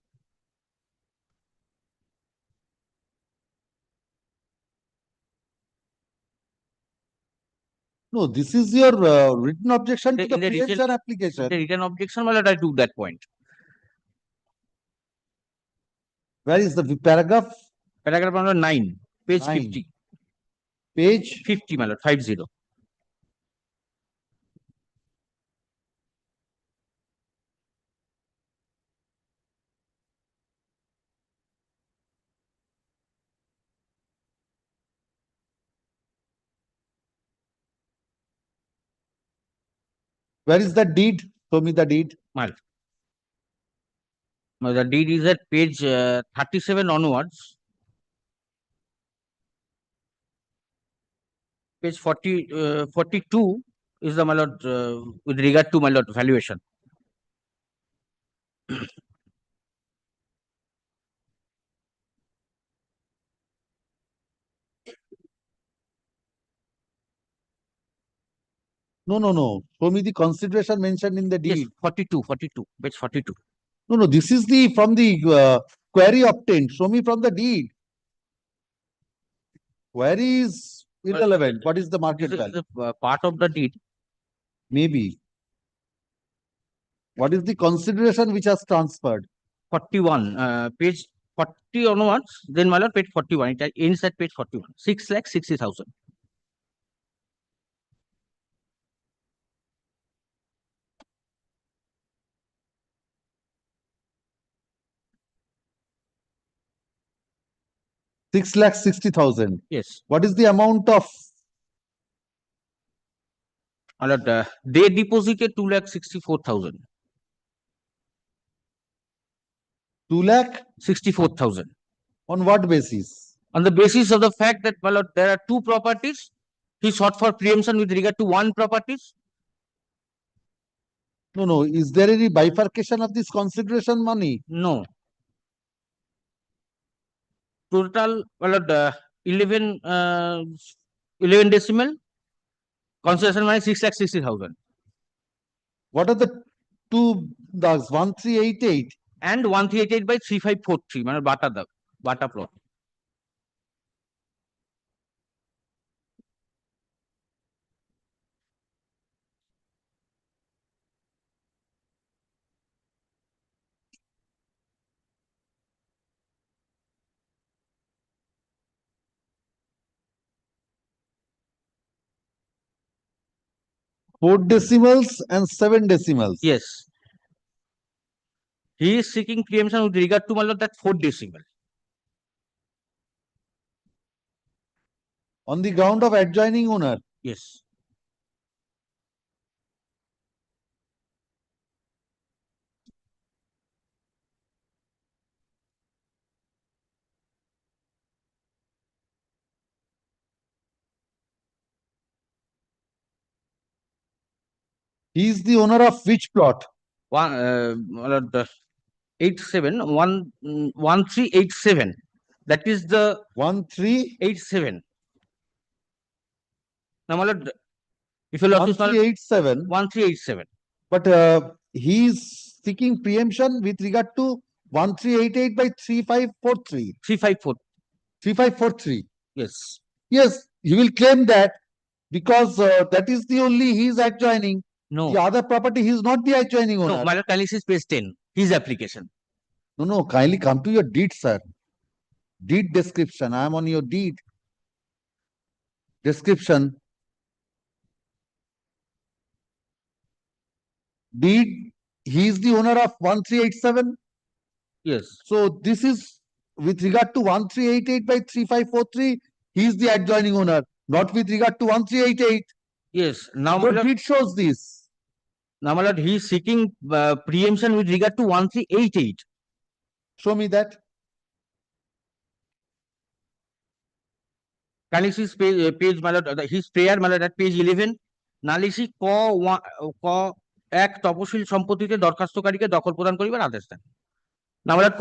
No, this is your written objection to the In the written- preemption application. The written objection, my lord, I took that point. Where is the paragraph? Paragraph number 9, page 9. 50. Page 50, my lord, 50. Where is the deed? Show me the deed. My lord. Now, the deed is at page 37 onwards. Page 42 is the, my lord, with regard to, my lord, valuation. No, no, no. Show me the consideration mentioned in the deed. Yes, 42, page 42. No, no. This is the from the query obtained. Show me from the deed. Query is irrelevant. What is the market This is value? the part of the deed. Maybe. What is the consideration which has transferred? 41, page 40 onwards, then, my lord, page 41. It ends at page 41. 6,60,000. $6,60,000. Yes. What is the amount of? My lord, they deposited 2,64,000. 2,64,000. On what basis? On the basis of the fact that, my lord, there are two properties. He sought for preemption with regard to one properties. No, no. Is there any bifurcation of this consideration money? No. Total, my lord, 11 decimal. Consideration money 6,60,000. What are the two dogs? 1388 and 1388 by 3543. মানে Bata plot. Four decimals and 7 decimals. Yes. He is seeking preemption with regard to, my lord, that 4 decimal. On the ground of adjoining owner. Yes. He is the owner of which plot? 1387. That is the 1387. Now, my lord, if you look 1387. 1387. But he is seeking preemption with regard to 1388 by 3543. 3543. Yes. Yes, he will claim that because that is the only he is adjoining. No. The other property he is not the adjoining owner. No, my lord, kindly see page 10. His application. No, no, kindly come to your deed, sir. Deed description. I am on your deed. description. Deed, he is the owner of 1387. Yes. So this is with regard to 1388 by 3543, he is the adjoining owner, not with regard to 1388. Yes. Now, Your deed shows this. now, my lord, he is seeking preemption with regard to 1388. Show me that. Can you see page, my lord, his prayer, my lord, at page 11? নালিশি ক এক তপশিল সম্পত্তিতে দরখাস্তকারীকে দখল প্রদান করিবার আদেশ দেন। Now, my lord,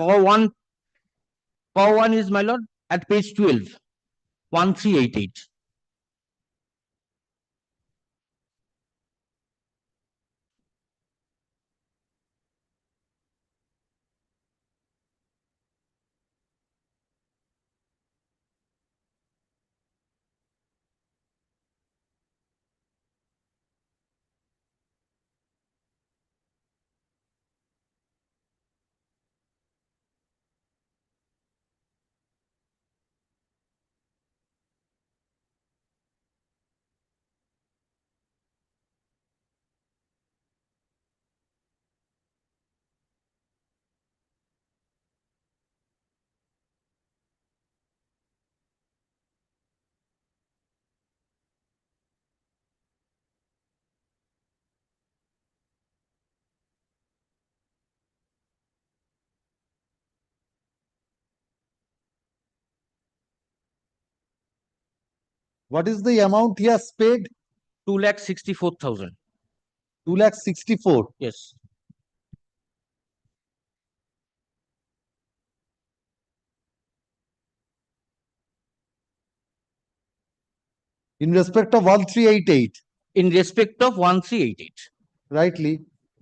ক1 is, my lord, at page 12, 1388. What is the amount he has paid? 2,64,000. 2,64,000. Yes. In respect of 1388. In respect of 1388. Rightly,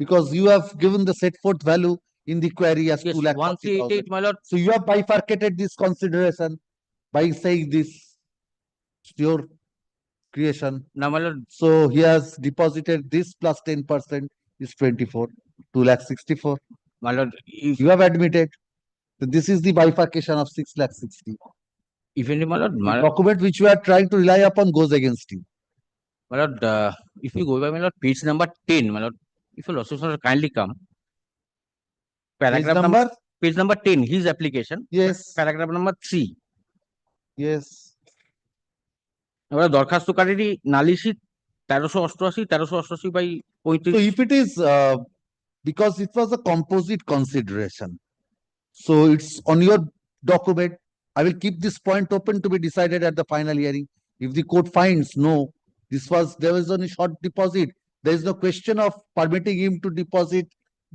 because you have given the set forth value in the query as Yes, 2,40,000. 1388, my lord. So you have bifurcated this consideration by saying this. It's your creation. Now, my lord. So he has deposited this plus 10% is 24, 2,64,000. My lord, You have admitted that this is the bifurcation of 6,60,000. Even my lord, The document which you are trying to rely upon goes against you. my lord, if you go by, my lord, page number 10, my lord, if you also kindly come. Paragraph number? Page number 10, his application. Yes. Paragraph number 3. Yes. এবার দরখাস্তকারী নালিশি 1388 by 35। So if it is because it was a composite consideration, so it's on your document. I will keep this point open to be decided at the final hearing. If the court finds no, there was only short deposit, there is no question of permitting him to deposit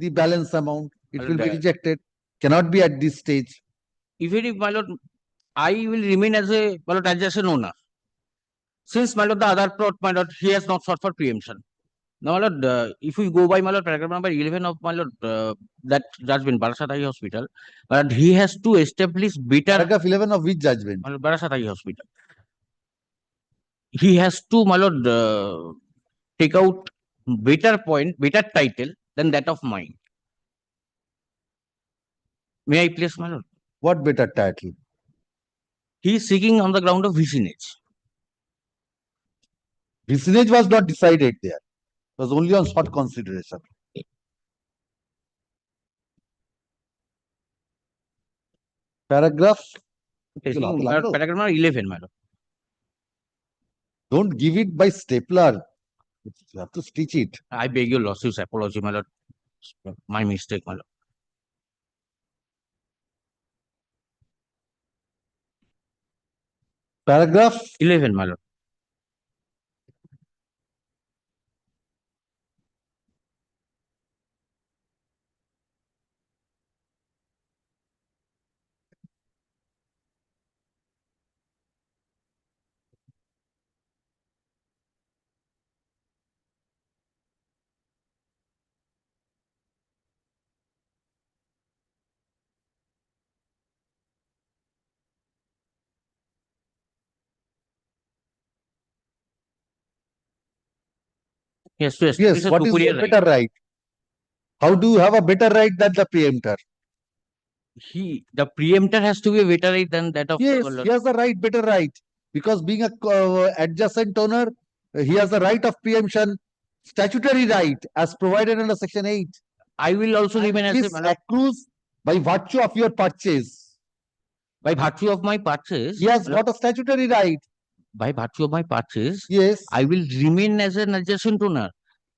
the balance amount. It will be rejected. Cannot be at this stage. Even if, my lord, I will remain as a, my lord, adjacent owner. Since, my lord, the other plot, my lord, he has not sought for preemption. Now, my lord, if we go by, my lord, paragraph number 11 of, my lord, that judgment, Barasatai Hospital, but he has to establish better. Paragraph 11 of which judgment? My lord, Barasatai Hospital. He has to, my lord, take out better point, better title than that of mine. May I place, my lord? What better title? He is seeking on the ground of vicinage. Vicinage was not decided there. It was only on short consideration. Paragraph? Paragraph number 11, my lord. Don't give it by stapler. You have to stitch it. I beg your lordship's apology, my lord. My mistake, my lord. Paragraph 11, my lord. Yes, yes. Yes, what is your better right? How do you have a better right than the preemptor? The preemptor has to be a better right than that of. Yes, he has a right, better right. because being a adjacent owner, he has the right of preemption, statutory right as provided under section 8. I will also And remain as a, this my lord, accrues by virtue of your purchase. by virtue of my purchase. He has my lord, got a statutory right. by virtue of my purchase, Yes. I will remain as an adjacent owner.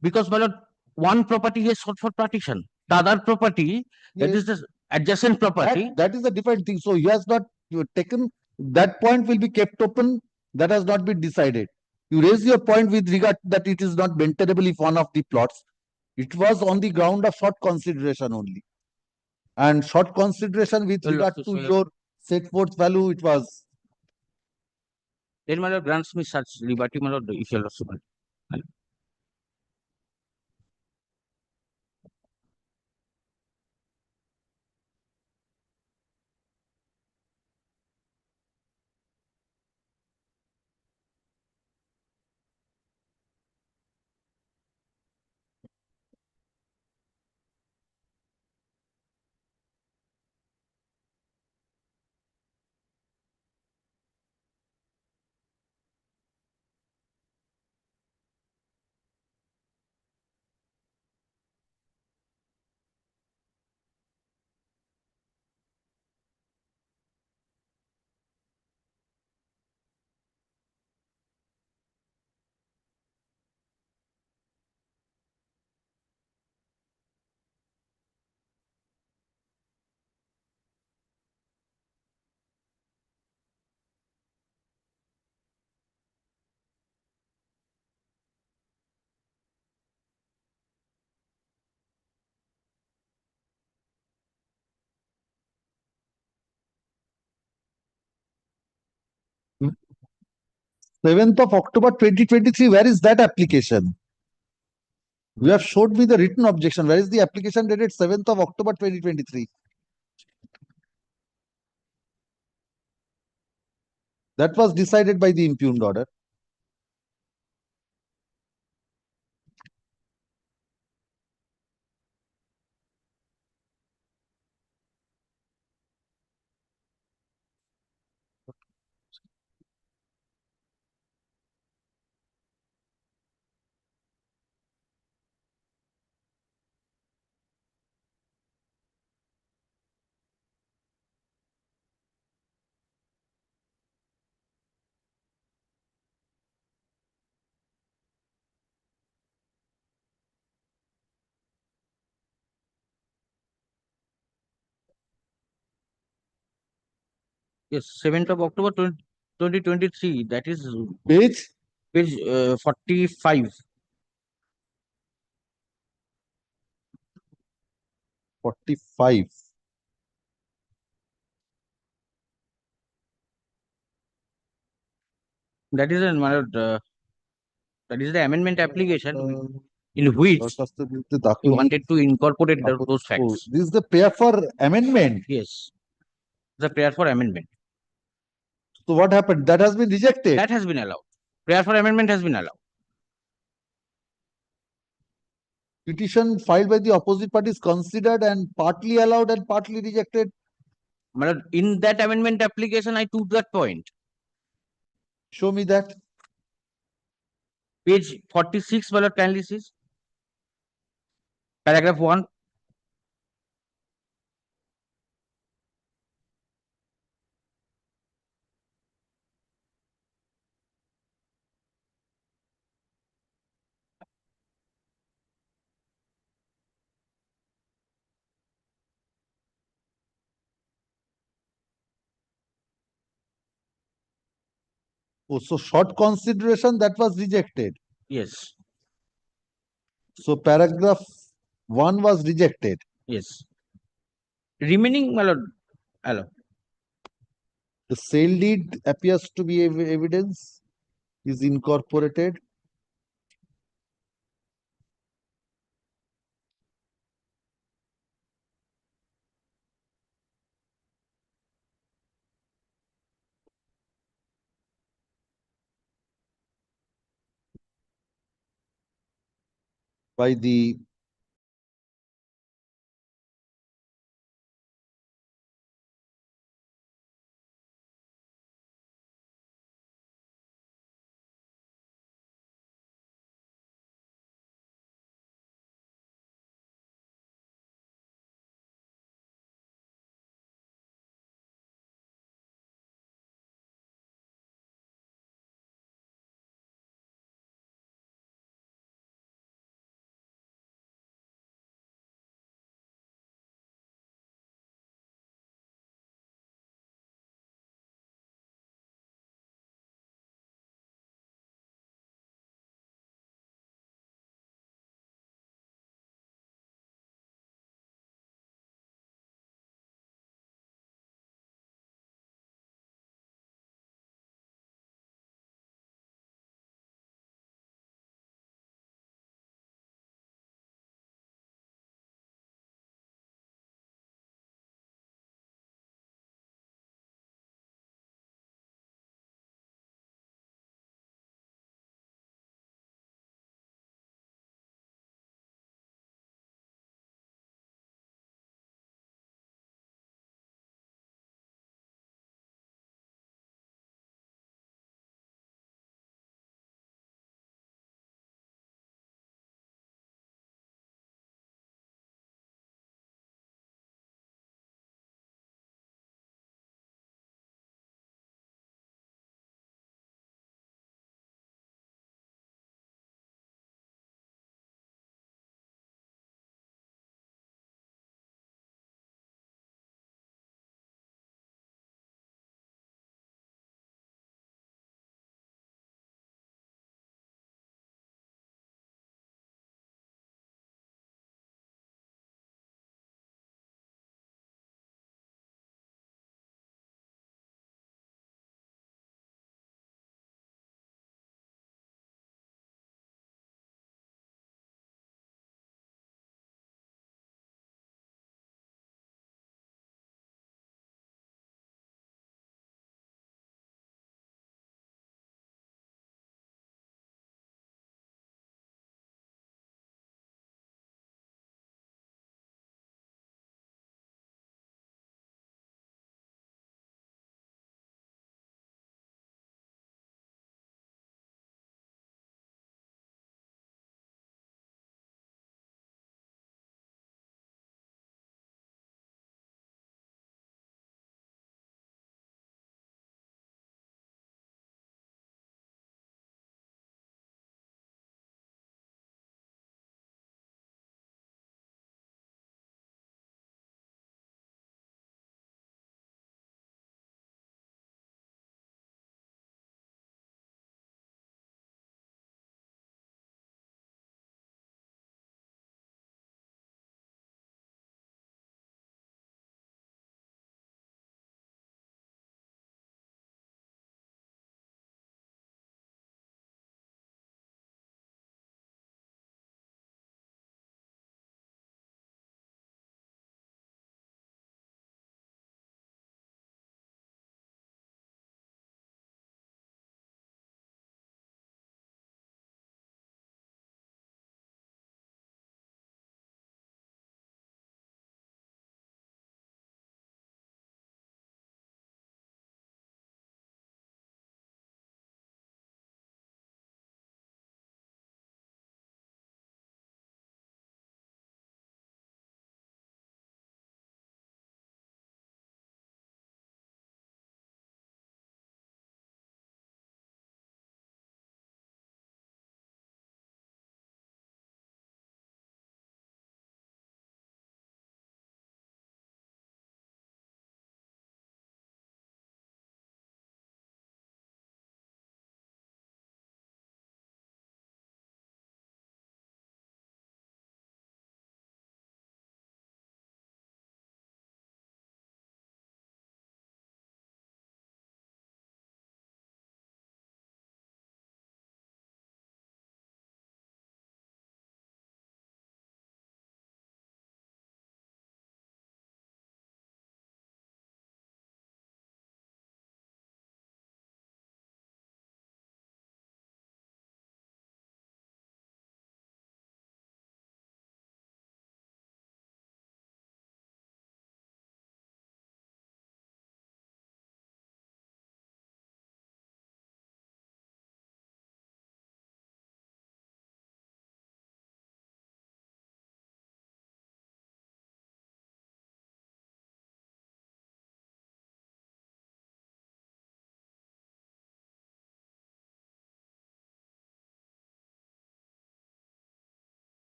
Because, my lord, one property he has sought for partition. The other property, that Yes. is the adjacent property. That is a different thing. So he has not taken, that point will be kept open. That has not been decided. You raise your point with regard that it is not maintainable if one of the plots. It was on the ground of short consideration only. And short consideration with Well, regard so- to so- your set forth value, it was. Then, my lord, grants me such liberty, my lord, if you are also. Hmm. 7th of October 2023, where is that application? You have showed me the written objection. Where is the application dated 7th of October 2023? That was decided by the impugned order. Yes, 7th of October 2023. That is Page? Page 45. 45. That is my lord, that is the amendment application in which he wanted to incorporate those facts. This is the prayer for amendment. Yes, the prayer for amendment. So what happened? That has been rejected. That has been allowed. Prayer for amendment has been allowed. Petition filed by the opposite party is considered and partly allowed and partly rejected. My lord, in that amendment application, I took that point. Show me that. Page 46, my lord, kindly see. Paragraph 1. Oh, so short consideration that was rejected. Yes. So paragraph 1 was rejected. Yes. Remaining, my lord, allowed. The sale deed appears to be evidence is incorporated. By the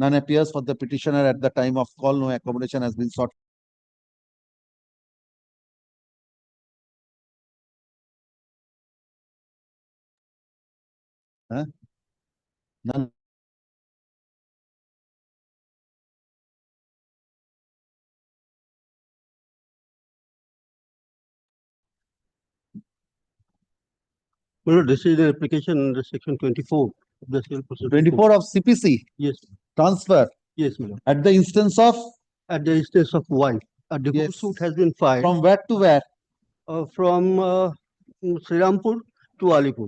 None appears for the petitioner at the time of call. No accommodation has been sought. Huh? None. Well, this is the application under section 24 of the Civil Procedure Code. 24 of CPC. Yes, Transfer yes, madam. at the instance of At the instance of wife, a divorce Yes. suit has been filed from where to where? from Srirampur to Alipur.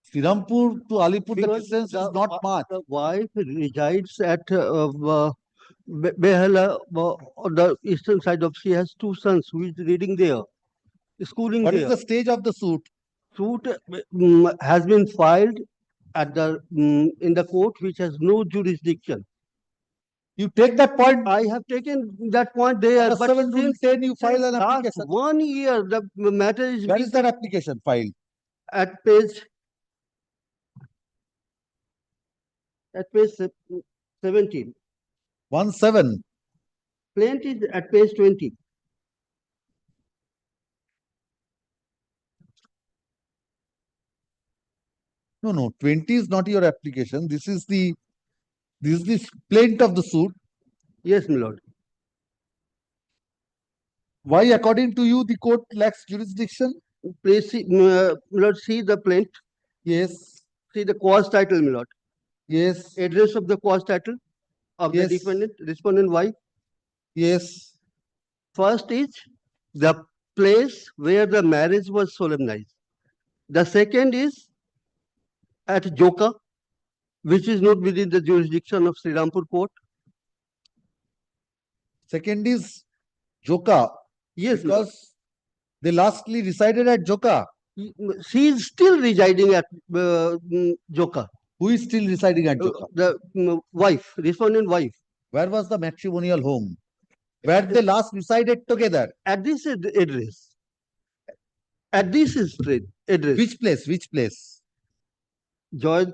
Srirampur to Alipur, the Because distance the is not much. The wife resides at Behala, on the eastern side of. She has two sons who is reading there, schooling What there. is the stage of the suit? Suit has been filed at the in the court which has no jurisdiction. You take that point. I have taken that point there, Under but 7 rule since 10, you file an last application. 1 year, the matter is Where being is that application filed? at page 17. 17. Plaint is at page 20. No, 20 is not your application. This is the plaint of the suit. Yes, my lord. Why, according to you, the court lacks jurisdiction? Please see, my lord, see the plaint. Yes. See the cause title, my lord. Yes. Address of the cause title of Yes. the defendant, respondent wife. Yes. First is the place where the marriage was solemnized. The second is at Joka, which is not within the jurisdiction of Srirampur court. Second is Joka. Yes, because they lastly resided at Joka. she is still residing at Joka. Who is still residing at Joka? The wife, respondent wife. Where was the matrimonial home? Where they last resided together? At this address. At this address. Which place? Which place? George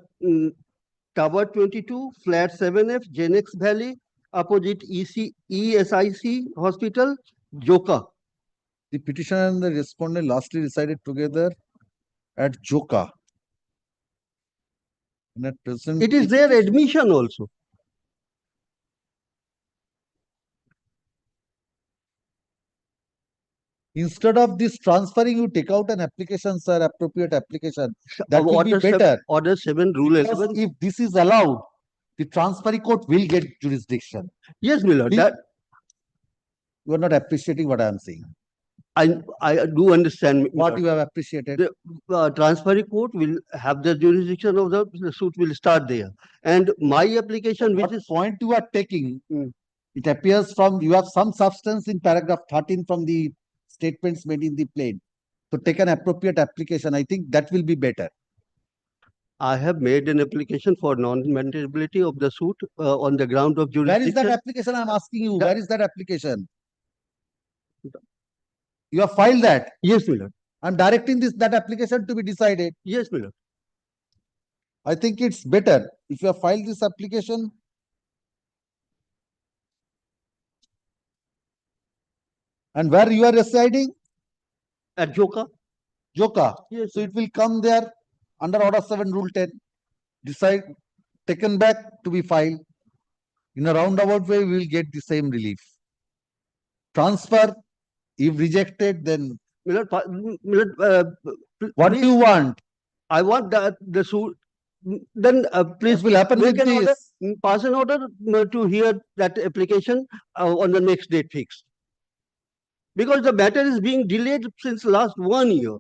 Tower 22, Flat 7F, Genex Valley, opposite ESIC Hospital, Joka. The petitioner and the respondent lastly resided together at Joka. And at present, it is their admission also. Instead of this transferring, you take out an application, sir, appropriate application. That will be better. Order 7, Rule 11. If this is allowed, the transferring court will get jurisdiction. Yes, my lord. That you are not appreciating what I am saying. I do understand. What you have appreciated. The transferring court will have the jurisdiction of the suit will start there. And my application, which is point you are taking, it appears from you have some substance in paragraph 13 from the statements made in the plaint. So take an appropriate application. I think that will be better. I have made an application for non-maintainability of the suit on the ground of jurisdiction. Where is that application? I am asking you. Where is that application? You have filed that? Yes, my lord. I am directing that application to be decided. Yes, my lord. I think it's better if you have filed this application. And where you are residing? At Joka. Joka. Yes. So it will come there under Order 7, Rule 10. Decide, taken back to be filed. In a roundabout way, we will get the same relief. Transfer, if rejected, then what do you want? I want the suit. Then please will happen with this. Pass an order to hear that application on the next date fixed. Because the matter is being delayed since last 1 year.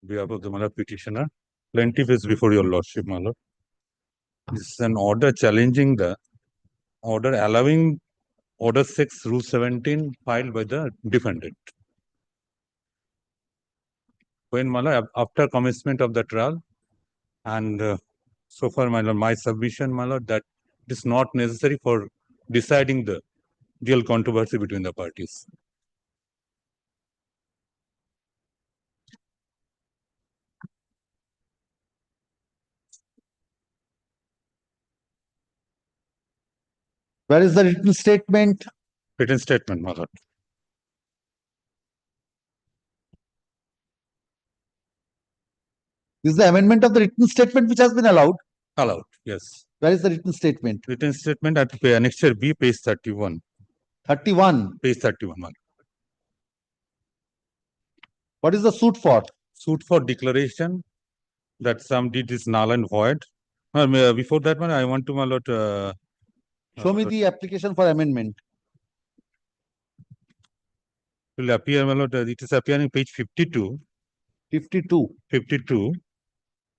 behalf of the my lord petitioner. Plaintiff is before your lordship, my lord. This is an order challenging the order allowing order 6 rule 17 filed by the defendant. When my lord, after commencement of the trial and so far my lord, my submission, my lord, that it is not necessary for deciding the real controversy between the parties. Where is the written statement? Written statement, my lord. This is the amendment of the written statement which has been allowed. Allowed, yes. Where is the written statement? Written statement at annexure B, page 31. 31. Page 31, my lord. What is the suit for? Suit for declaration that some deed is null and void. Before that one, I want to, my lord, Show me the application for amendment. will appear, my lord, it is appearing page 52. 52. 52.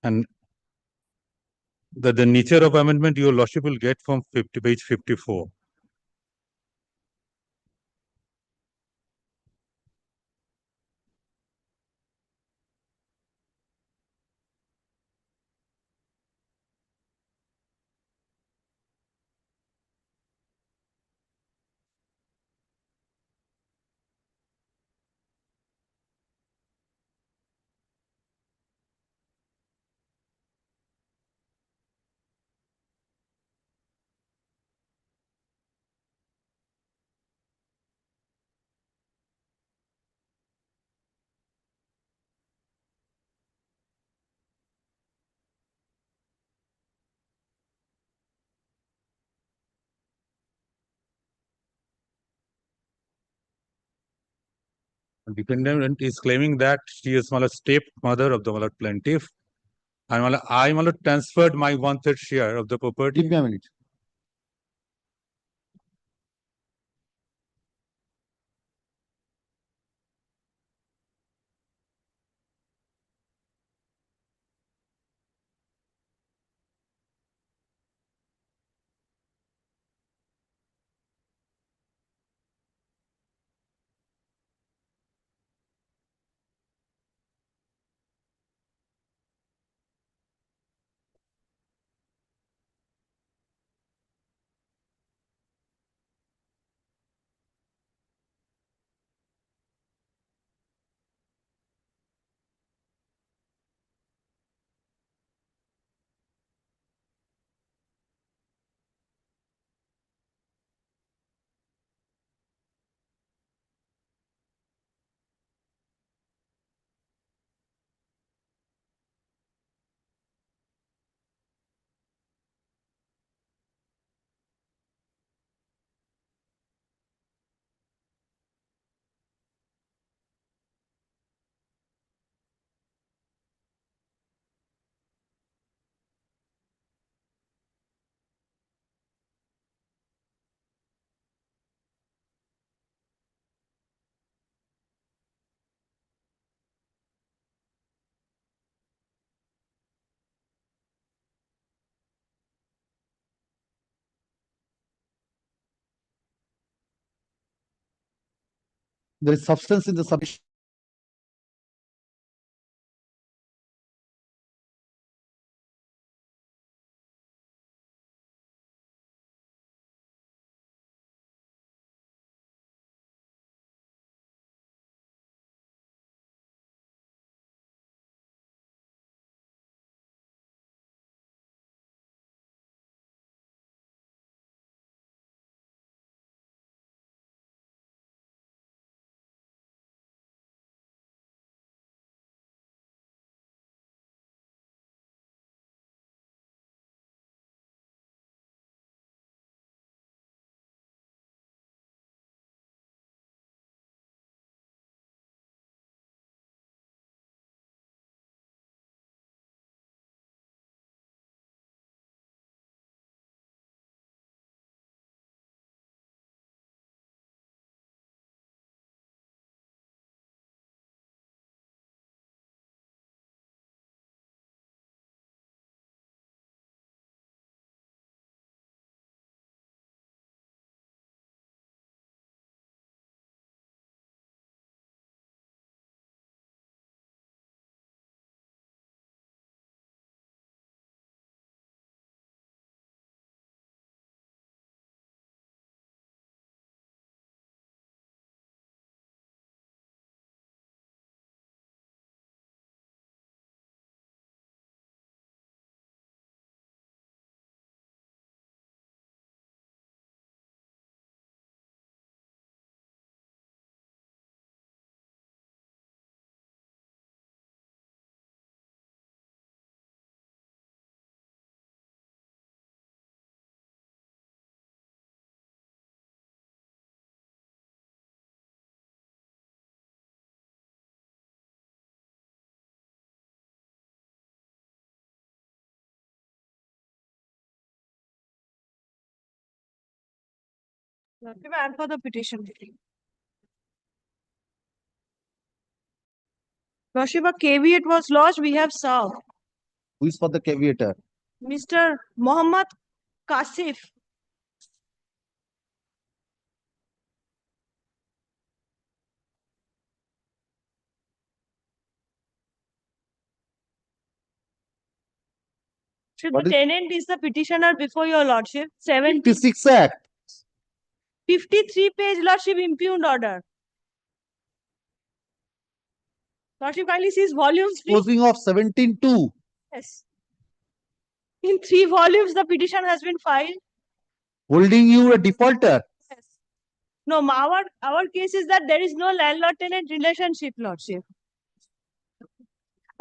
And the nature of amendment your lordship will get from page 54. Defendant is claiming that she is my stepmother of the my lord plaintiff, and I my lord transferred my 1/3 share of the property. Give me a minute. There is substance in the submission. And for the petition. Lordship, a caveat was lodged, we have served. Who is for the caveator? Mr. Mohammad Kasif. So What the is- tenant is the petitioner before your lordship. 56 Act. 53-page lordship impugned order. Lordship kindly sees volumes 3. Disposing of 17-2. Yes. In 3 volumes, the petition has been filed. Holding you a defaulter. Yes. No, our case is that there is no landlord-tenant relationship, lordship.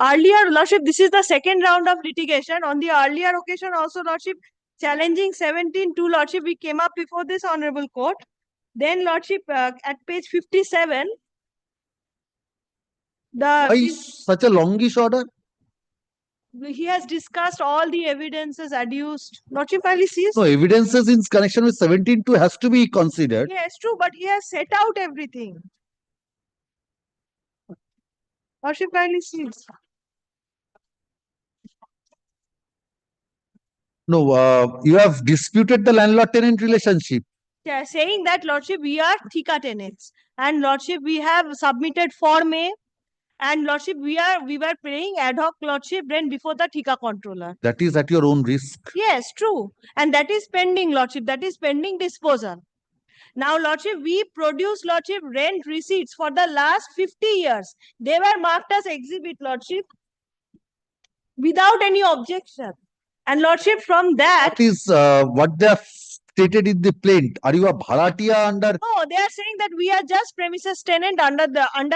Earlier, lordship, this is the second round of litigation. On the earlier occasion, also, lordship, challenging 17-2, lordship, we came up before this honorable court. Then, lordship, at page 57, Why such a longish order? he has discussed all the evidences adduced. Lordship kindly sees. No, evidences in connection with 17-2 has to be considered. Yes, true, but he has set out everything. Lordship kindly sees. No, you have disputed the landlord-tenant relationship. Yeah, saying that, lordship, we are Thika tenants, and lordship, we have submitted Form A, and lordship, we were paying ad hoc lordship rent before the Thika controller. That is at your own risk. Yes, true, and that is pending, lordship. That is pending disposal. Now, lordship, we produce lordship rent receipts for the last 50 years. They were marked as exhibit, lordship, without any objection. And lordship, from that. That is what they have stated in the plaint. Are you a bharatia under? No, they are saying that we are just premises tenant under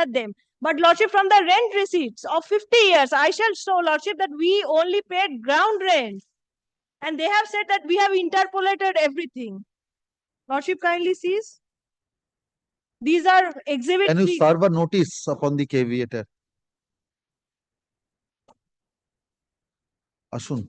them. But lordship, from the rent receipts of 50 years, I shall show lordship that we only paid ground rent. And they have said that we have interpolated everything. Lordship kindly sees. These are exhibit. Can you serve a notice upon the caveator? Ashun.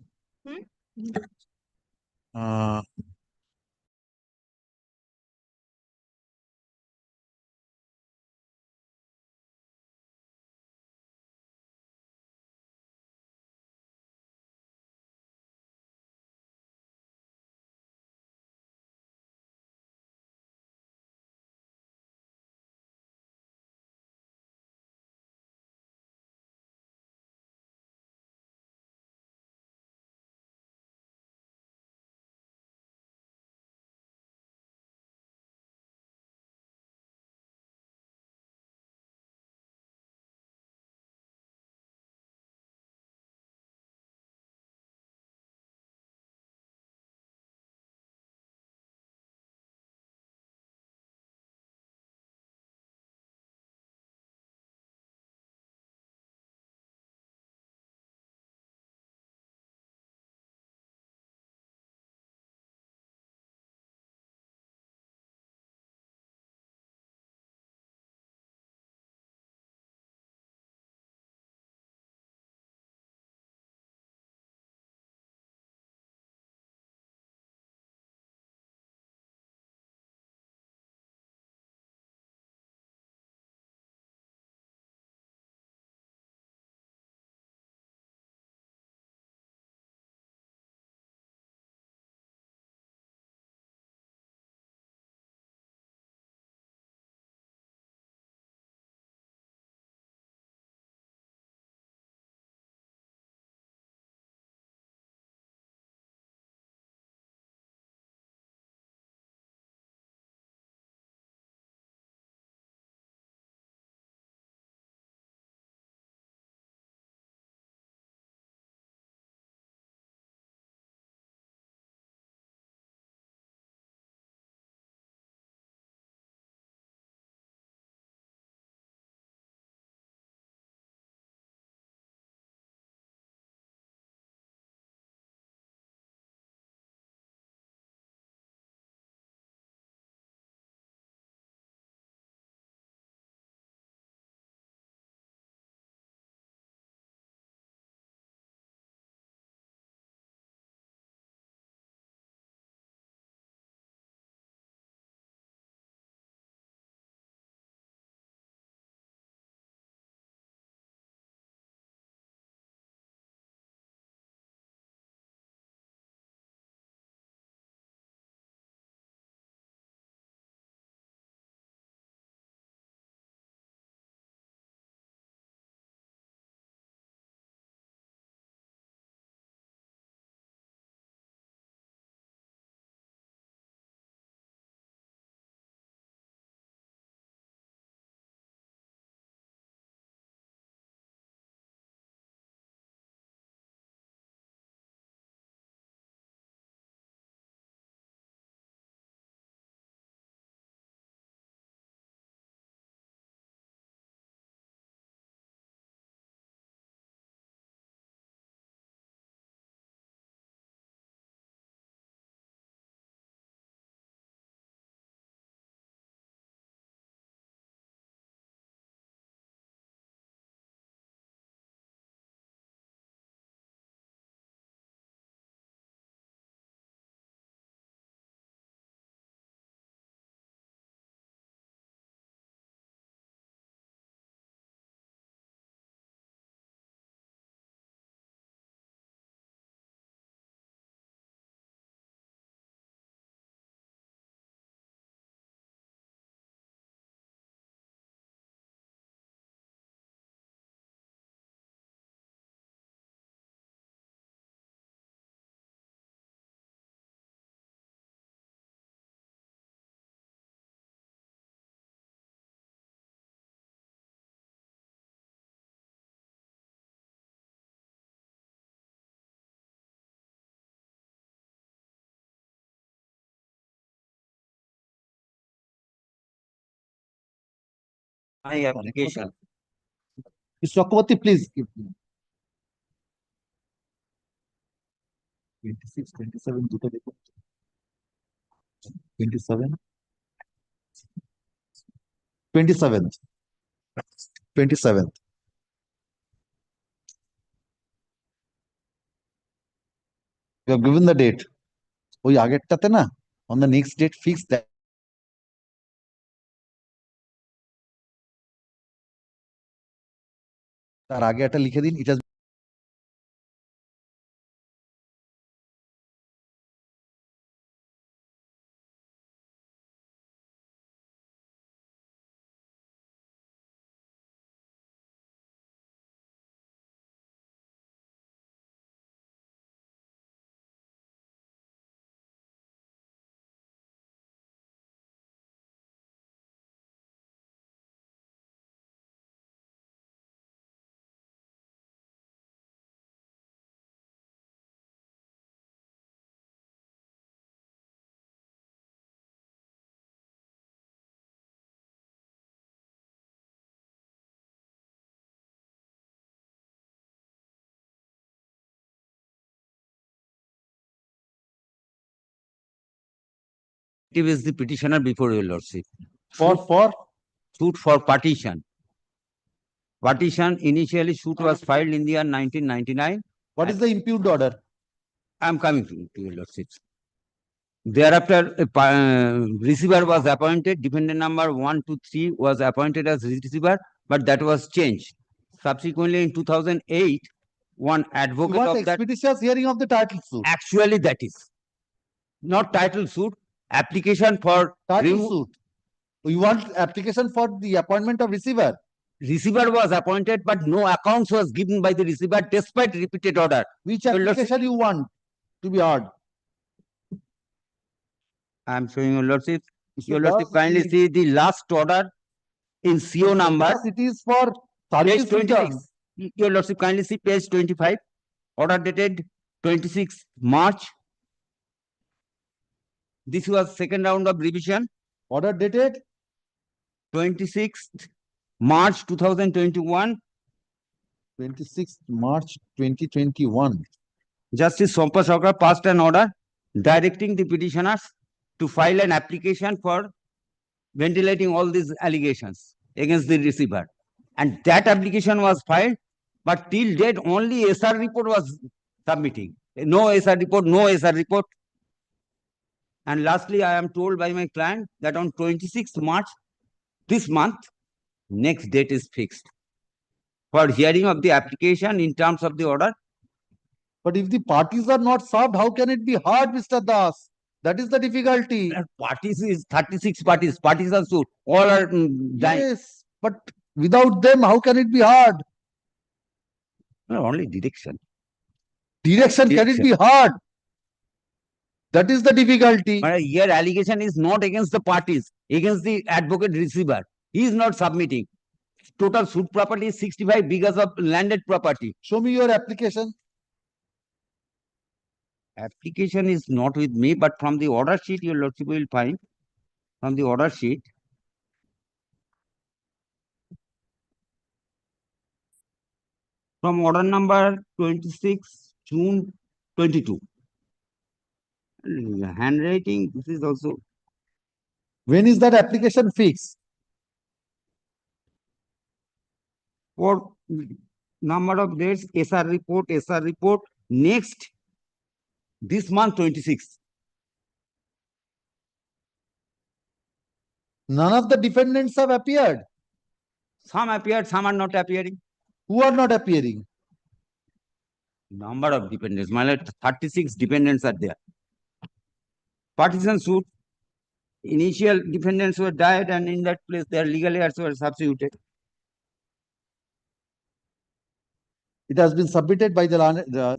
My application. Mr. Chakraborty, please give me. 26, 27, 27. 27th. 27th. You have given the date. ওই আগেরটাতে না, on the next date fix that. তার আগে একটা লিখে দিন, it has Is the petitioner before your lordship. for Suit for partition. Partition initially suit was filed in the year 1999. What is the impugned order? I am coming to your lordship. Thereafter, a receiver was appointed. Defendant number 1, 2, 3 was appointed as receiver, but that was changed. Subsequently, in 2008, one advocate You want of that. expeditious hearing of the title suit. Actually, that is not title suit. Application for Title suit. You want application for the appointment of receiver. Receiver was appointed, but no accounts was given by the receiver despite repeated order. Which application you want to be heard? I am showing your lordship. Your lordship, kindly see the last order in CO number. Yes, it is for Page service 26. return. Your lordship, kindly see page 25. Order dated 26 March. This was second round of revision. Order dated 26th March 2021. 26th March 2021. Justice Sompa Sarkar passed an order directing the petitioners to file an application for ventilating all these allegations against the receiver. And that application was filed, but till date only SR report was submitting. No SR report, no SR report. And lastly, I am told by my client that on 26th March, this month, next date is fixed for hearing of the application in terms of the order. But if the parties are not served, how can it be heard, Mr. Das? That is the difficulty. Parties is 36 parties. Parties are sued. All are dying. Yes, but without them, how can it be heard? No, only direction. Direction, can it be heard? That is the difficulty. But here allegation is not against the parties, against the advocate receiver. He is not submitting. Total suit property is 65 because of landed property. Show me your application. Application is not with me, but from the order sheet, your lordship will find. From the order sheet. From order number 26 June 22. Handwriting, this is also. When is that application fixed? For number of dates, SR report, next, this month 26. None of the defendants have appeared. Some appeared, some are not appearing. Who are not appearing? Number of dependents, my lord, 36 dependents are there. Partition suit, initial defendants were died and in that place their legal heirs were substituted. It has been submitted by the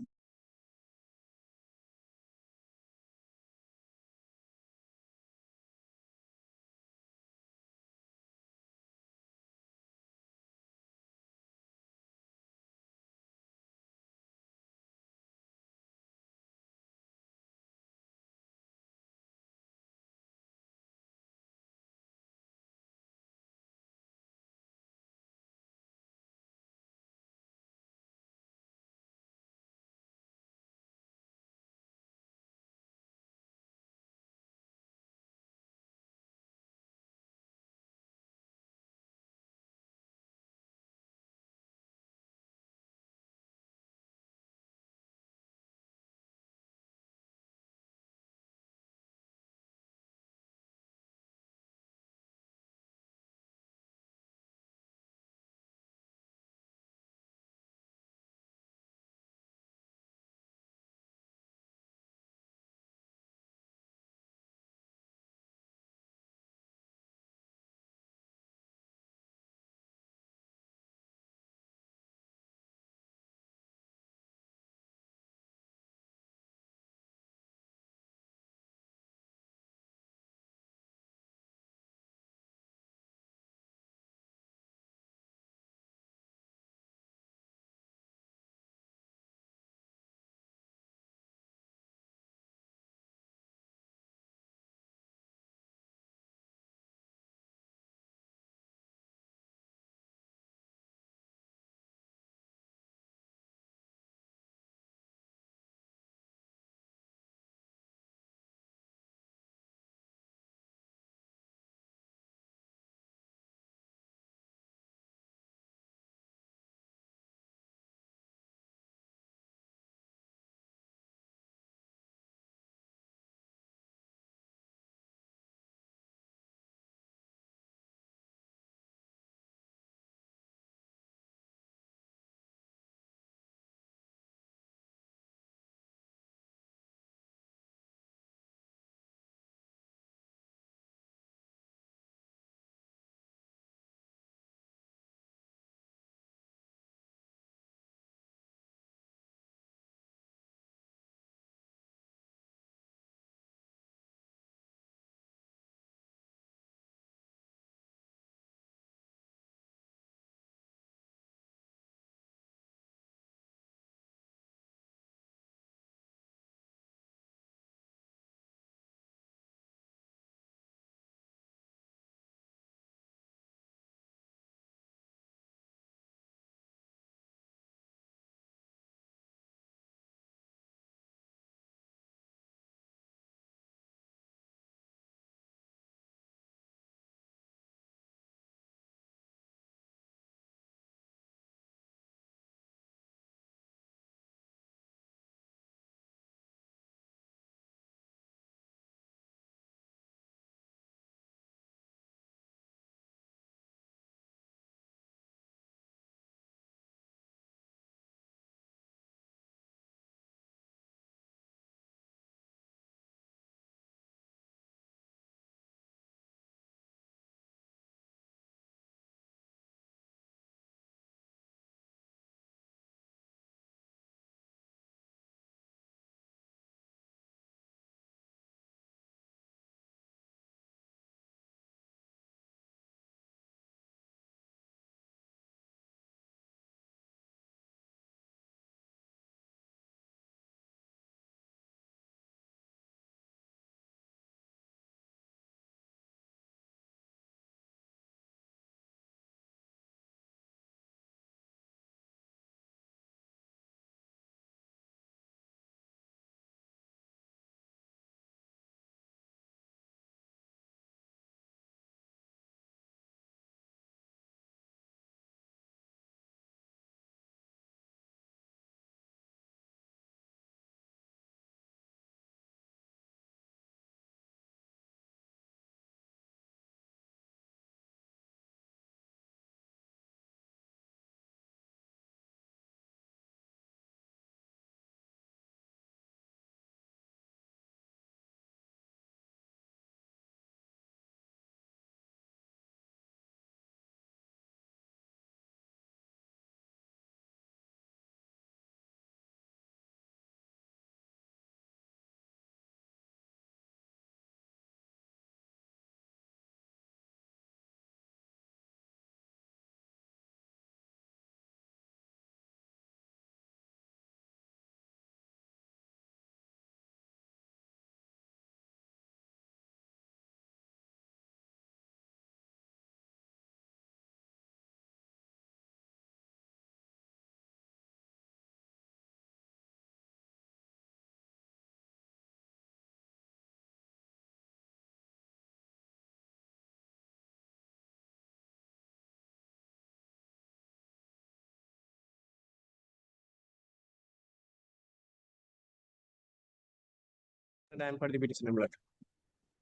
And I am for the petitioner, my lord.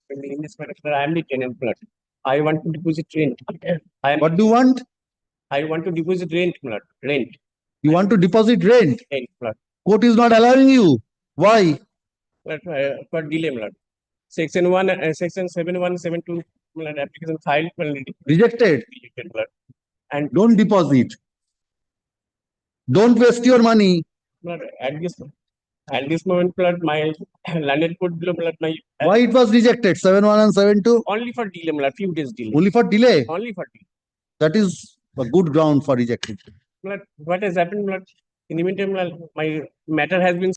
In this matter, sir, I am the tenant, my lord. I want to deposit rent. What do you want? I want to deposit rent, my lord. Rent. You want to deposit rent? Rent, my lord. Court is not allowing you. Why? My lord, for delay, my lord. Section 1, section 7172, my lord, application filed, my lord. Rejected. Rejected, my lord. And Don't deposit. Don't waste your money. my lord, at this moment, my lord, my landed court below, my lord, my Why it was rejected? 7-1 and 7-2? only for delay, my lord, few days delay. Only for delay? Only for delay. That is a good ground for rejecting. My lord, what has happened, my lord? In the meantime, my lord, my matter has been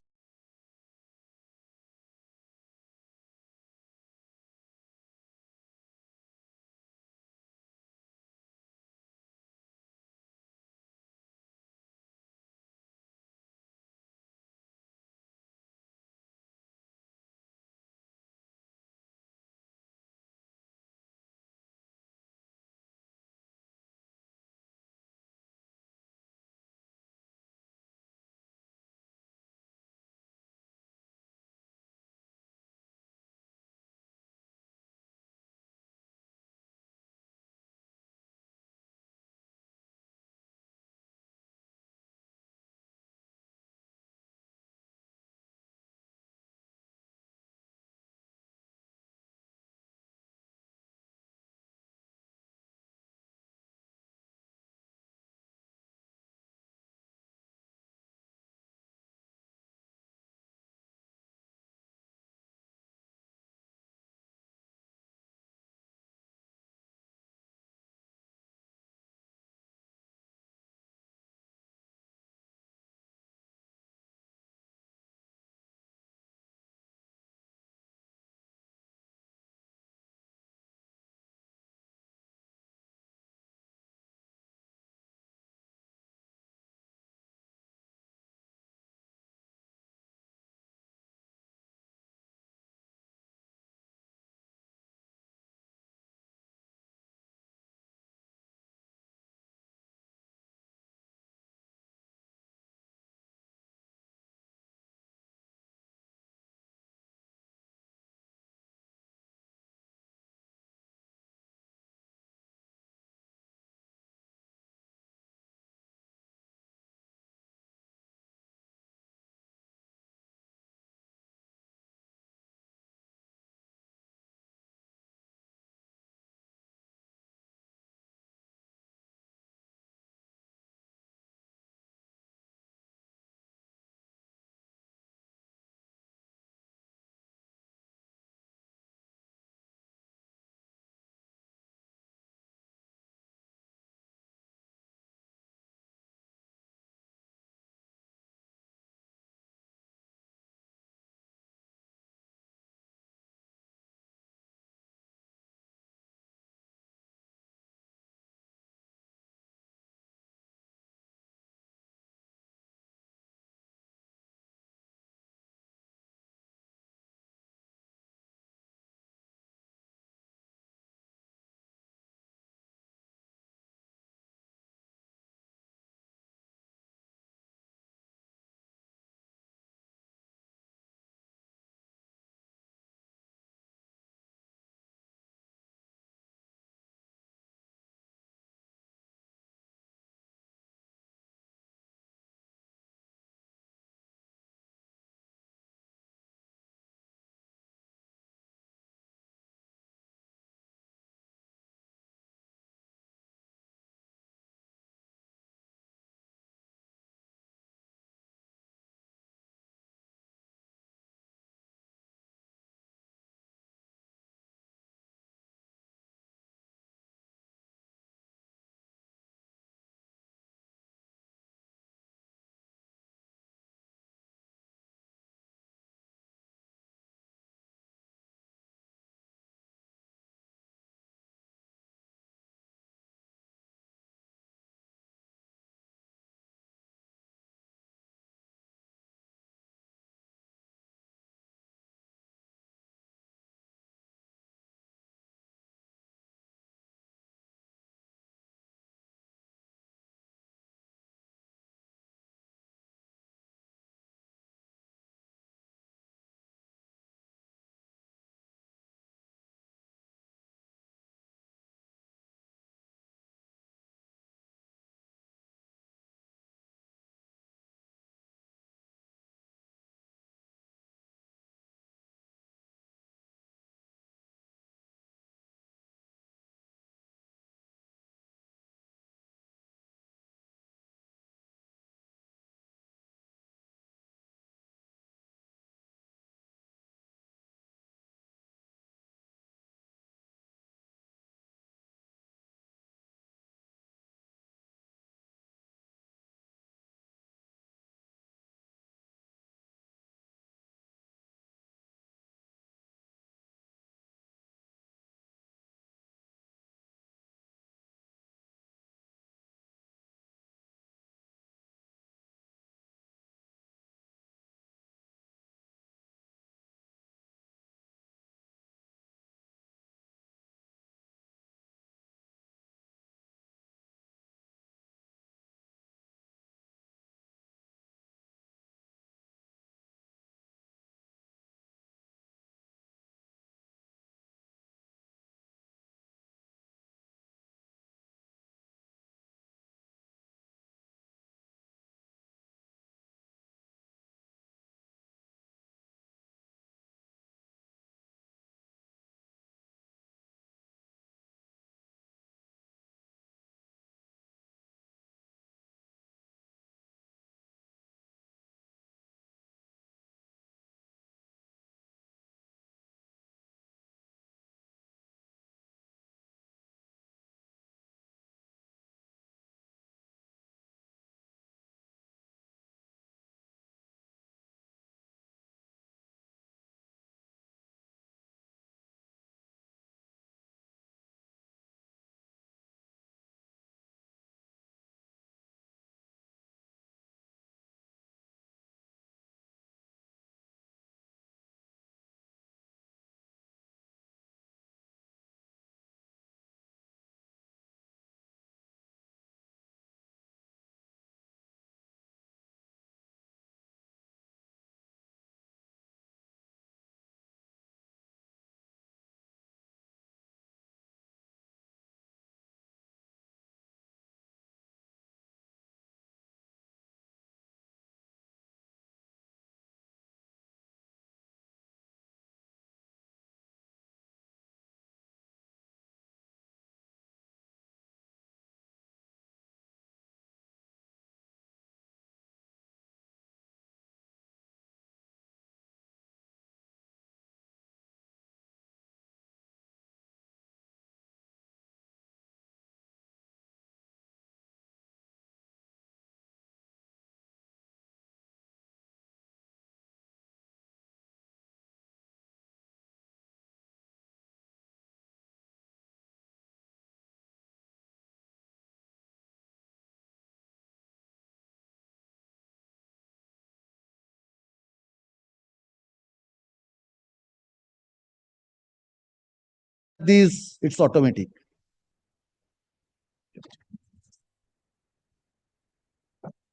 This, it's automatic.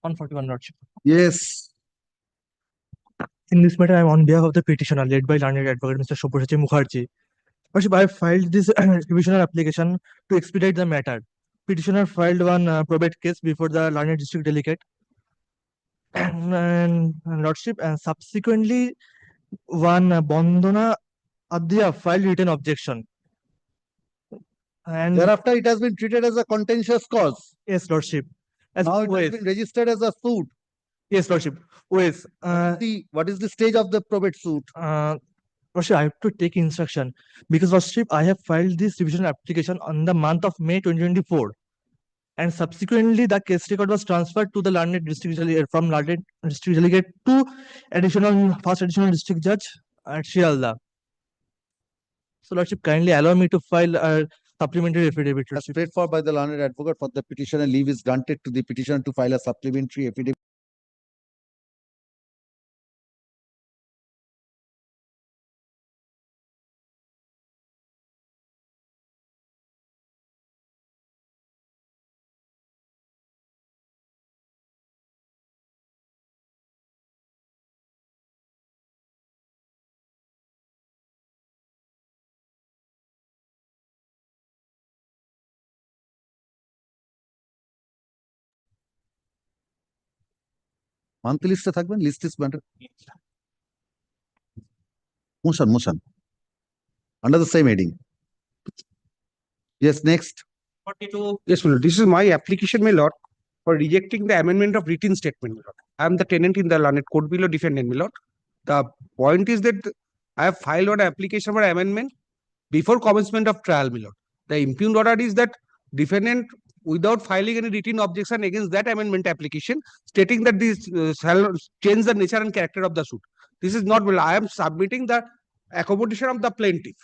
141 Lordship. Yes. In this matter, I am on behalf of the petitioner led by learned advocate Mr. Subhashish Mukherjee. Lordship, I have filed this revisional application to expedite the matter. Petitioner filed one probate case before the learned district delegate. And Lordship, and subsequently one Bandhana Adhya filed written objection. And Thereafter, it has been treated as a contentious cause. yes, Lordship. As Now it OS. has been registered as a suit. Yes, Lordship. OS. What is the stage of the probate suit? Lordship, I have to take instruction because Lordship, I have filed this revision application on the month of May 2024. And subsequently, the case record was transferred to the learned district delegate from learned district delegate to first additional district judge at Shialda. So, Lordship, kindly allow me to file a supplementary affidavit. As paid for by the learned advocate for the petitioner, leave is granted to the petitioner to file a supplementary affidavit. Monthly list থাকবেন, list is matter. Motion. Under the same heading. Yes, next. 42. Yes, my lord. This is my application, my lord, for rejecting the amendment of written statement, my lord. I am the tenant in the learned court below defendant, my lord. The point is that I have filed an application for amendment before commencement of trial, my lord. The impugned order is that defendant, without filing any written objection against that amendment application, stating that this shall change the nature and character of the suit. This is not well. I am submitting the accommodation of the plaintiff,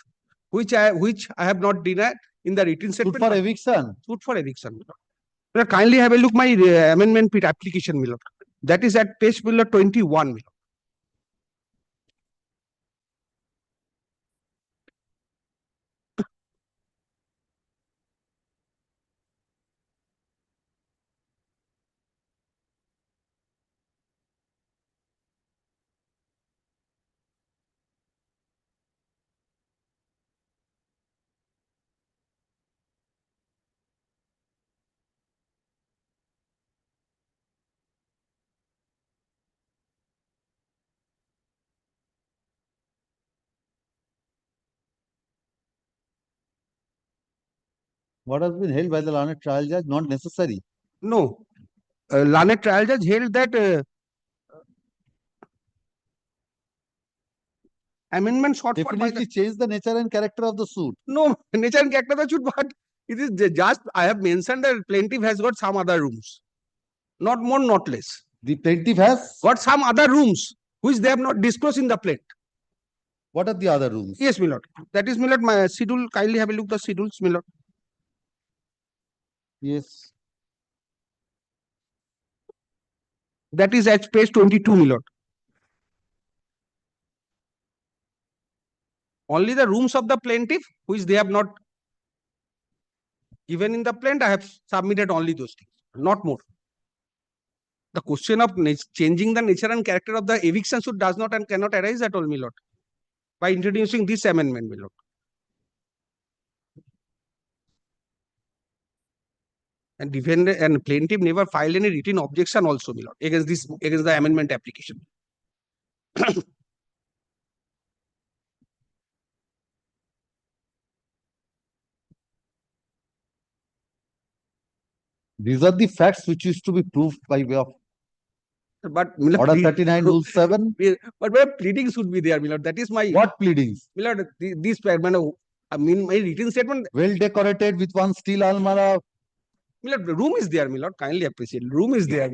which I have not denied in the written statement. Suit for eviction. Suit for eviction. My lord, kindly have a look my amendment application, my lord. That is at page 21, my lord. What has been held by the learned trial judge? Not necessary. No. Learned trial judge held that amendment sought for by Definitely change the nature and character of the suit. no nature and character of the suit, but it is just I have mentioned that plaintiff has got some other rooms, not more, not less. The plaintiff has got some other rooms which they have not disclosed in the plate. What are the other rooms? Yes, my lord. That is, my lord, my schedule. Kindly have a look at the schedules, my lord. Yes. That is at page 22, my lord. Only the rooms of the plaintiff, which they have not given in the plaint, I have submitted only those things, not more. The question of changing the nature and character of the eviction suit does not and cannot arise at all, my lord, by introducing this amendment, my lord. And defendant and plaintiff never filed any written objection also, my lord, against the amendment application. These are the facts which used to be proved by way of but Order 39, Rule 7. But where pleadings should be there, my lord. That is my What pleadings? My lord, this I mean my written statement. Well decorated with one steel almara. My lord, room is there, my lord. Kindly appreciate. Room is there.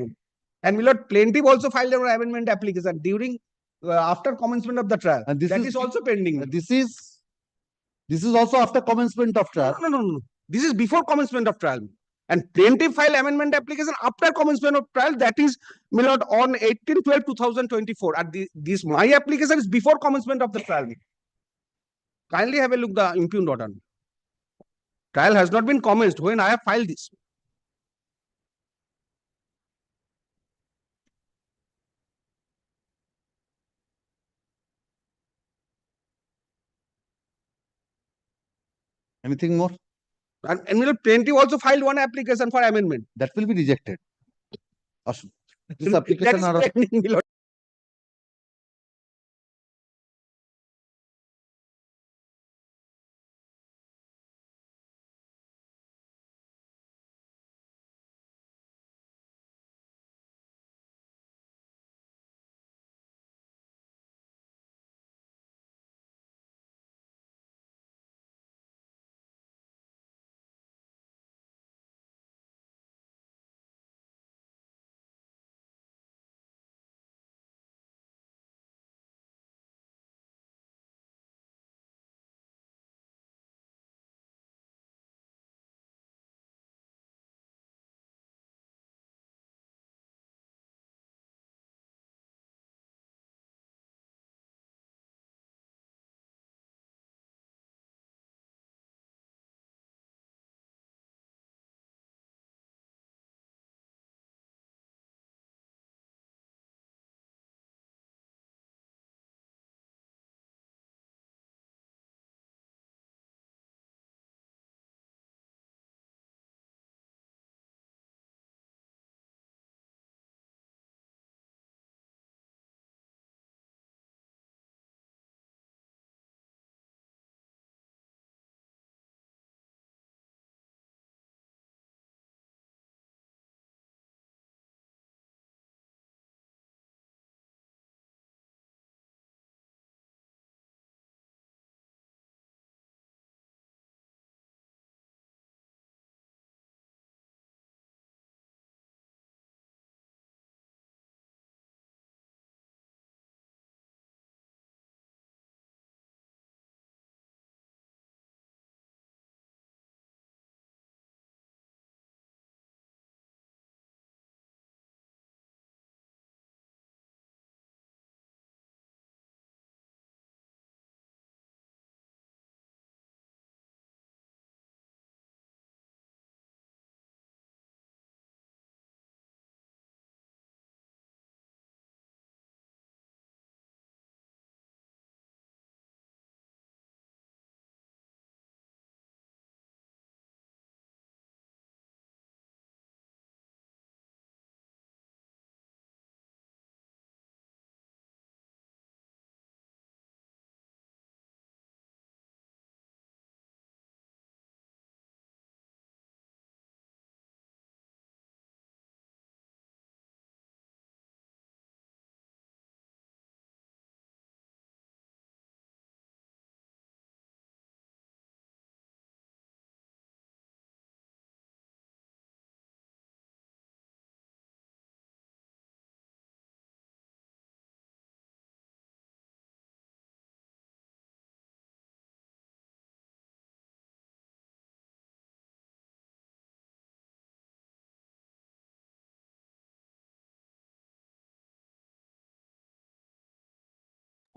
And my lord, plaintiff also filed an amendment application during after commencement of the trial. And that is also pending. This is also after commencement of trial. No. This is before commencement of trial. And plaintiff file amendment application after commencement of trial, that is, my lord, on 18/12/2024. And this my application is before commencement of the trial. Kindly have a look the impugned order. Trial has not been commenced when I have filed this. Anything more? And my lord, plaintiff also filed one application for amendment. That will be rejected. Ashun. This That application is are of pending, my lord.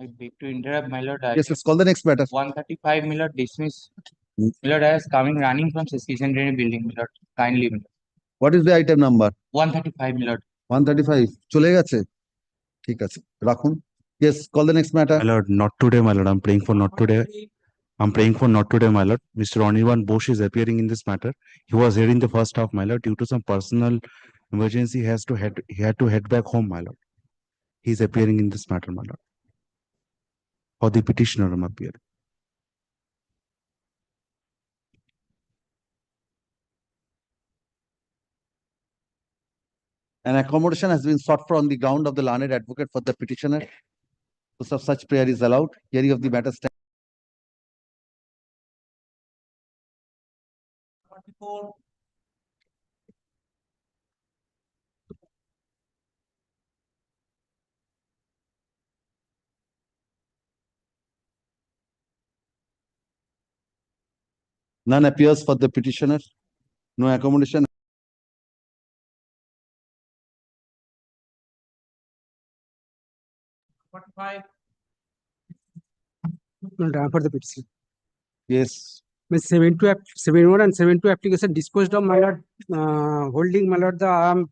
I beg to interrupt, my lord. Yes, let's call the next matter. 135, my lord, dismiss. My lord, I was coming running from Suspicion building, my lord. Kindly, my lord. What is the item number? 135, my lord. 135 চলে গেছে ঠিক আছে রাখুন yes call the next matter My lord, not today, my lord. I'm praying for not today. I'm praying for not today, my lord. Mr. Anirban Bosch is appearing in this matter. He was here in the first half, my lord. Due to some personal emergency, he had to head back home, my lord. He's appearing in this matter, my lord. For the petitioner, I'm appearing. An accommodation has been sought for on the ground of the learned advocate for the petitioner. So such prayer is allowed. Hearing of the matter stand. None appears for the petitioner. No accommodation. For the petition. Yes. Means 71 and 72 application disposed of, my lord, holding, my lord, the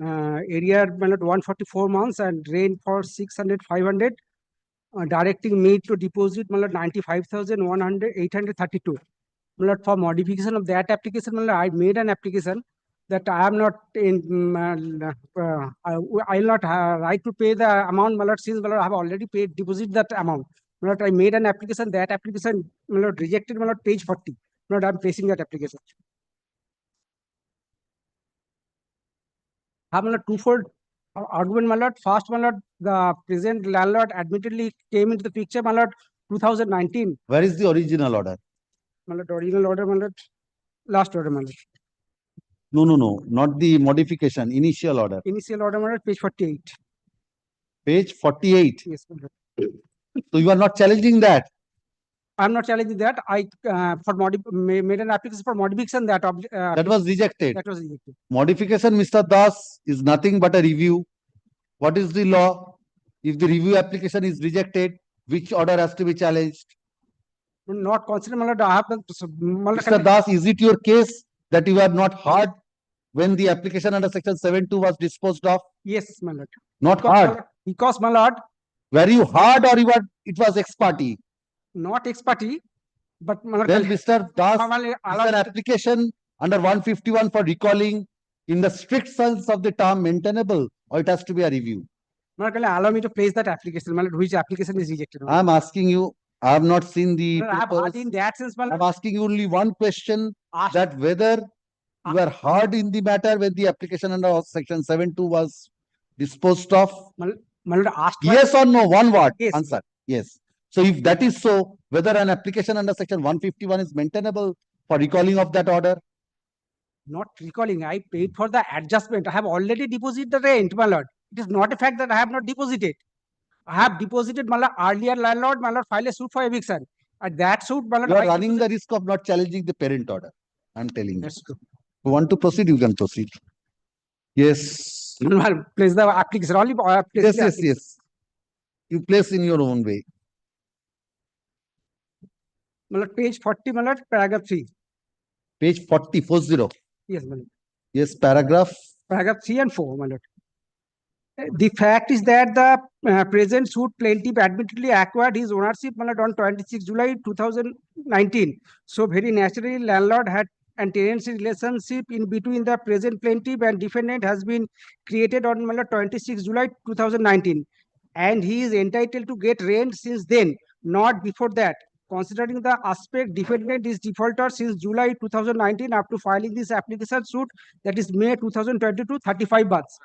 area, my lord, 144 months and rent for 600, 500, directing me to deposit, my lord, 95,832. My lord, for modification of that application, my lord, I made an application that I am not in, I will not have right to pay the amount, my lord, since, my lord, I have already paid, deposit that amount. My lord, I made an application, that application, my lord, rejected, my lord, page 40. My lord, I'm facing that application. Have, my lord, twofold argument, my lord. First, my lord, the present landlord admittedly came into the picture, my lord, 2019. Where is the original order? My lord, original order, my lord, last order, my lord. No, not the modification, initial order. Initial order, my lord, page 48. Page 48. Yes, my lord. So you are not challenging that? I'm not challenging that. I made an application for modification that that was rejected. That was rejected. Modification, Mr. Das, is nothing but a review. What is the law? If the review application is rejected, which order has to be challenged? Not considered, my lord. I have the, Mr. Das, is it your case that you are not heard when the application under section 7.2 was disposed of? Yes, my lord. Not heard. Because, my lord. Were you heard or it was ex parte? Not ex parte, but my lord. Then Mr. Das, is an application under 151 for recalling in the strict sense of the term maintainable, or it has to be a review? My lord, allow me to place that application, my lord, which application is rejected. I am asking you, I have not seen the I have heard in that sense, my lord. I'm asking you only one question, that whether you were heard in the matter when the application under section 7.2 was disposed of? My lord, asked yes or no, one word, yes. answer. Yes. So if that is so, whether an application under section 151 is maintainable for recalling of that order? Not recalling, I paid for the adjustment. I have already deposited the rent, my lord. It is not a fact that I have not deposited. I have deposited, my lord, earlier landlord, my lord, file a suit for eviction. At that suit, my lord, you are running the risk of not challenging the parent order. I'm telling you. True. You want to proceed, you can proceed. Yes. Place the application. Only yes. You place in your own way. My lord, page 40, my lord, paragraph 3. Page 40, 40. Yes, my lord. Yes, paragraph 3 and 4, my lord. The fact is that the present suit plaintiff admittedly acquired his ownership, my lord, on 26 July 2019. So very naturally, landlord had and tenancy relationship in between the present plaintiff and defendant has been created on, my lord, 26 July 2019. And he is entitled to get rent since then, not before that. Considering the aspect, defendant is defaulter since July 2019 up to filing this application suit, that is May 2022, 35 months.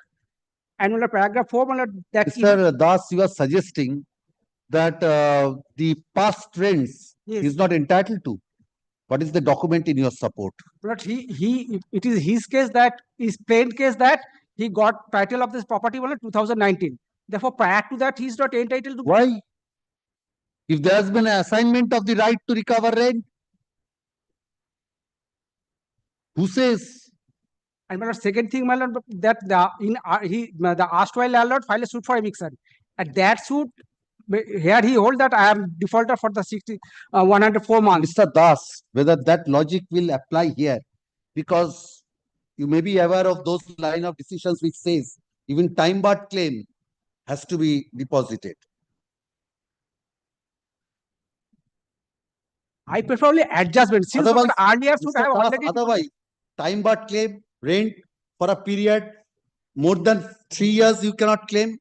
And paragraph 4, that Mr. Das, you are suggesting that the past rents is not entitled to. What is the document in your support? But it is his case that is plain case that he got title of this property in 2019. Therefore, prior to that, he is not entitled to. Why? If there has been an assignment of the right to recover rent, who says? And my lord, second thing, my lord, that the erstwhile landlord filed a suit for eviction. At that suit, here he hold that I am defaulter for the 104 months. Mr. Das, whether that logic will apply here, because you may be aware of those line of decisions which says even time-barred claim has to be deposited. I prefer only adjustment. Since earlier suit, I have already otherwise, time-barred claim, rent for a period more than 3 years you cannot claim.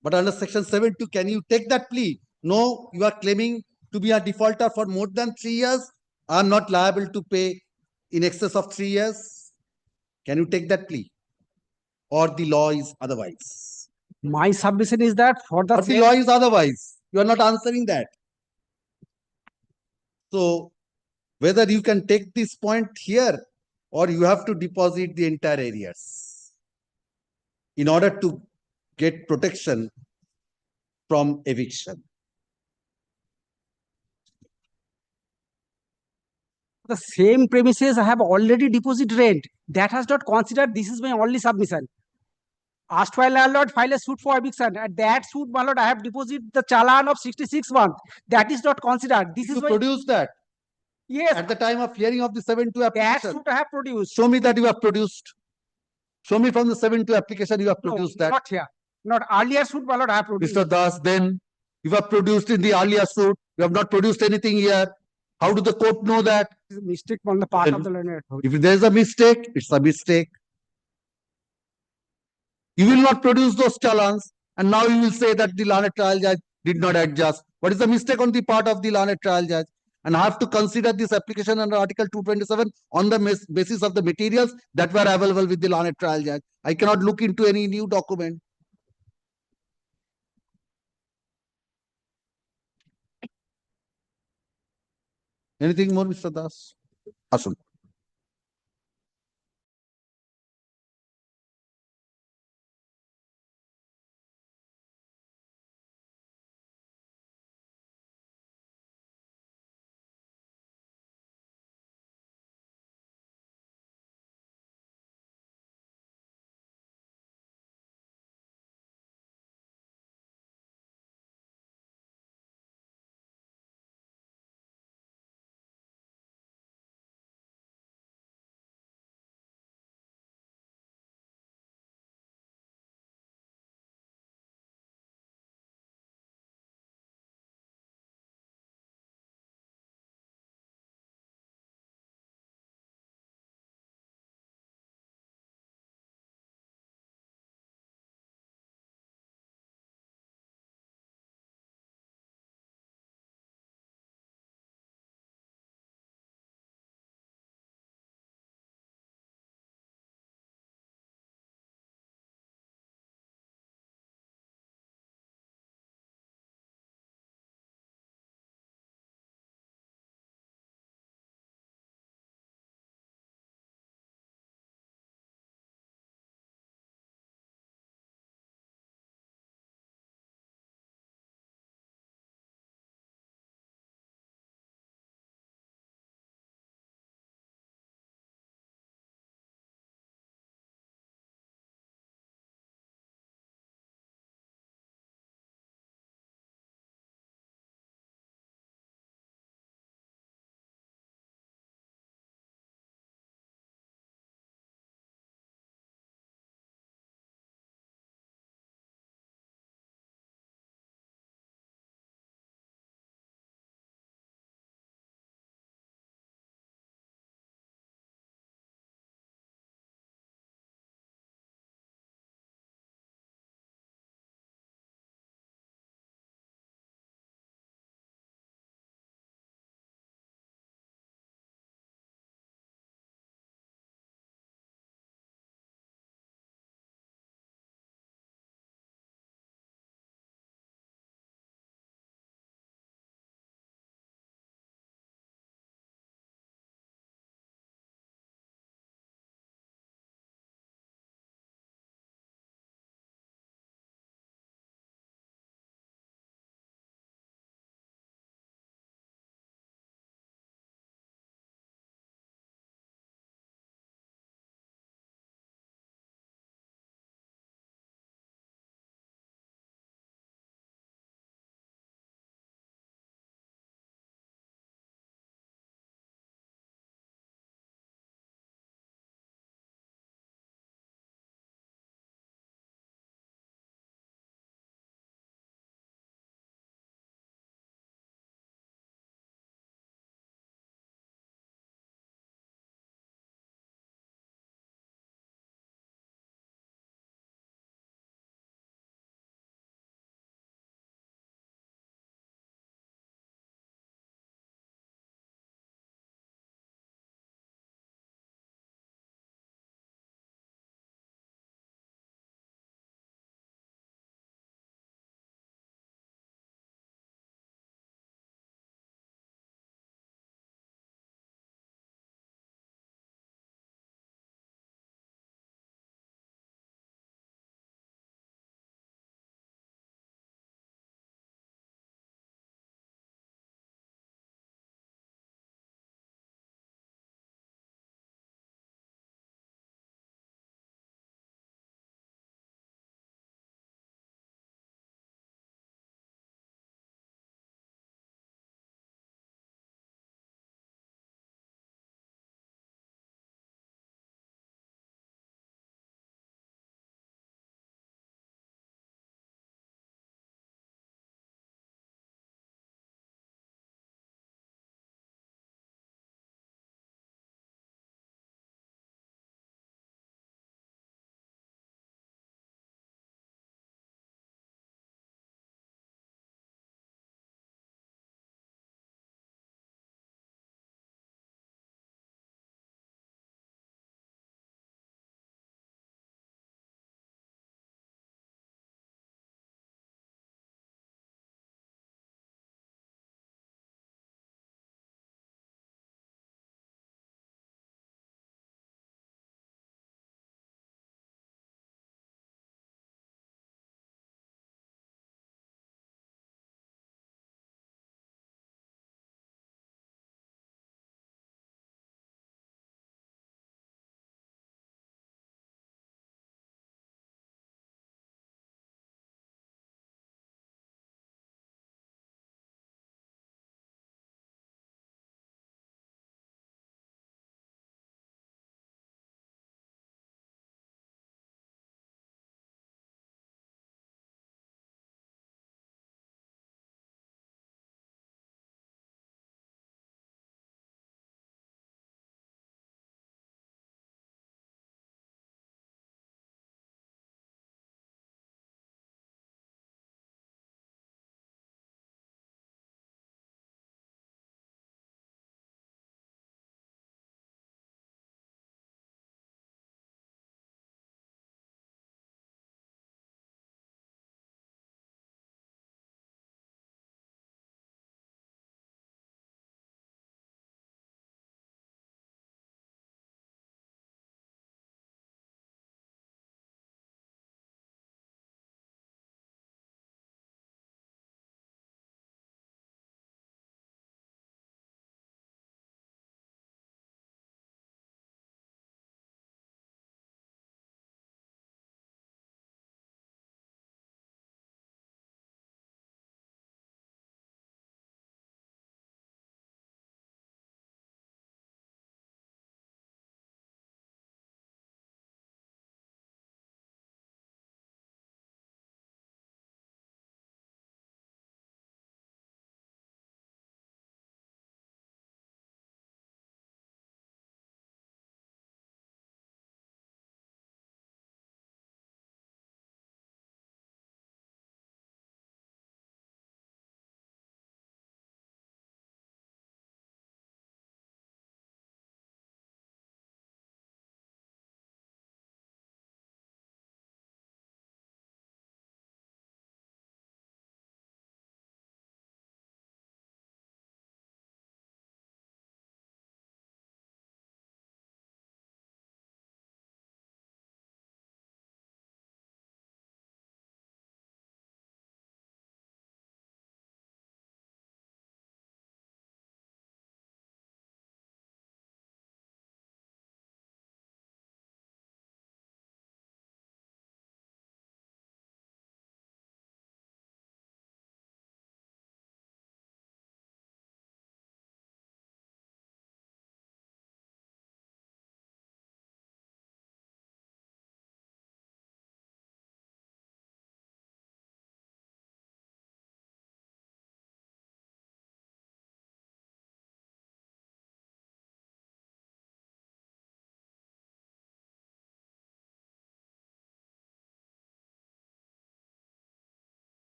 But under section 7.2, can you take that plea? No, you are claiming to be a defaulter for more than 3 years. I am not liable to pay in excess of 3 years. Can you take that plea? Or the law is otherwise? My submission is that for the the law is otherwise. You are not answering that. So, whether you can take this point here or you have to deposit the entire areas in order to get protection from eviction. The same premises I have already deposited rent. That has not considered. This is my only submission. Erstwhile landlord file a suit for eviction. At that suit, my lord, I have deposited the challan of 66 months. That is not considered. This is produce that. Yes, At the time of hearing of the 7-2 that application, should have produced. show me that you have produced. Show me from the 7-2 application you have No, produced that. not here. Not earlier suit, my lord, I have produced. Mr. Das, then you have produced in the earlier suit. You have not produced anything here. How do the court know that? It's a mistake on the part Then of the learned. If there is a mistake, it's a mistake. You will not produce those challans, and now you will say that the learned trial judge did not adjust. What is the mistake on the part of the learned trial judge? And I have to consider this application under Article 227 on the basis of the materials that were available with the learned trial judge. I cannot look into any new document. Anything more, Mr. Das? Asun.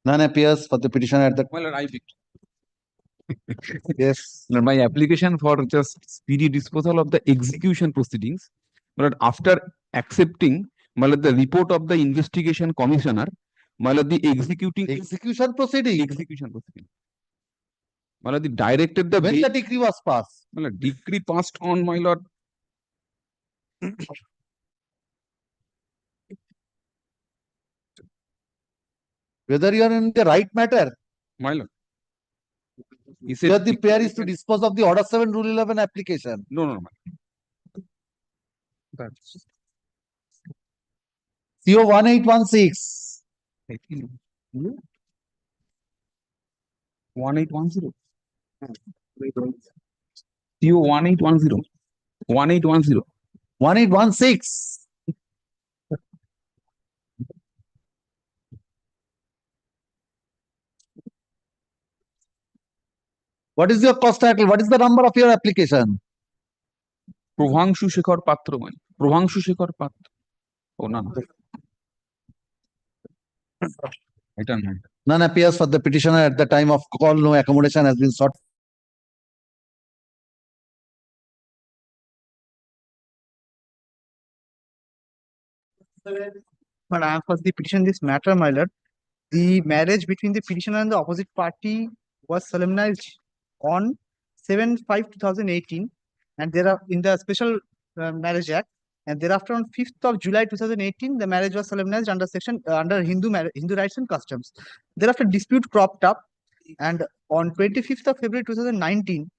None appears for the petitioner at the. My lord, I picked. Yes. Lord, my application for just speedy disposal of the execution proceedings. But after accepting, my lord, the report of the investigation commissioner, my lord, the Execution proceeding. execution proceeding. My lord, the directed the When the decree was passed. my lord, decree passed on, my lord. Whether you are in the right matter. My lord. He Here said the pair is to dispose of the Order 7 Rule 11 application. no, my lord. That's CO 1816. 1810. CO 1810. 1810. 1816. What is your cost title? What is the number of your application? Prabhangshu Shekhar Patra, my Prabhangshu Shekhar Patra. Oh, no. I don't know. None appears for the petitioner at the time of call. No accommodation has been sought. But I am for the petition this matter, my lord. The marriage between the petitioner and the opposite party was solemnized on 7/5/2018, and there are in the special marriage act, and thereafter on 5th of July 2018, the marriage was solemnized under section under Hindu rights and customs. Thereafter, dispute cropped up, and on 25th of February 2019.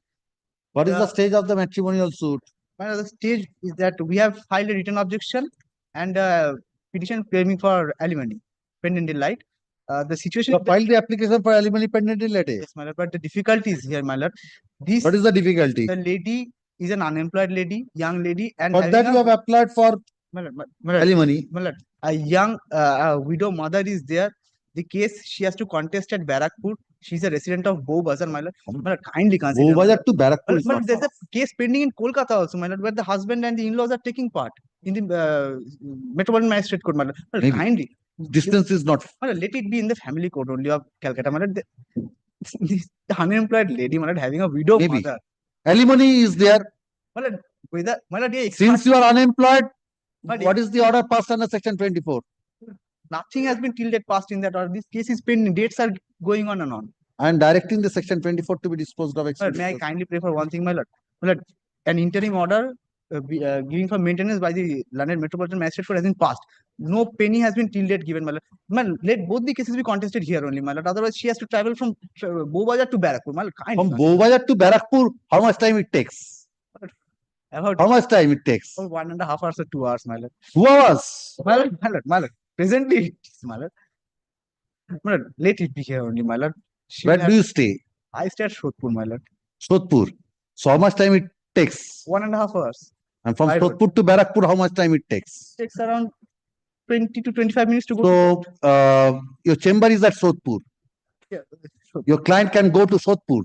What is the stage of the matrimonial suit? The stage is that we have filed a written objection and petition claiming for alimony pending in light. The situation. You filed the application for alimony pending in light. Yes, my lord. But the difficulty is here, my lord. This. What is the difficulty? The lady is an unemployed lady, young lady, and For that you have applied for alimony. My lord, a young widow mother is there. The case she has to contest at Barakpur. She's a resident of Bow Bazar, my lord. My lord, kindly consider. Bow Bazar to Barakpur is not there's far. a case pending in Kolkata also, my lord, where the husband and the in-laws are taking part in the Metropolitan Magistrate Court, my lord. My lord, kindly. Distance is not. My lord, let it be in the family court only of Calcutta, my lord. This unemployed lady, my lord, having a widow mother. Alimony is there. My lord, whether, my lord, Since you are unemployed, what is the order passed under section 24? Nothing has been till date passed in that order. This case is pending. Dates are going on and on. I am directing the section 24 to be disposed of. Sir, may I kindly pray for one thing, my lord? My lord, an interim order giving for maintenance by the London Metropolitan Magistrate Court has been passed. No penny has been till date given, my lord. My lord, let both the cases be contested here only, my lord. Otherwise, she has to travel from Bow Bazar to Barakpur. My lord, kindly. From Bow Bazar to Barakpur, how much time it takes? About how much time it takes? 1.5 hours or 2 hours, my lord. 2 hours? My lord, my lord, my lord. Presently, it is, my lord. My lord, let it be here only, my lord. Where do you stay? I stay at Shodhpur, my lord. Shodhpur. So how much time it takes? 1.5 hours. And from Shodhpur to Barakpur, how much time it takes? It takes around 20 to 25 minutes to go. So your chamber is at Shodhpur. Yeah, your client can go to Shodhpur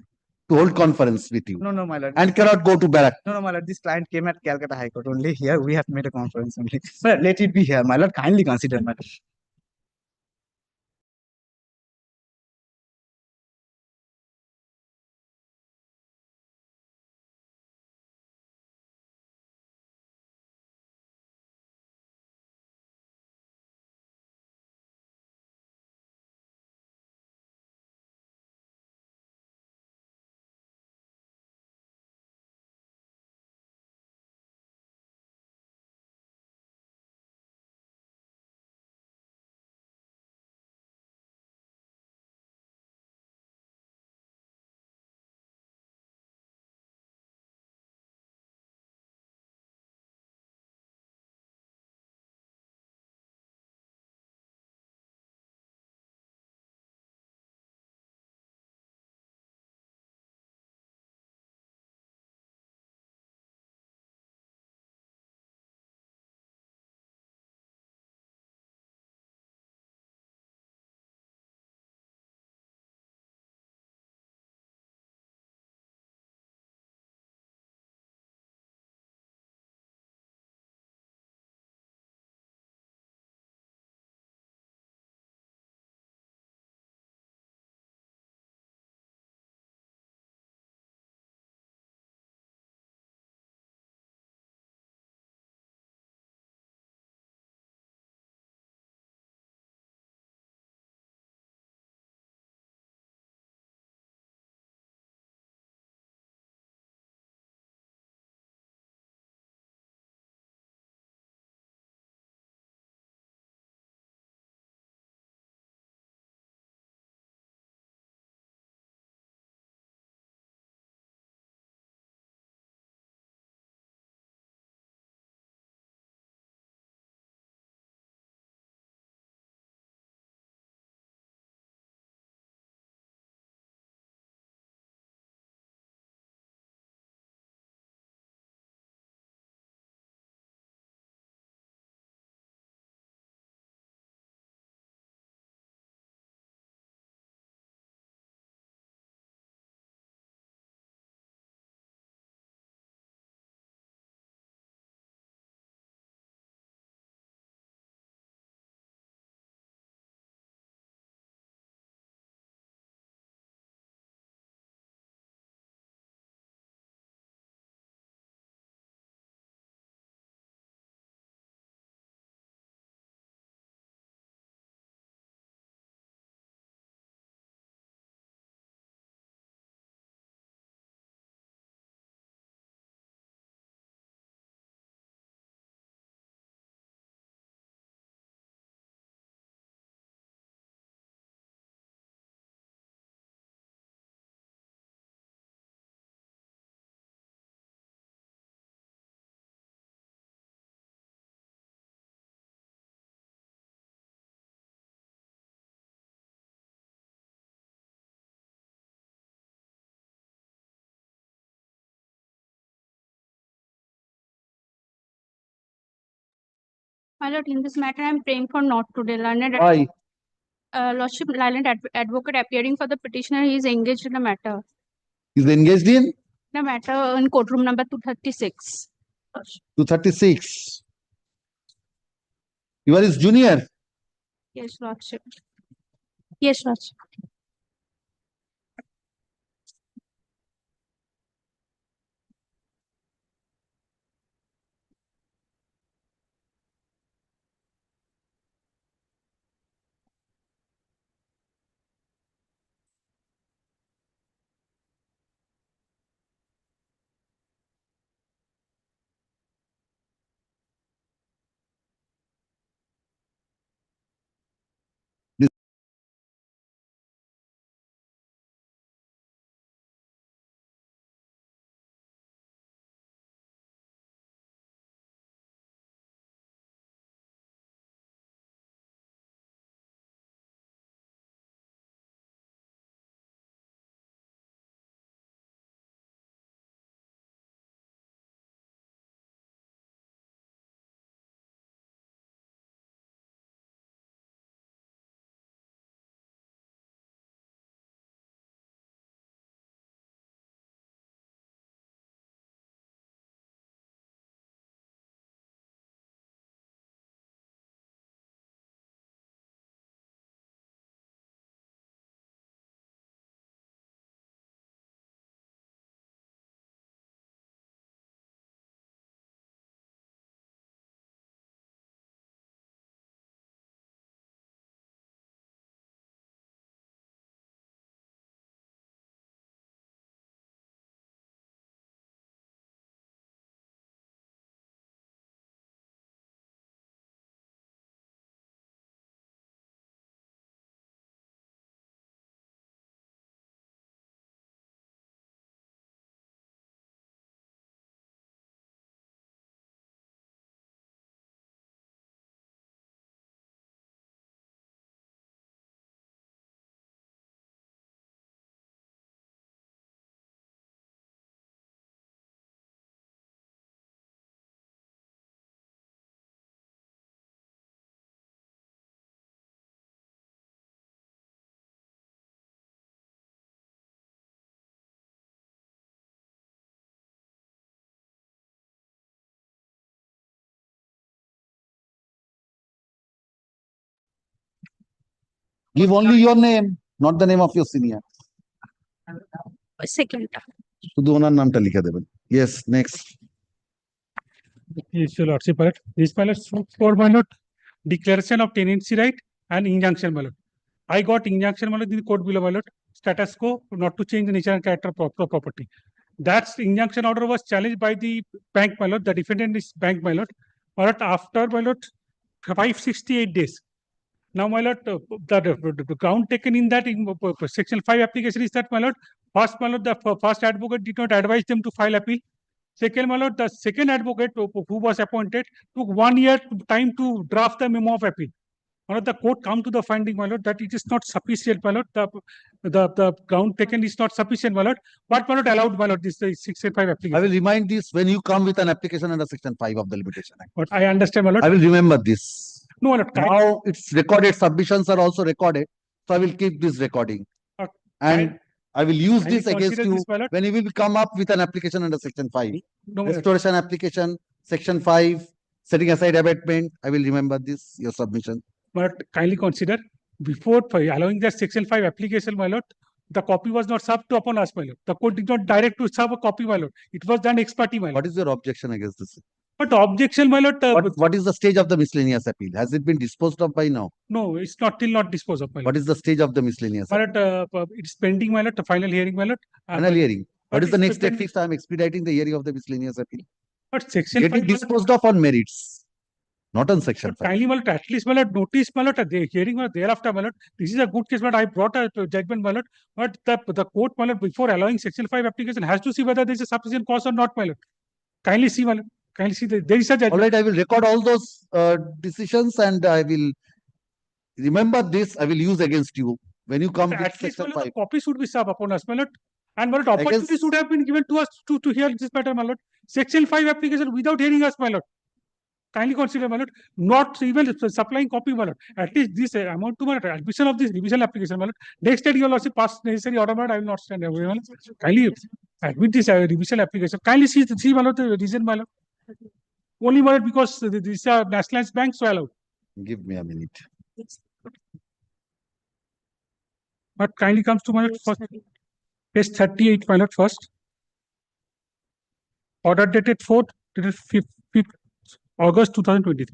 to hold conference with you. No, my lord. And cannot go to Barakpur. No, my lord. This client came at Calcutta High Court only. Here we have made a conference only. But let it be here, my lord. Kindly consider, my lord. My lord, in this matter, I am praying for not today. Why? Lordship, advocate appearing for the petitioner, he is engaged in the matter. Is engaged in The matter in courtroom number 236. 236. You are his junior. Yes, Lordship. Yes, Lordship. Give only your name, not the name of your senior. Second. শুধু ওনার নামটা লিখে দেবেন। Yes, next. Yes, your lordship, my lord. This my lord for my lord declaration of tenancy right and injunction, my lord. I got injunction, my lord, in the court below, my lord. Status quo not to change the nature and character of property. That injunction order was challenged by the bank, my lord. The defendant is bank, my lord. My lord, after my lord 568 days. Now, my lord, the ground taken in that in section 5 application is that, my lord, my lord, the first advocate did not advise them to file appeal. Second, my lord, the second advocate who was appointed took 1 year time to draft the memo of appeal. My lord, the court come to the finding, my lord, that it is not sufficient, my lord. The ground taken is not sufficient, my lord. But my lord allowed, my lord, this 685 application. I will remind this when you come with an application under section 5 of the Limitation Act. But I understand, my lord. I will remember this. No, my lord. Now it's recorded, submissions are also recorded. So I will keep this recording. And I will use this against you when you will come up with an application under section 5. No, Restoration application, section 5, setting aside abatement. I will remember this, your submission. But kindly consider, before allowing that section 5 application, my lord, the copy was not served upon us, my lord. The court did not direct to serve a copy, my lord. It was done ex parte, my lord. What is your objection against this? But the objection, my lord. What is the stage of the miscellaneous appeal? Has it been disposed of by now? No, it's not till not disposed of, my lord. What is the stage of the miscellaneous appeal? My lord, it's pending, my lord, the final hearing, my lord. Final hearing. What is the next date fixed? I am expediting the hearing of the miscellaneous appeal. But section getting 5, disposed of on merits, not on section 5. Kindly, my lord, at least, my lord, notice, my lord, the hearing, my lord, thereafter, my lord. This is a good case, my lord. I brought a judgment, my lord. But the court, my lord, before allowing section 5 application has to see whether there is a sufficient cause or not, my lord. Kindly see, my lord. Kindly see that there is a judgment. All right, I will record all those decisions and I will remember this. I will use against you when you come with section 5. The copy should be served upon us, my lord. And my lord, opportunity should have been given to us to hear this matter, my lord. Section 5 application without hearing us, my lord. kindly consider, my lord, not even supplying copy, my lord. At least this amount to my lord, admission of this revision application, my lord. Next day, your lordship pass necessary order, my lord, I will not stand away, my lord. Kindly admit this revision application. Kindly see, my lord, the reason, my lord. Only, my lord, because this nationalized bank, so allowed. Give me a minute. But kindly comes to my lord first. Page 38, my lord, first. Order dated 4th, dated 5th August 2023.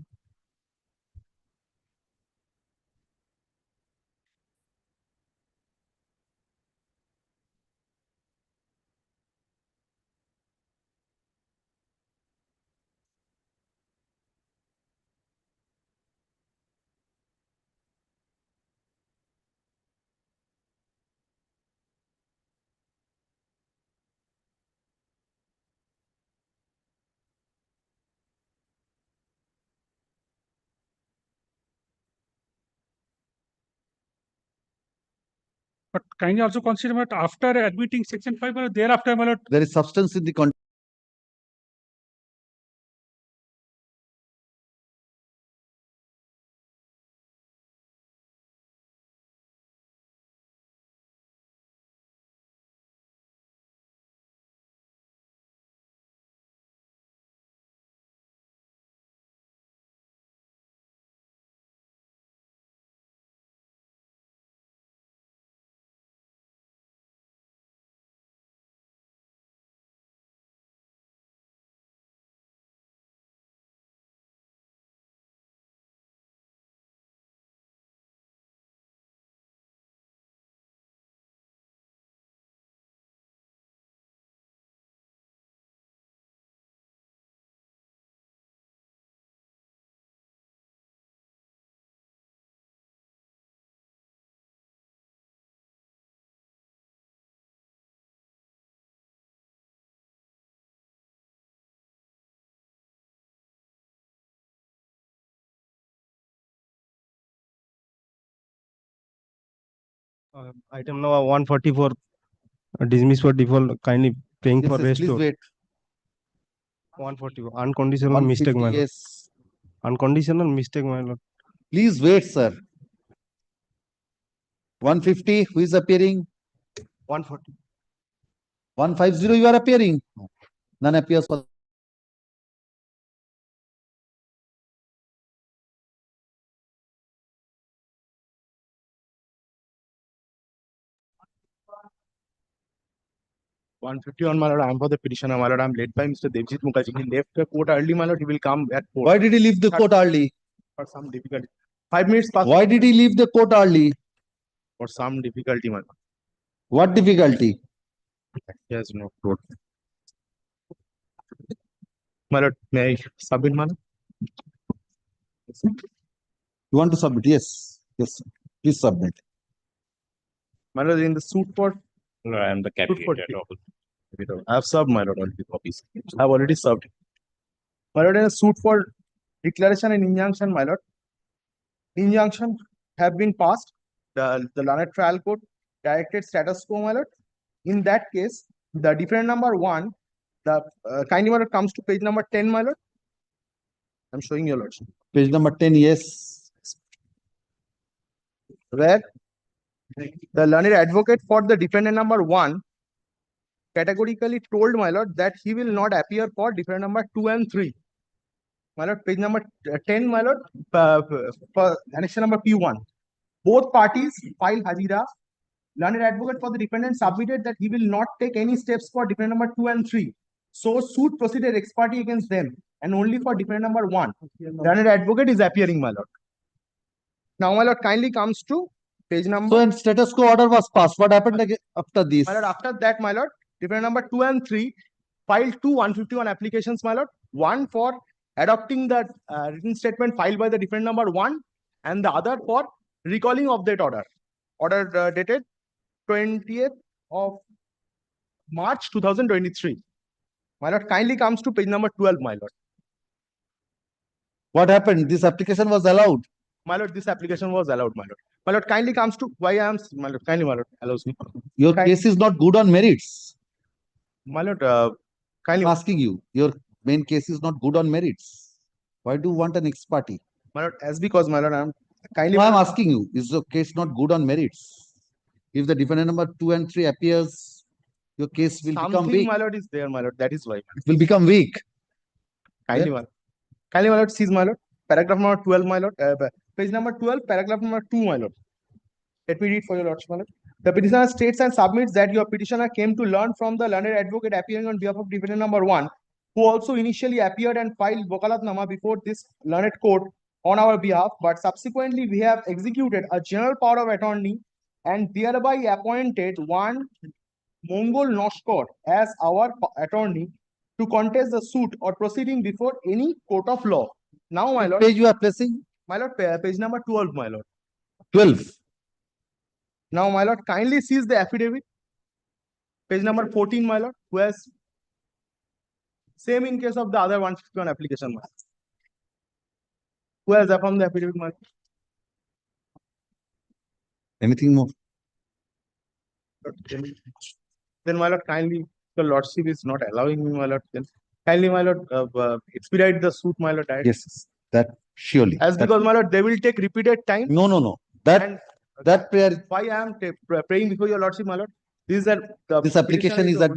But kindly also consider that after admitting section 5, my lord, thereafter, my lord, There is substance in the con. Item number 144, dismiss for default, kindly praying Yes, for yes, rest. please wait. 144, unconditional mistake, 150, my lord. yes. Unconditional mistake, my lord. Please wait, sir. 150, who is appearing? 140. 150, you are appearing. None appears for. One 151, my lord, I am for the petitioner, my lord. I am led by Mr. Devjit Mukherjee. He left the court early, my lord. He will come at 4. Why did he leave the court early? For some difficulty. 5 minutes past. Why did he leave the court early? For some difficulty, my lord. What difficulty? He has no court. My lord, may I submit, my lord? You want to submit? Yes. Yes. Please submit. My lord, in the suit for. No, I am the Suit for captain. I have served, my lord, all the copies. I have already served. My lord, in a suit for declaration and injunction, my lord. Injunction have been passed. The learned trial court directed status quo, my lord. In that case, the defendant number 1, the kindly my lord comes to page number 10, my lord. I'm showing your lordship. Page number 10, yes. Where the learned advocate for the defendant number 1 categorically told my lord that he will not appear for defendant number 2 and 3. My lord, page number 10, my lord, for annexation number P1. Both parties filed Hajira. Learned advocate for the defendant submitted that he will not take any steps for defendant number 2 and 3. So suit proceeded ex parte against them and only for defendant number 1. Learned advocate is appearing, my lord. Now, my lord, kindly comes to page number. So, and status quo order was passed. What happened again after this? My lord, after that, my lord, defendant number 2 and 3 filed 2 151 applications, my lord. One for adopting the written statement filed by the defendant number 1 and the other for recalling of that order. Order dated 20th of March 2023. My lord, kindly comes to page number 12, my lord. What happened? This application was allowed. My lord, this application was allowed, my lord. My lord, kindly comes to why I am, my lord, kindly, my lord, allows me. Your case is not good on merits. My lord, kindly. I'm asking you, your main case is not good on merits. Why do you want an ex parte? My lord, as because, my lord, I'm kindly. No, I'm asking you, is the case not good on merits? If the defendant number 2 and 3 appears, your case will become Something, weak. my lord, is there, my lord. That is why. It will become weak. Kindly, my lord. Kindly, my lord, sees, my lord. Paragraph number 12, my lord. Page number 12, paragraph number 2, my lord. Let me read for your lordship, my lord. The petitioner states and submits that your petitioner came to learn from the learned advocate appearing on behalf of defendant number 1, who also initially appeared and filed Vokalatnama before this learned court on our behalf, but subsequently we have executed a general power of attorney and thereby appointed one Mongol Noshkor as our attorney to contest the suit or proceeding before any court of law. Now, my lord. Page you are placing? My lord, page number 12, my lord. 12. Now, my lord, kindly sees the affidavit. Page number 14, my lord, who has same in case of the other 151 application, my lord. Who has affirmed the affidavit, my lord? Anything more? Then, my lord, kindly, the lordship is not allowing me, my lord. Then kindly, my lord, expedite the suit, my lord. Yes, that surely. As That- because, my lord, they will take repeated time. No. That prayer, Why I am praying before your lordship, my lord? This is that the this application is at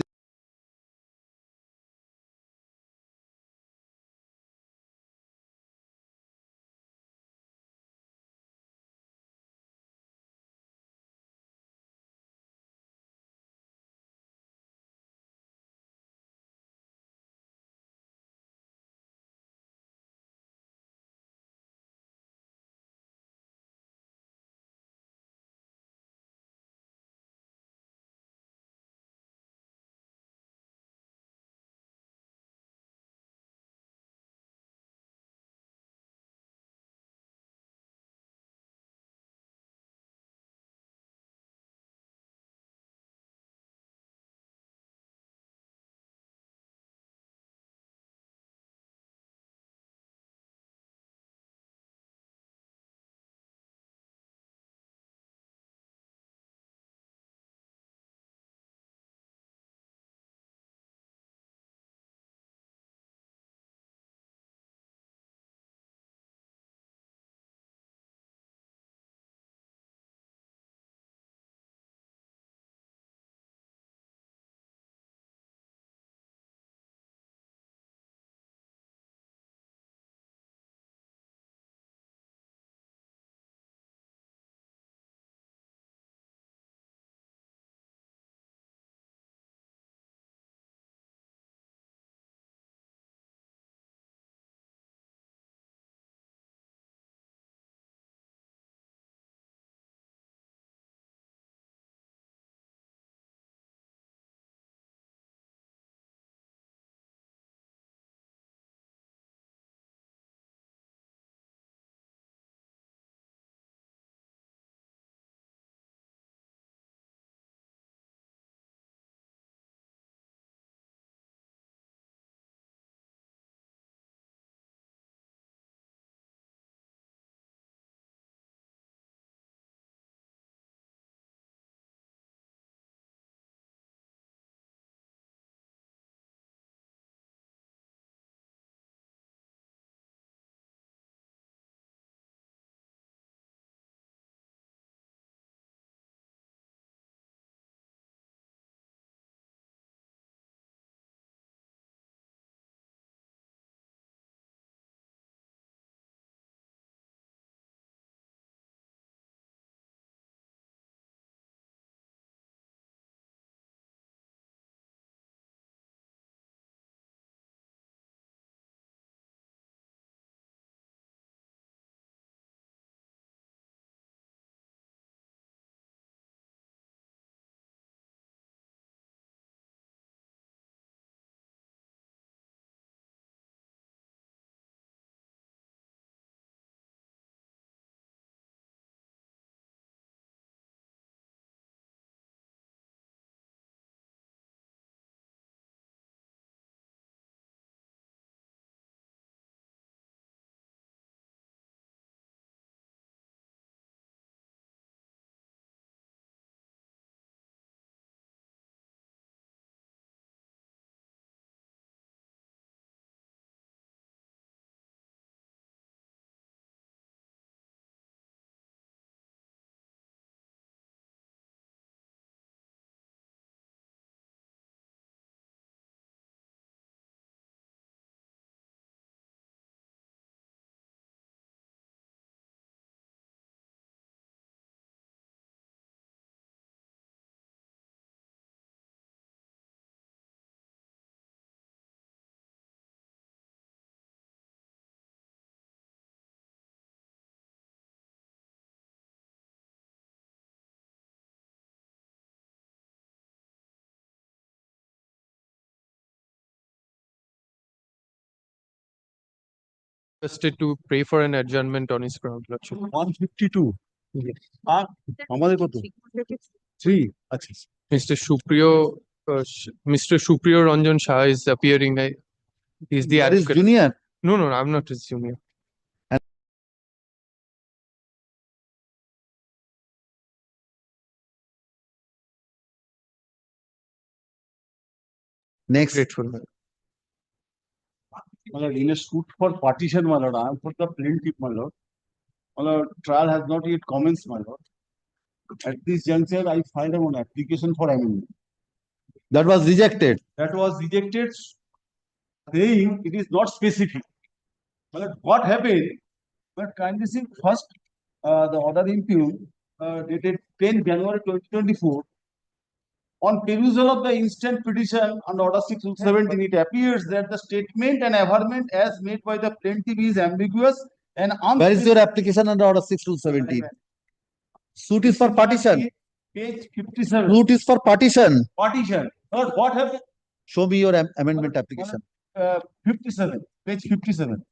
Requested to pray for an adjournment on his ground, Lordship. 152 আমাদের কত 3 আচ্ছা Mr. Supriyo, Mr. Supriyo Ranjan Shah is appearing. He's the That is advocate. junior. No, I'm not his junior. Next. Grateful, man. My lord, in a suit for partition, my lord, I am for the plaintiff, my lord. My lord, trial has not yet commenced, my lord. At this juncture, I filed an application for amendment. That was rejected. That was rejected, saying it is not specific. My lord, what happened? But kindly see first, the order impugned, dated 10 January 2024. On perusal of the instant petition under order 617, it appears that the statement and averment as made by the plaintiff is ambiguous and Where is your application under order 617? Suit is for partition. Page 57. Suit is for partition. Partition. Lord, what happened? Show me your amendment application. 57, page 57.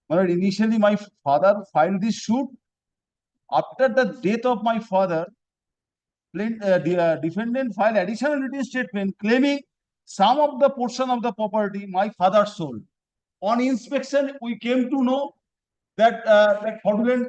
My lord, initially my father filed this suit. After the death of my father, the defendant filed additional written statement claiming some of the portion of the property my father sold. On inspection, we came to know that that fraudulent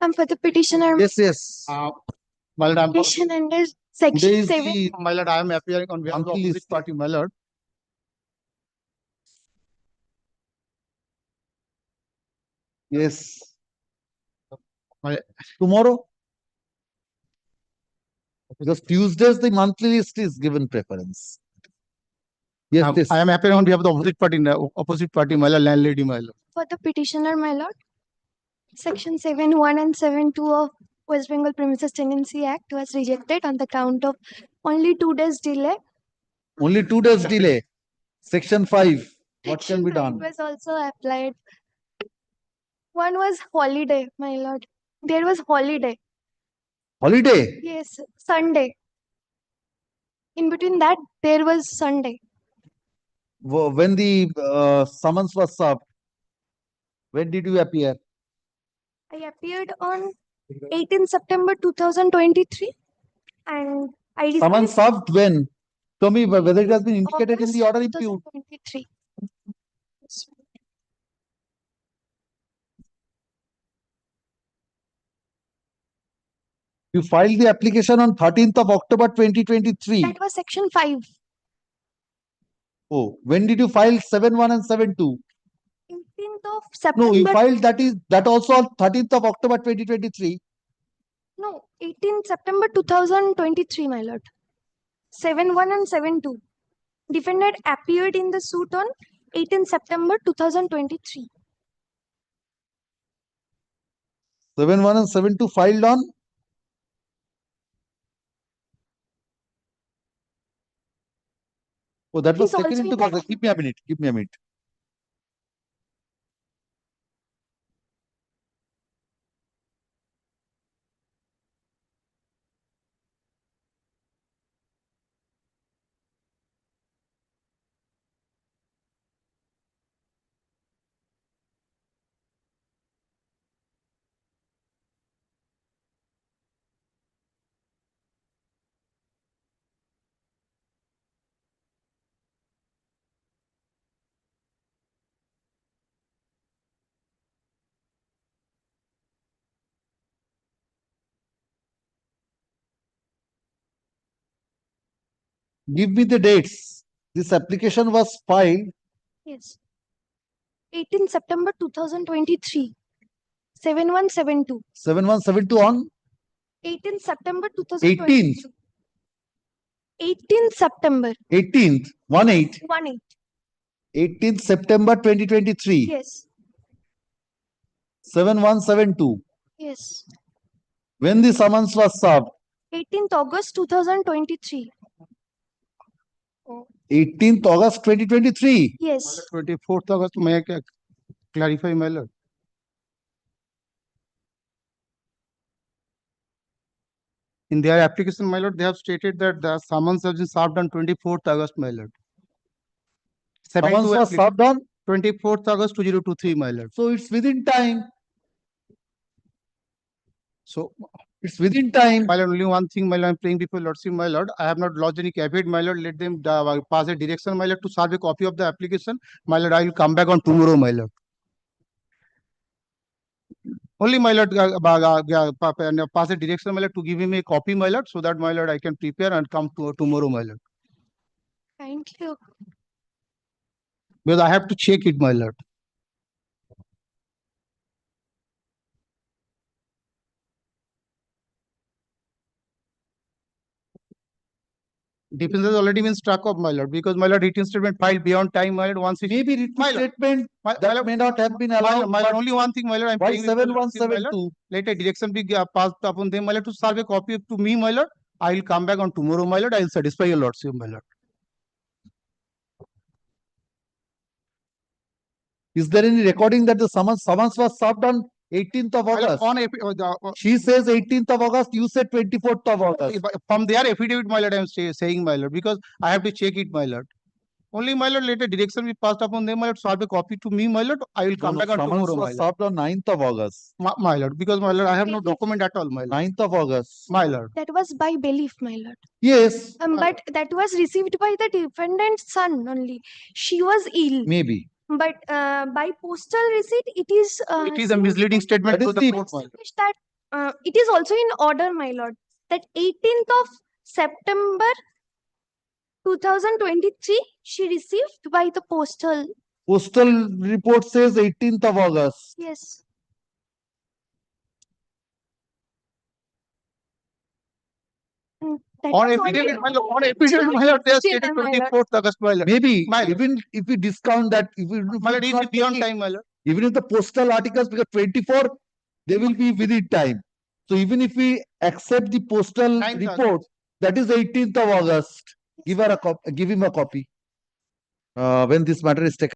I'm for the petitioner. Yes. my lord, Petition under section 7. my lord, I am appearing on behalf of the opposite party, my lord. Yes. Tomorrow? Because Tuesdays, the monthly list is given preference. Yes, yes. I am appearing on behalf of the opposite party, my lord, landlady, my lord. For the petitioner, my lord. Section 7(1) and 7(2) of West Bengal Premises Tenancy Act was rejected on the count of only 2 days delay. Only 2 days delay. Section 5. What can be Section 5 done? was also applied. One was holiday, my lord. There was holiday. Holiday? Yes, Sunday. In between that, there was Sunday. When the summons was served, when did you appear? I appeared on 18 September 2023 and I Summons received served when? Show me whether it has been indicated in August the order impugned. 2023. You filed the application on 13th of October 2023. That was section 5. Oh, when did you file 7(1) and 7(2)? 18th of September. No, you filed that also on 13th of October 2023. No, 18th September 2023, my lord. 7(1) and 7(2). Defendant appeared in the suit on 18th September 2023. 7(1) and 7(2) filed on? Oh, that was He's taken also into in consideration. Give me a minute. Give me a minute. Give me the dates. This application was filed Yes. 18 September 2023. 7172. 7172 on 18 September 18th. 2022. 18th September 18th, 18. 18. 18th September 2023. Yes. 7172. Yes. When the summons was served? 18th August 2023. 18th August 2023. Yes. 24th August, may I clarify, my lord? In their application, my lord, they have stated that the summons has been served on 24th August, my lord. Summons was served on 24th August 2023, my lord. So it's within time. So It's within time. my lord, only one thing, my lord, I'm praying before lordship, my lord. I have not lodged any caveat, my lord. Let them pass a direction, my lord, to serve a copy of the application. My lord, I will come back on tomorrow, my lord. Only, my lord, pass a direction, my lord, to give him a copy, my lord, so that, my lord, I can prepare and come to tomorrow, my lord. Thank you. Because I have to check it, my lord. Defense has already been struck off, my lord, because, my lord, written statement filed beyond time, my lord. Once it Maybe written my lord, statement that may not have been allowed. my lord, but only one thing, my lord, I'm Why praying before lordship, my lord. 7172? Let a direction be passed upon them, my lord, to serve a copy to me, my lord. I will come back on tomorrow, my lord. I will satisfy your lordship, my lord. Is there any recording that the summons was served on 18th of My lord, August? on She says 18th of August, you said 24th of August. from their affidavit, my lord, I am saying, my lord, because I have to check it, my lord. Only, my lord, let a direction be passed upon them, my lord, serve a copy to me, my lord. I will come back on Summons tomorrow, my was lord. served on 9th of August. My lord, because, my lord, I have no document at all, my lord. 9th of August. My lord. That was by belief, my lord. Yes, But that was received by the defendant's son only. She was ill. maybe. But by postal receipt, it is. It is a misleading statement That to is the the- court, my lord. established that it is also in order, my lord, that 18th of September 2023 she received by the postal. Postal report says 18th of August. Yes. That On was only affidavit, my lord, on affidavit, my lord, they have stated my lord. 24th August, my lord. Maybe My lord. even if we discount that, if we My lord, do it not is beyond take it, time, my lord. even if the postal articles because 24, they will be within time. So even if we accept the postal 9th report, that is 18th of August. Give her a copy. Give him a copy. When this matter is taken.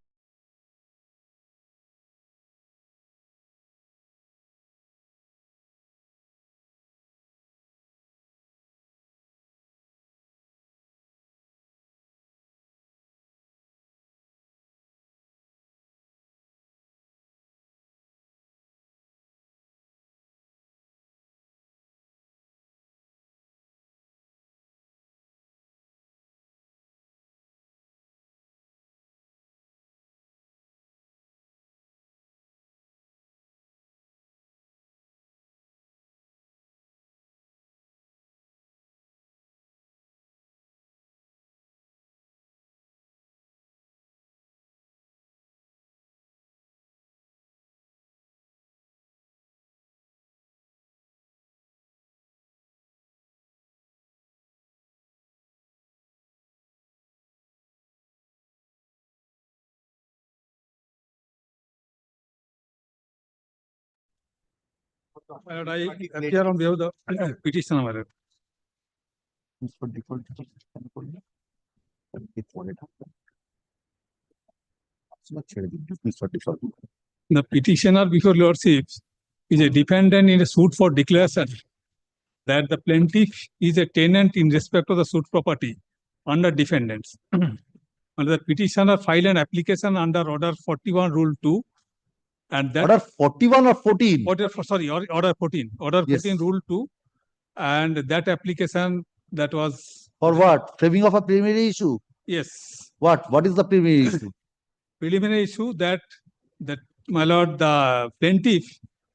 My lord, I appear on behalf of the petitioner, my lord. The petitioner before lordships is a defendant in a suit for declaration that the plaintiff is a tenant in respect of the suit property under defendants. And the petitioner filed an application under Order 41, Rule 2. And that Order 41 or 14? Order 14. Order 14, Yes. Rule 2. And that application that was, For what? Framing of a preliminary issue. yes, What is the preliminary issue? preliminary issue that my lord, the plaintiff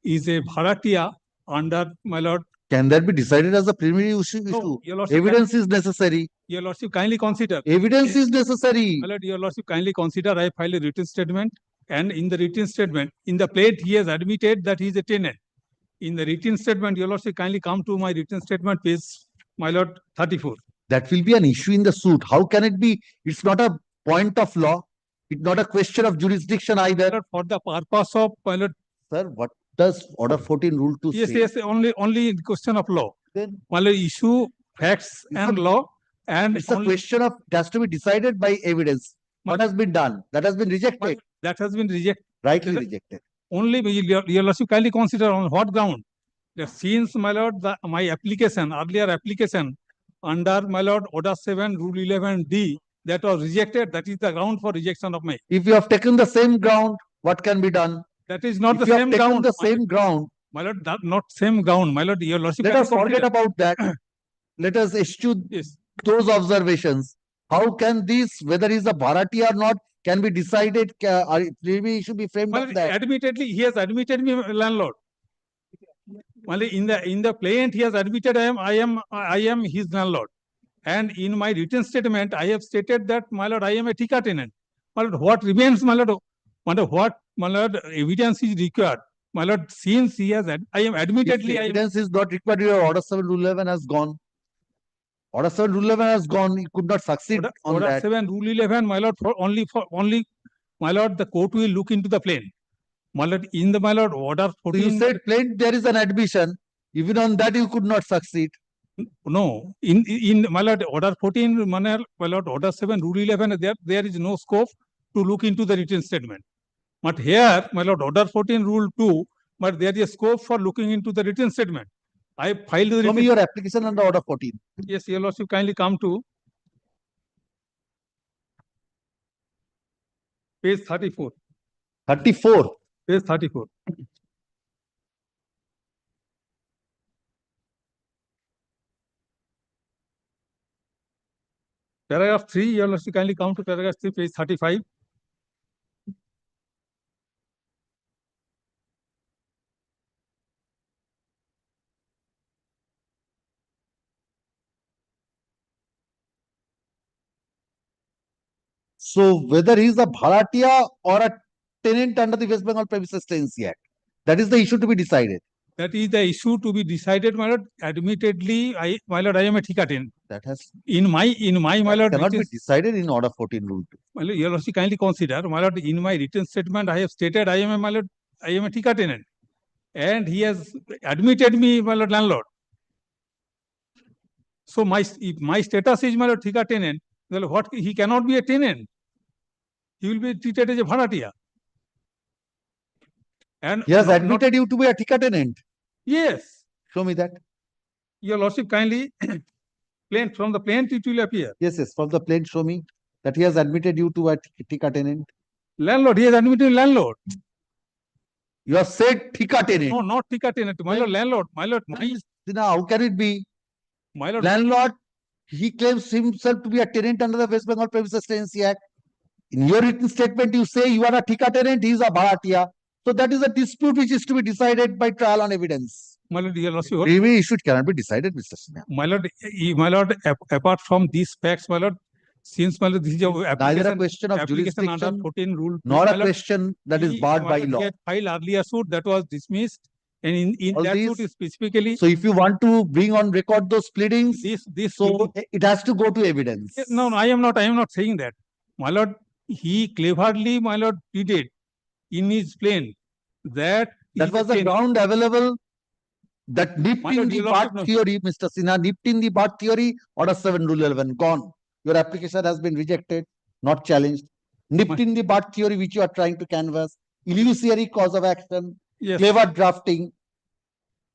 is a bharatia under, my lord, Can that be decided as a preliminary issue? No, Your Lordship, Evidence is necessary. Your Lordship kindly consider. Evidence is necessary. My lord, Your Lordship kindly consider I filed a written statement, and in the written statement, in the plate, he has admitted that he is a tenant. In the written statement, Your Lordship kindly come to my written statement, page, my lord, 34. That will be an issue in the suit. How can it be? It's not a point of law. It's not a question of jurisdiction either. For the purpose of, my lord. Sir, what does Order 14 Rule 2 Yes, say? yes, only in question of law. Then My lord, issue facts and law, and it's a question of, it has to be decided by evidence. What has been done? That has been rejected. that has been rejected. Rightly rejected. Only Your Lordship kindly consider on what ground? That since, my lord, my application, earlier application under, my lord, Order 7, Rule 11D, that was rejected, that is the ground for rejection of my. If you have taken the same ground, what can be done? That is not If the you have same taken ground. the same ground, My lord, that not same ground, my lord, Your Lordship. let kindly us forget consider. about that. Let us eschew Yes. those observations. How can this, whether he's a Bharati or not, can be decided? Maybe it should be framed My up lord, that. admittedly, he has admitted me landlord. Well, in the plaint, he has admitted I am his landlord. And in my written statement, I have stated that, my lord, I am a Tika tenant. My lord, what remains, my lord, what, my lord, evidence is required. My lord, since he has, I am If admittedly, the evidence is not required, your Order 7 Rule 11 has gone. Order 7 Rule 11 has gone. He could not succeed on Order that. 7, Rule 11, my lord, for only, my lord, the court will look into the plain. My lord, in the, my lord, Order So 14. you said plain there is an admission. Even on that, you could not succeed. No, in my lord, Order 14, my lord, Order 7, Rule 11, there is no scope to look into the written statement. But here, my lord, Order 14, Rule 2, but there is a scope for looking into the written statement. I filed the Show written. me your application under Order 14. Yes, Your Lordship, kindly come to page 34. 34. Page 34. Paragraph 3, Your Lordship, kindly come to paragraph 3, page 35. So whether he is a Bharatiya or a tenant under the West Bengal Premises Tenancy Act, that is the issue to be decided. That is the issue to be decided, my lord. Admittedly, my lord, I am a Tika tenant. That has In my, my lord, cannot be written, decided in Order 14 Rule 2. my lord, Your Lordship, kindly consider, my lord, in my written statement, I have stated I am a, my lord, I am a Tika tenant. And he has admitted me, my lord, landlord. So if my status is, my lord, Tika tenant, well, what, he cannot be a tenant. He will be treated as a Bharatiya. And He has admitted you to be a Tika tenant. Yes. Show me that. Your Lordship, kindly, from the plaint it will appear. Yes, yes. From the plaint, show me that he has admitted you to a Tika tenant. Landlord, he has admitted landlord. You have said Tika tenant. No, not Tika tenant. My lord, landlord. My lord, Now, how can it be? My lord, landlord, he claims himself to be a tenant under the West Bengal Premises Tenancy Act. In your written statement, you say you are a Tika tenant, he is a Bharatiya. So that is a dispute which is to be decided by trial on evidence. My lord, Your Lordship, Preliminary issue cannot be decided, Mr. Sinha. my lord, apart from these facts, my lord, since my lord, this is a Neither a question of application under jurisdiction, 14 Rule 2, nor my a lord, question that is barred by he law. had filed earlier suit that was dismissed, and in All that these- suit is specifically. So if you want to bring on record those pleadings, so it has to go to evidence. No, I am not saying that. My lord, he cleverly, my lord, pleaded in his plaint that was the ground available that nipped in the BART theory, Mr. Sinha, nipped in the BART theory, Order 7 Rule 11, gone. Your application has been rejected, not challenged. Nipped in the BART theory which you are trying to canvass, illusory cause of action, clever drafting.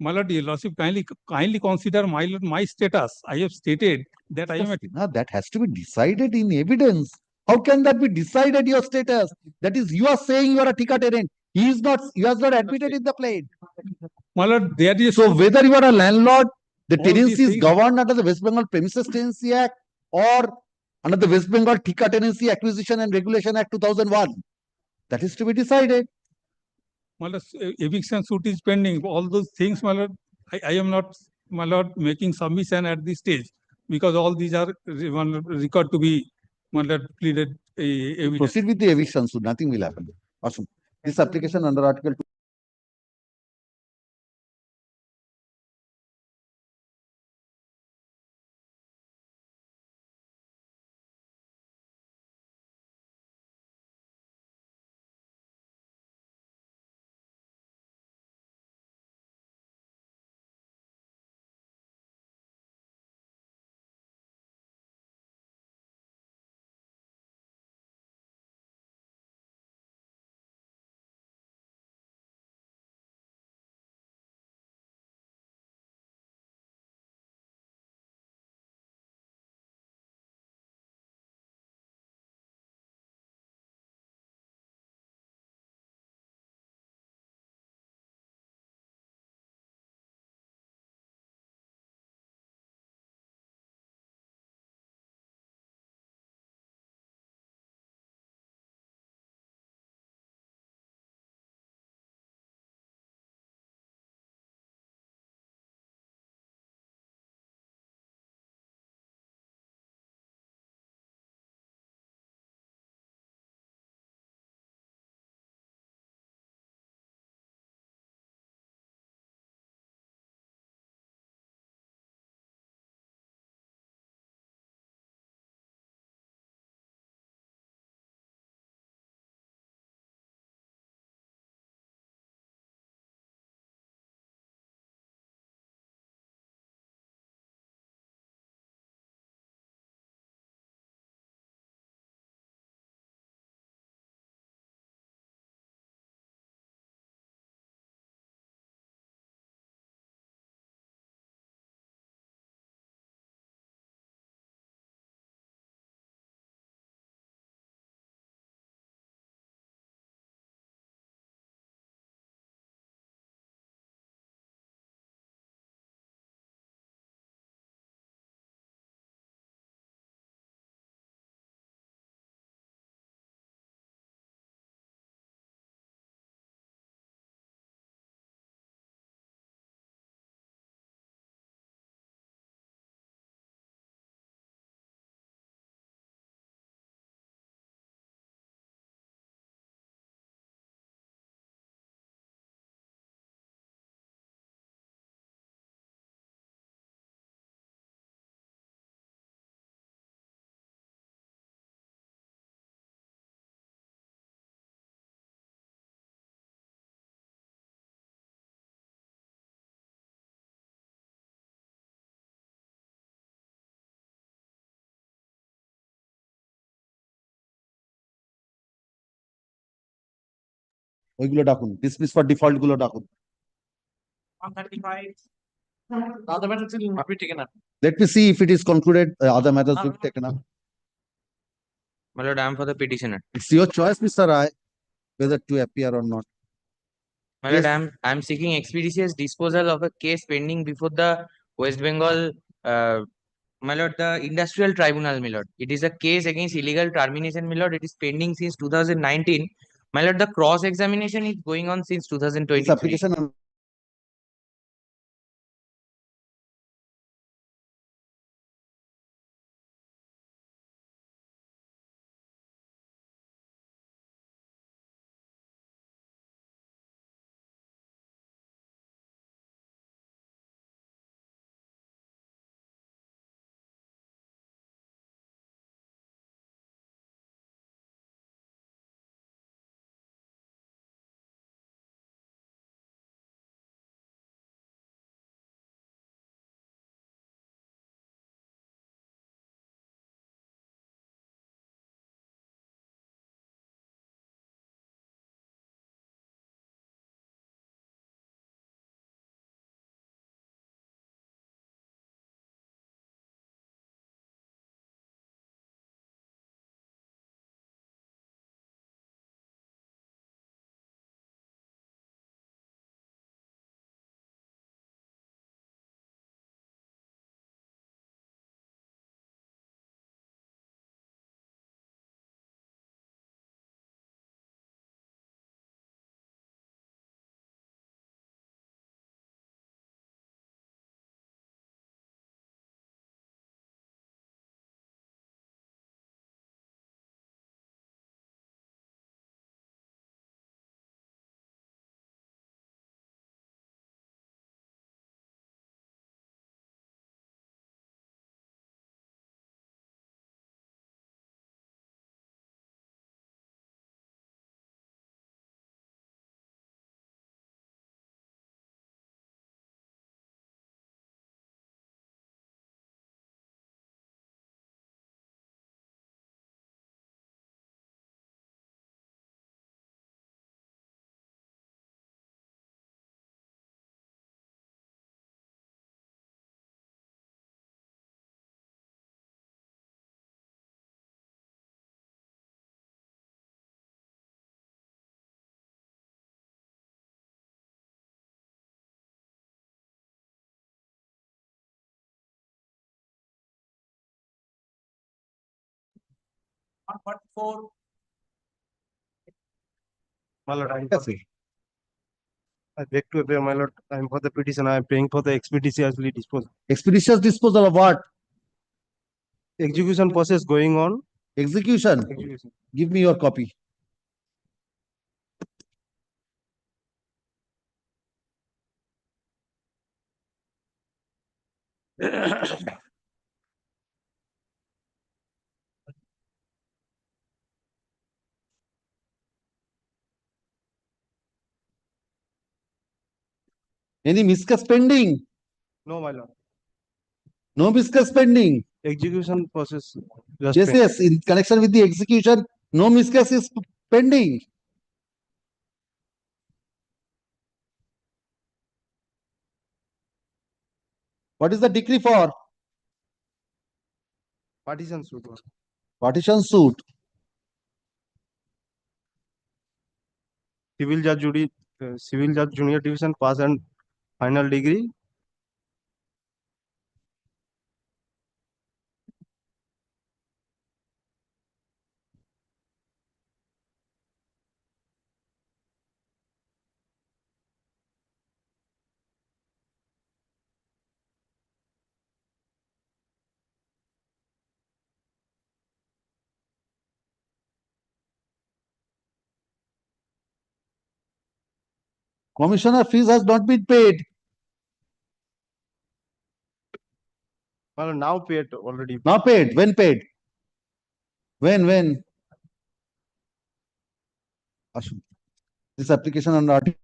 My lord, Your Lordship, kindly consider my status. I have stated that I am a. That has to be decided in evidence. How can that be decided, your status? That is, you are saying you are a Tika tenant. He is not, he has not admitted in the plaint. My lord, there is. So whether you are a landlord, the All tenancy these is things- governed under the West Bengal Premises Tenancy Act or under the West Bengal Tika Tenancy Acquisition and Regulation Act 2001. That is to be decided. My lord, eviction suit is pending. All those things, my lord, I am not my lord, making submission at this stage, because all these are record to be, my lord, pleaded evidence. Proceed with the eviction soon, nothing will happen. Awesome. This application under Article ওইগুলো ডাকুন, dismiss for default গুলো ডাকুন। 135. The other matters will be taken up. Let me see if it is concluded, other matters will be taken up. My lord, I am for the petitioner. It's your choice, Mr. Rai, whether to appear or not. My lord, Yes. I am seeking expeditious disposal of a case pending before the West Bengal, my lord, the Industrial Tribunal, my lord. It is a case against illegal termination, my lord. It is pending since 2019. My lord, the cross examination is going on since This 2023. application 144. My lord, I beg to appear, my lord. I am for the petition. I am paying for the expeditiously disposal. Expeditious disposal of what? Execution process going on. Execution. Execution. Give me your copy. Any miscus pending? No, my lord. No miscus pending. Execution process. Yes, pending. yes. In connection with the execution, no miscus is pending. What is the decree for? Partition suit. Partition suit. Civil Judge Junior Division pass and final degree. Commissioner fees has not been paid. Well, now paid already. Now paid. When paid? When? Ashwin. This application under Article.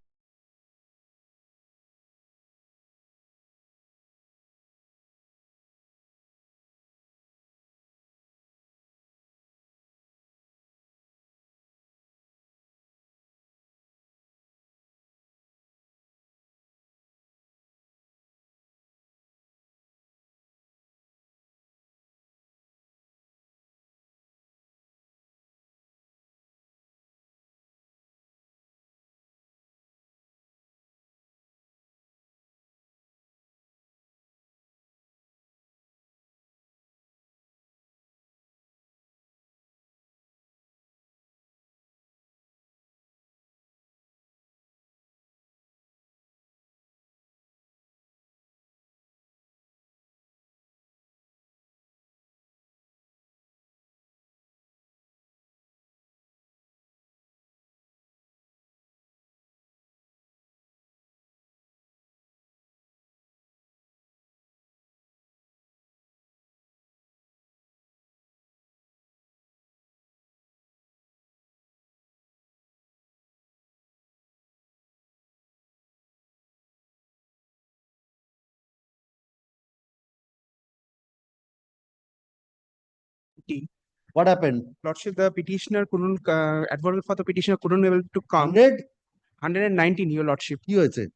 What happened? Lordship, the petitioner couldn't, advocate for the petitioner couldn't be able to come. 119, your lordship. USA.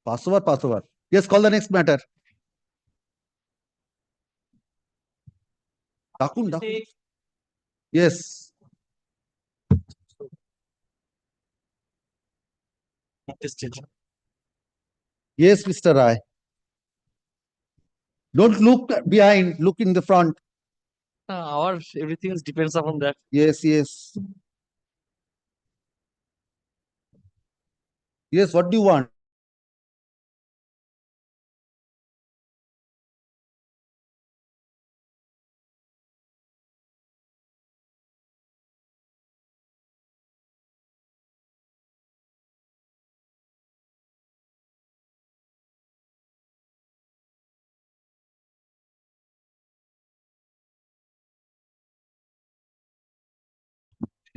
Pass over. Yes, call the next matter. Dakun. Yes. Yes, Mr. Rai. Don't look behind, look in the front. Everything depends upon that. Yes. Yes, what do you want?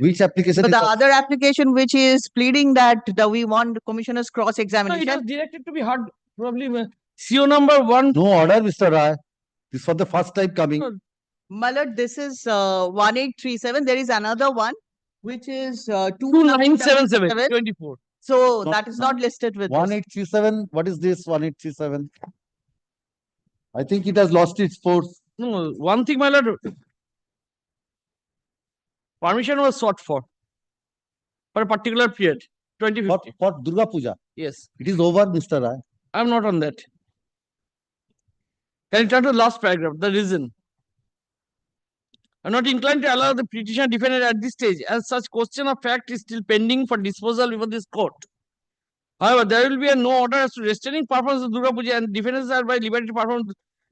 Which application? So the other application which is pleading that we want commissioner's No, it cross-examination. was directed to be heard probably CO number 1. No order, Mr. Rai. This is for the first time coming. My lord, this is 1837. There is another one which is 2977 24. So that is not listed with this. 1837. What is this 1837? I think it has lost its force. No, one thing, my lord. Permission was sought for a particular period, 2050. For Durga Puja. Yes. It is over, Mr. Rai. I am not on that. Can you turn to the last paragraph, the reason? I'm not inclined to allow the petitioner defendant at this stage, as such question of fact is still pending for disposal before this court. However, there will be no order as to restraining performance of Durga Puja, and defendants are by liberty to perform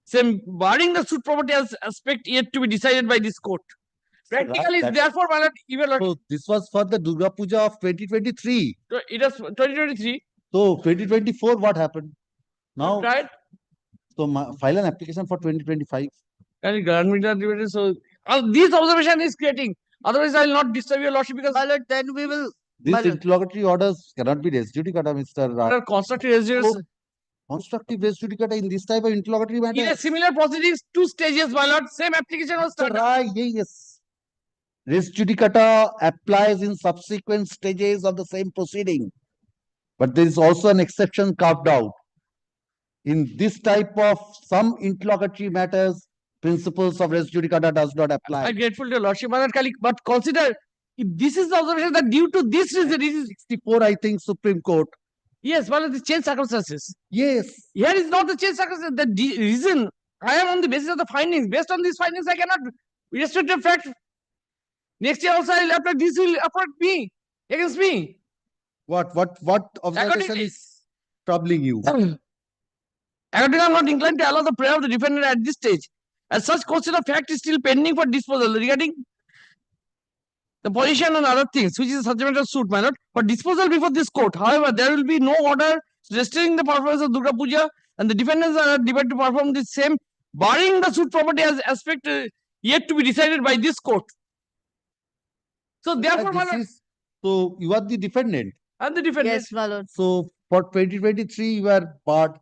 same, barring the suit property as aspect yet to be decided by this court. Practically, that- therefore, my lord, even lord, So this was for the Durga Puja of 2023. it was 2023. So 2024, what happened? Now, Right? so file an application for 2025. And grant me that dividend. So this observation is creating. Otherwise, I will not disturb your lordship because then we will. These interlocutory orders cannot be res judicata, Mr. constructive res judicata. So, constructive res judicata in this type of interlocutory matter. In a similar proceedings, 2 stages, my lord. Same application was started. Yes. Res judicata applies in subsequent stages of the same proceeding. But there is also an exception carved out. In this type of some interlocutory matters, principles of res judicata does not apply. I'm grateful to your lordship, my lord, but consider if this is the observation that due to this reason, it is 64, I think, Supreme Court. Yes, well, the change circumstances. Yes. Here is not the change circumstances. The reason I am on the basis of the findings. Based on these findings, I cannot restrict the fact. Next year also, I'll apply. This will affect me against me. What observation is troubling you? Accordingly, I'm not inclined to allow the prayer of the defendant at this stage. As such, question of fact is still pending for disposal regarding the position and other things, which is a subject matter suit, my lord, for disposal before this court. However, there will be no order restraining the performance of Durga Puja, and the defendants are debated to perform the same, barring the suit property as aspect yet to be decided by this court. So therefore, my lord, So you are the defendant. I'm the defendant. Yes, my lord. So for 2023, you are barred.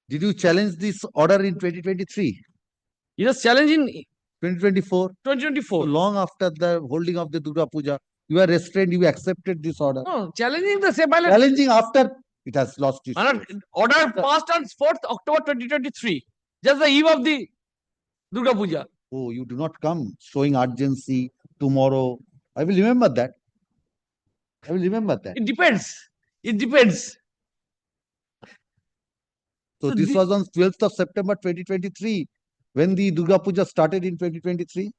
Did you challenge this order in 2023? It was challenged in 2024. 2024. So long after the holding of the Durga Puja, you are restrained, you accepted this order. No, challenging the same, my lord. Challenging after it has lost its. My lord, order passed on 4th October 2023, just the eve of the Durga Puja. Oh, you do not come showing urgency tomorrow. I will remember that. I will remember that. It depends. It depends. So So this was on 12th of September 2023 when the Durga Puja started in 2023.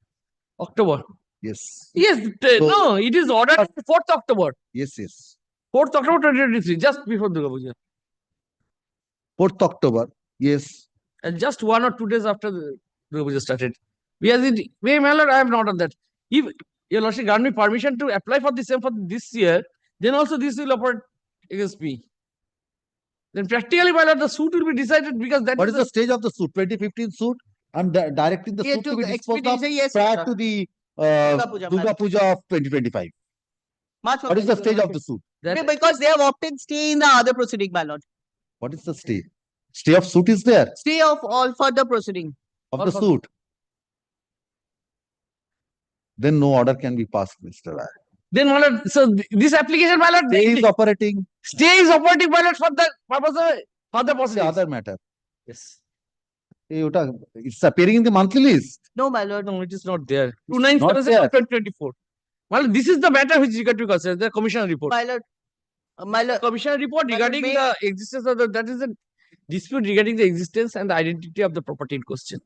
October. Yes. Yes, no, it is ordered 4th October. Yes, yes. 4th October 2023, just before Durga Puja. 4th October. Yes. And just 1 or 2 days after the Durga Puja started. Because it, my lord, I am not on that. If your lordship grant me permission to apply for the same for this year, then also this will operate against me. Then practically, my lord, the suit will be decided because that What is the stage of the suit? 2015 suit? I'm directing the Yeah, suit to to be the disposed of expedition, yes, prior sir. to the Puja, Durga madam. Puja of 2025. March What is the stage of the suit? Because they have opted stay in the other proceeding, my lord. What is the stay? Stay of suit is there Stay of all further proceeding. of the suit. Then no order can be passed, Mr. Rai. Then, my lord, so this application, my lord, Stay is operating. Stay is operating, my lord, for the purpose of further The proceedings. other matter. Yes. It's appearing in the monthly list. No, my lord. No, it is not there. Not 2977 there. of 2024. Well, this is the matter which is regard to consider the commissioner report. My lord. My lord. Commissioner report My lord, regarding may- the existence of that is a dispute regarding the existence and the identity of the property in question.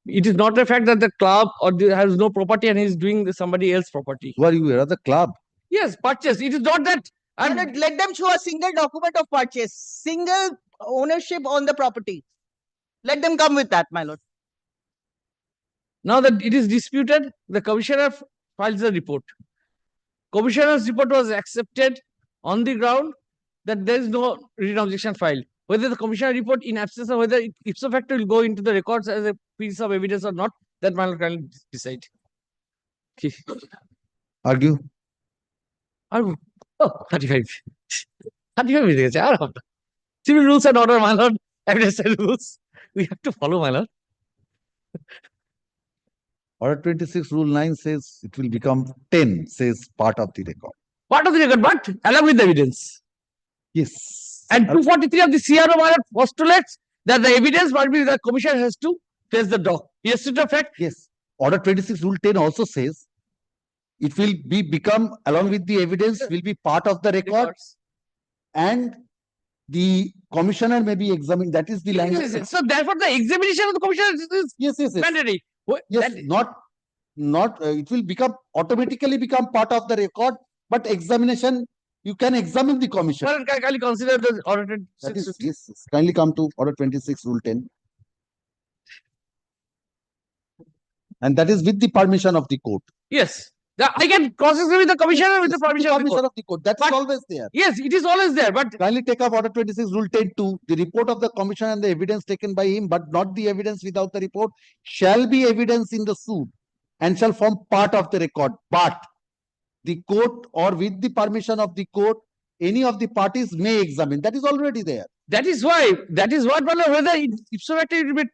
It is not the fact that the club or has no property and he is doing somebody else's property. Who are you? Are the club? Yes, purchase. It is not that. My lord, let them show a single document of purchase, single ownership on the property. Let them come with that, my lord. Now that it is disputed, the commissioner files a report. Commissioner's report was accepted on the ground that there is no written objection filed. Whether the commissioner report in absence of whether it ipso facto will go into the records as a piece of evidence or not, that my lord can decide. Okay. Argue. Oh, 35. 35 minutes. Civil rules and order, my lord. Evidence rules. We have to follow, my lord. Order 26, Rule 9 says it will become 10, says part of the record. Part of the record, but along with the evidence. Yes. And 243 of the CRO, my lord, postulates that the evidence must be the commissioner has to face the dog. Yes, to the fact. Yes. Order 26, Rule 10 also says it will become, along with the evidence, will be part of the record. And the commissioner may be examined. That is the language. Yes. So therefore, the examination of the commissioner is yes. mandatory. Yes, it will automatically become part of the record, but examination, you can examine the commission. Well, can you consider the order That 26? is, yes, kindly come to order 26, rule 10. And that is with the permission of the court. Yes. I can cross-examine the commissioner with the permission of the court. That is always there. Yes, it is always there, but Kindly take up order 26, rule 10(2). The report of the commissioner and the evidence taken by him, but not the evidence without the report, shall be evidence in the suit and shall form part of the record. But the court, or with the permission of the court, any of the parties may examine. That is already there. that is what, whether ipso facto it will be,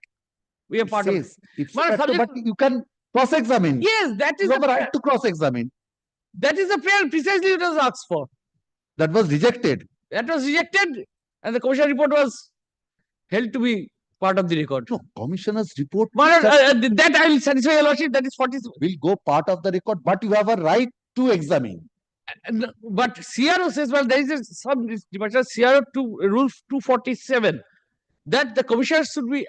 we are part of it. But you can cross-examine. Yes, that is You have the a right to cross-examine. That is the prayer precisely it was asked for. That was rejected. That was rejected, and the commissioner report was held to be part of the record. No, commissioner's report that I will satisfy your lordship. That is 40. Will go part of the record, but you have a right to examine. But CRO says, well, there is some departure. CRO to rule 247 that the commissioner should be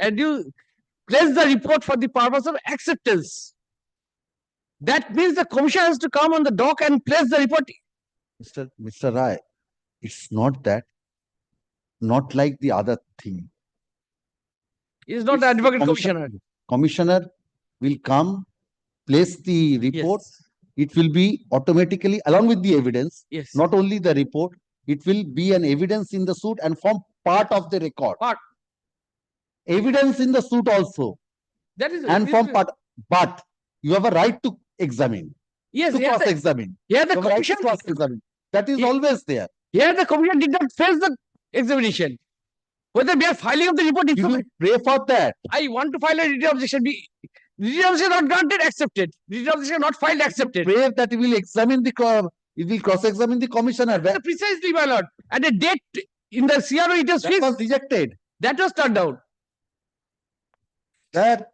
place the report for the purpose of acceptance. That means the commissioner has to come on the dock and place the report. Mr. Rai, it's not that. Not like the other thing. He is not the advocate commissioner. Commissioner will come, place the report. Yes. It will be automatically, along with the evidence, Yes. not only the report, it will be an evidence in the suit and form part of the record. Evidence in the suit also. That is And form part, but you have a right to examine. Yes, to cross-examine. Here the You have a right to commission cross-examine. That is always there. Here the commission did not face the examination. Whether we are filing of the report, you pray for that. I want to file a written objection. Written objection not granted, accepted. Written objection not filed, accepted. Pray that it will examine the it will cross-examine the commissioner. Precisely, my lord. And a date in the CRO it was fixed. That was rejected. That was turned down. That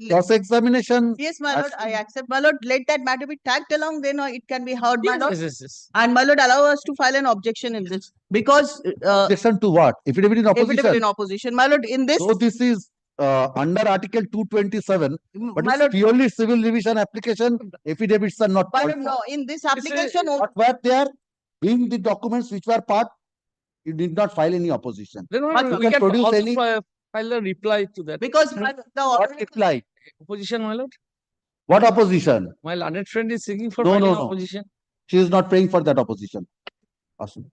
cross-examination. Yes, my lord, I accept. My lord, let that matter be tagged along, then it can be heard, my lord. Yes. And my lord, allow us to file an objection in this. Because Objection to what? Affidavit in opposition. affidavit in opposition. My lord, in this. So this is under Article 227, but My it's lord, purely civil revision application. Affidavits are not. my lord, no, in this application, What were there? Being the documents which were part, you did not file any opposition. Then You we can produce also any. file a reply to that. because my, the What reply? Opposition, my lord. What opposition? My learned friend is seeking for No, filing no, no. opposition. She is not praying for that opposition. Awesome.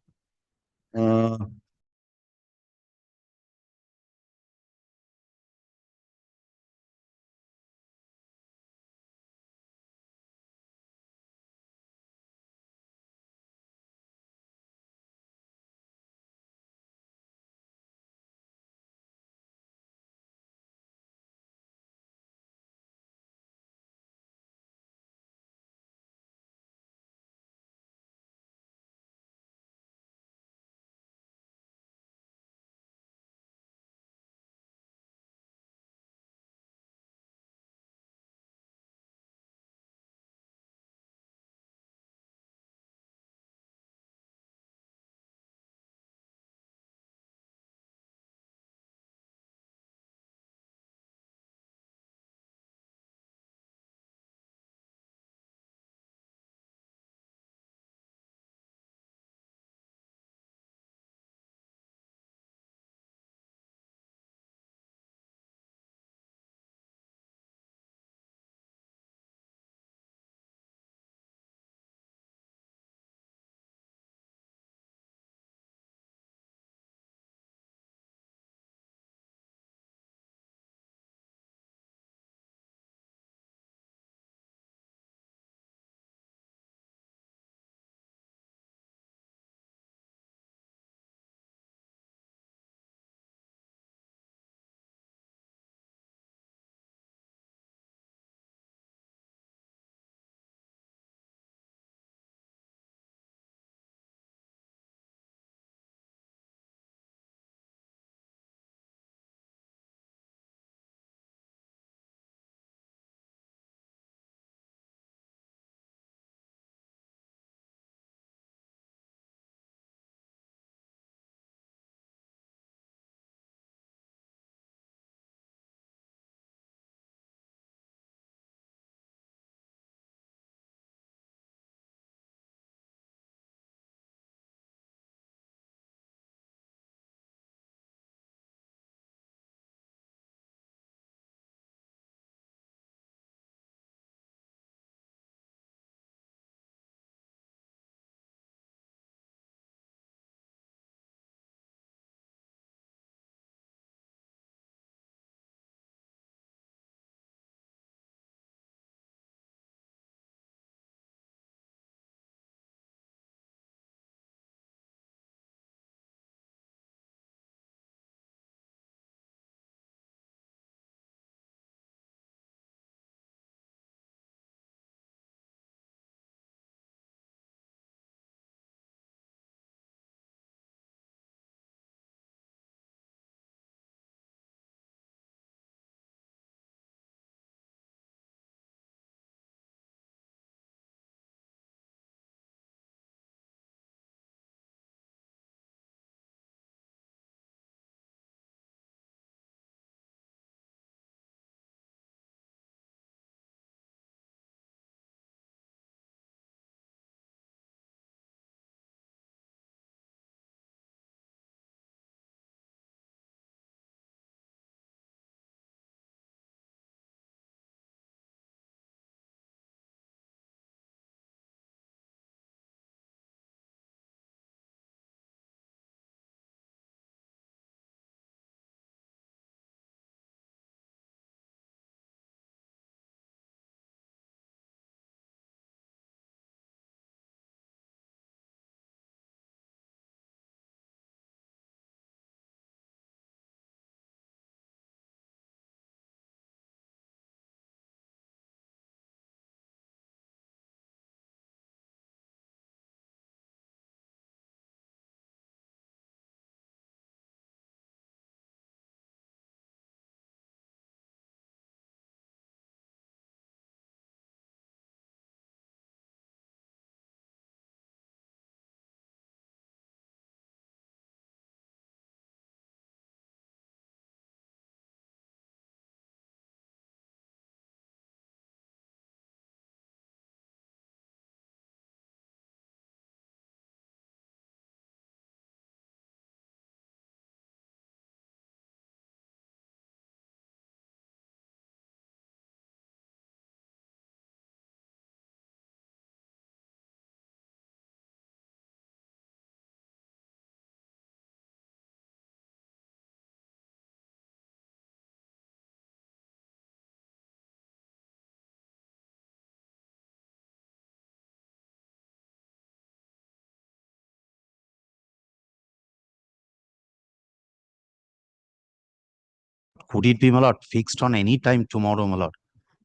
could it be, my lord, fixed on any time tomorrow, my lord?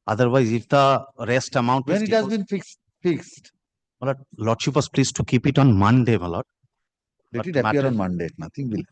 Otherwise, if the rest amount When is it has been fixed, my lord, lordship was pleased to keep it on Monday, my lord. let But it appear matter- on Monday, nothing will.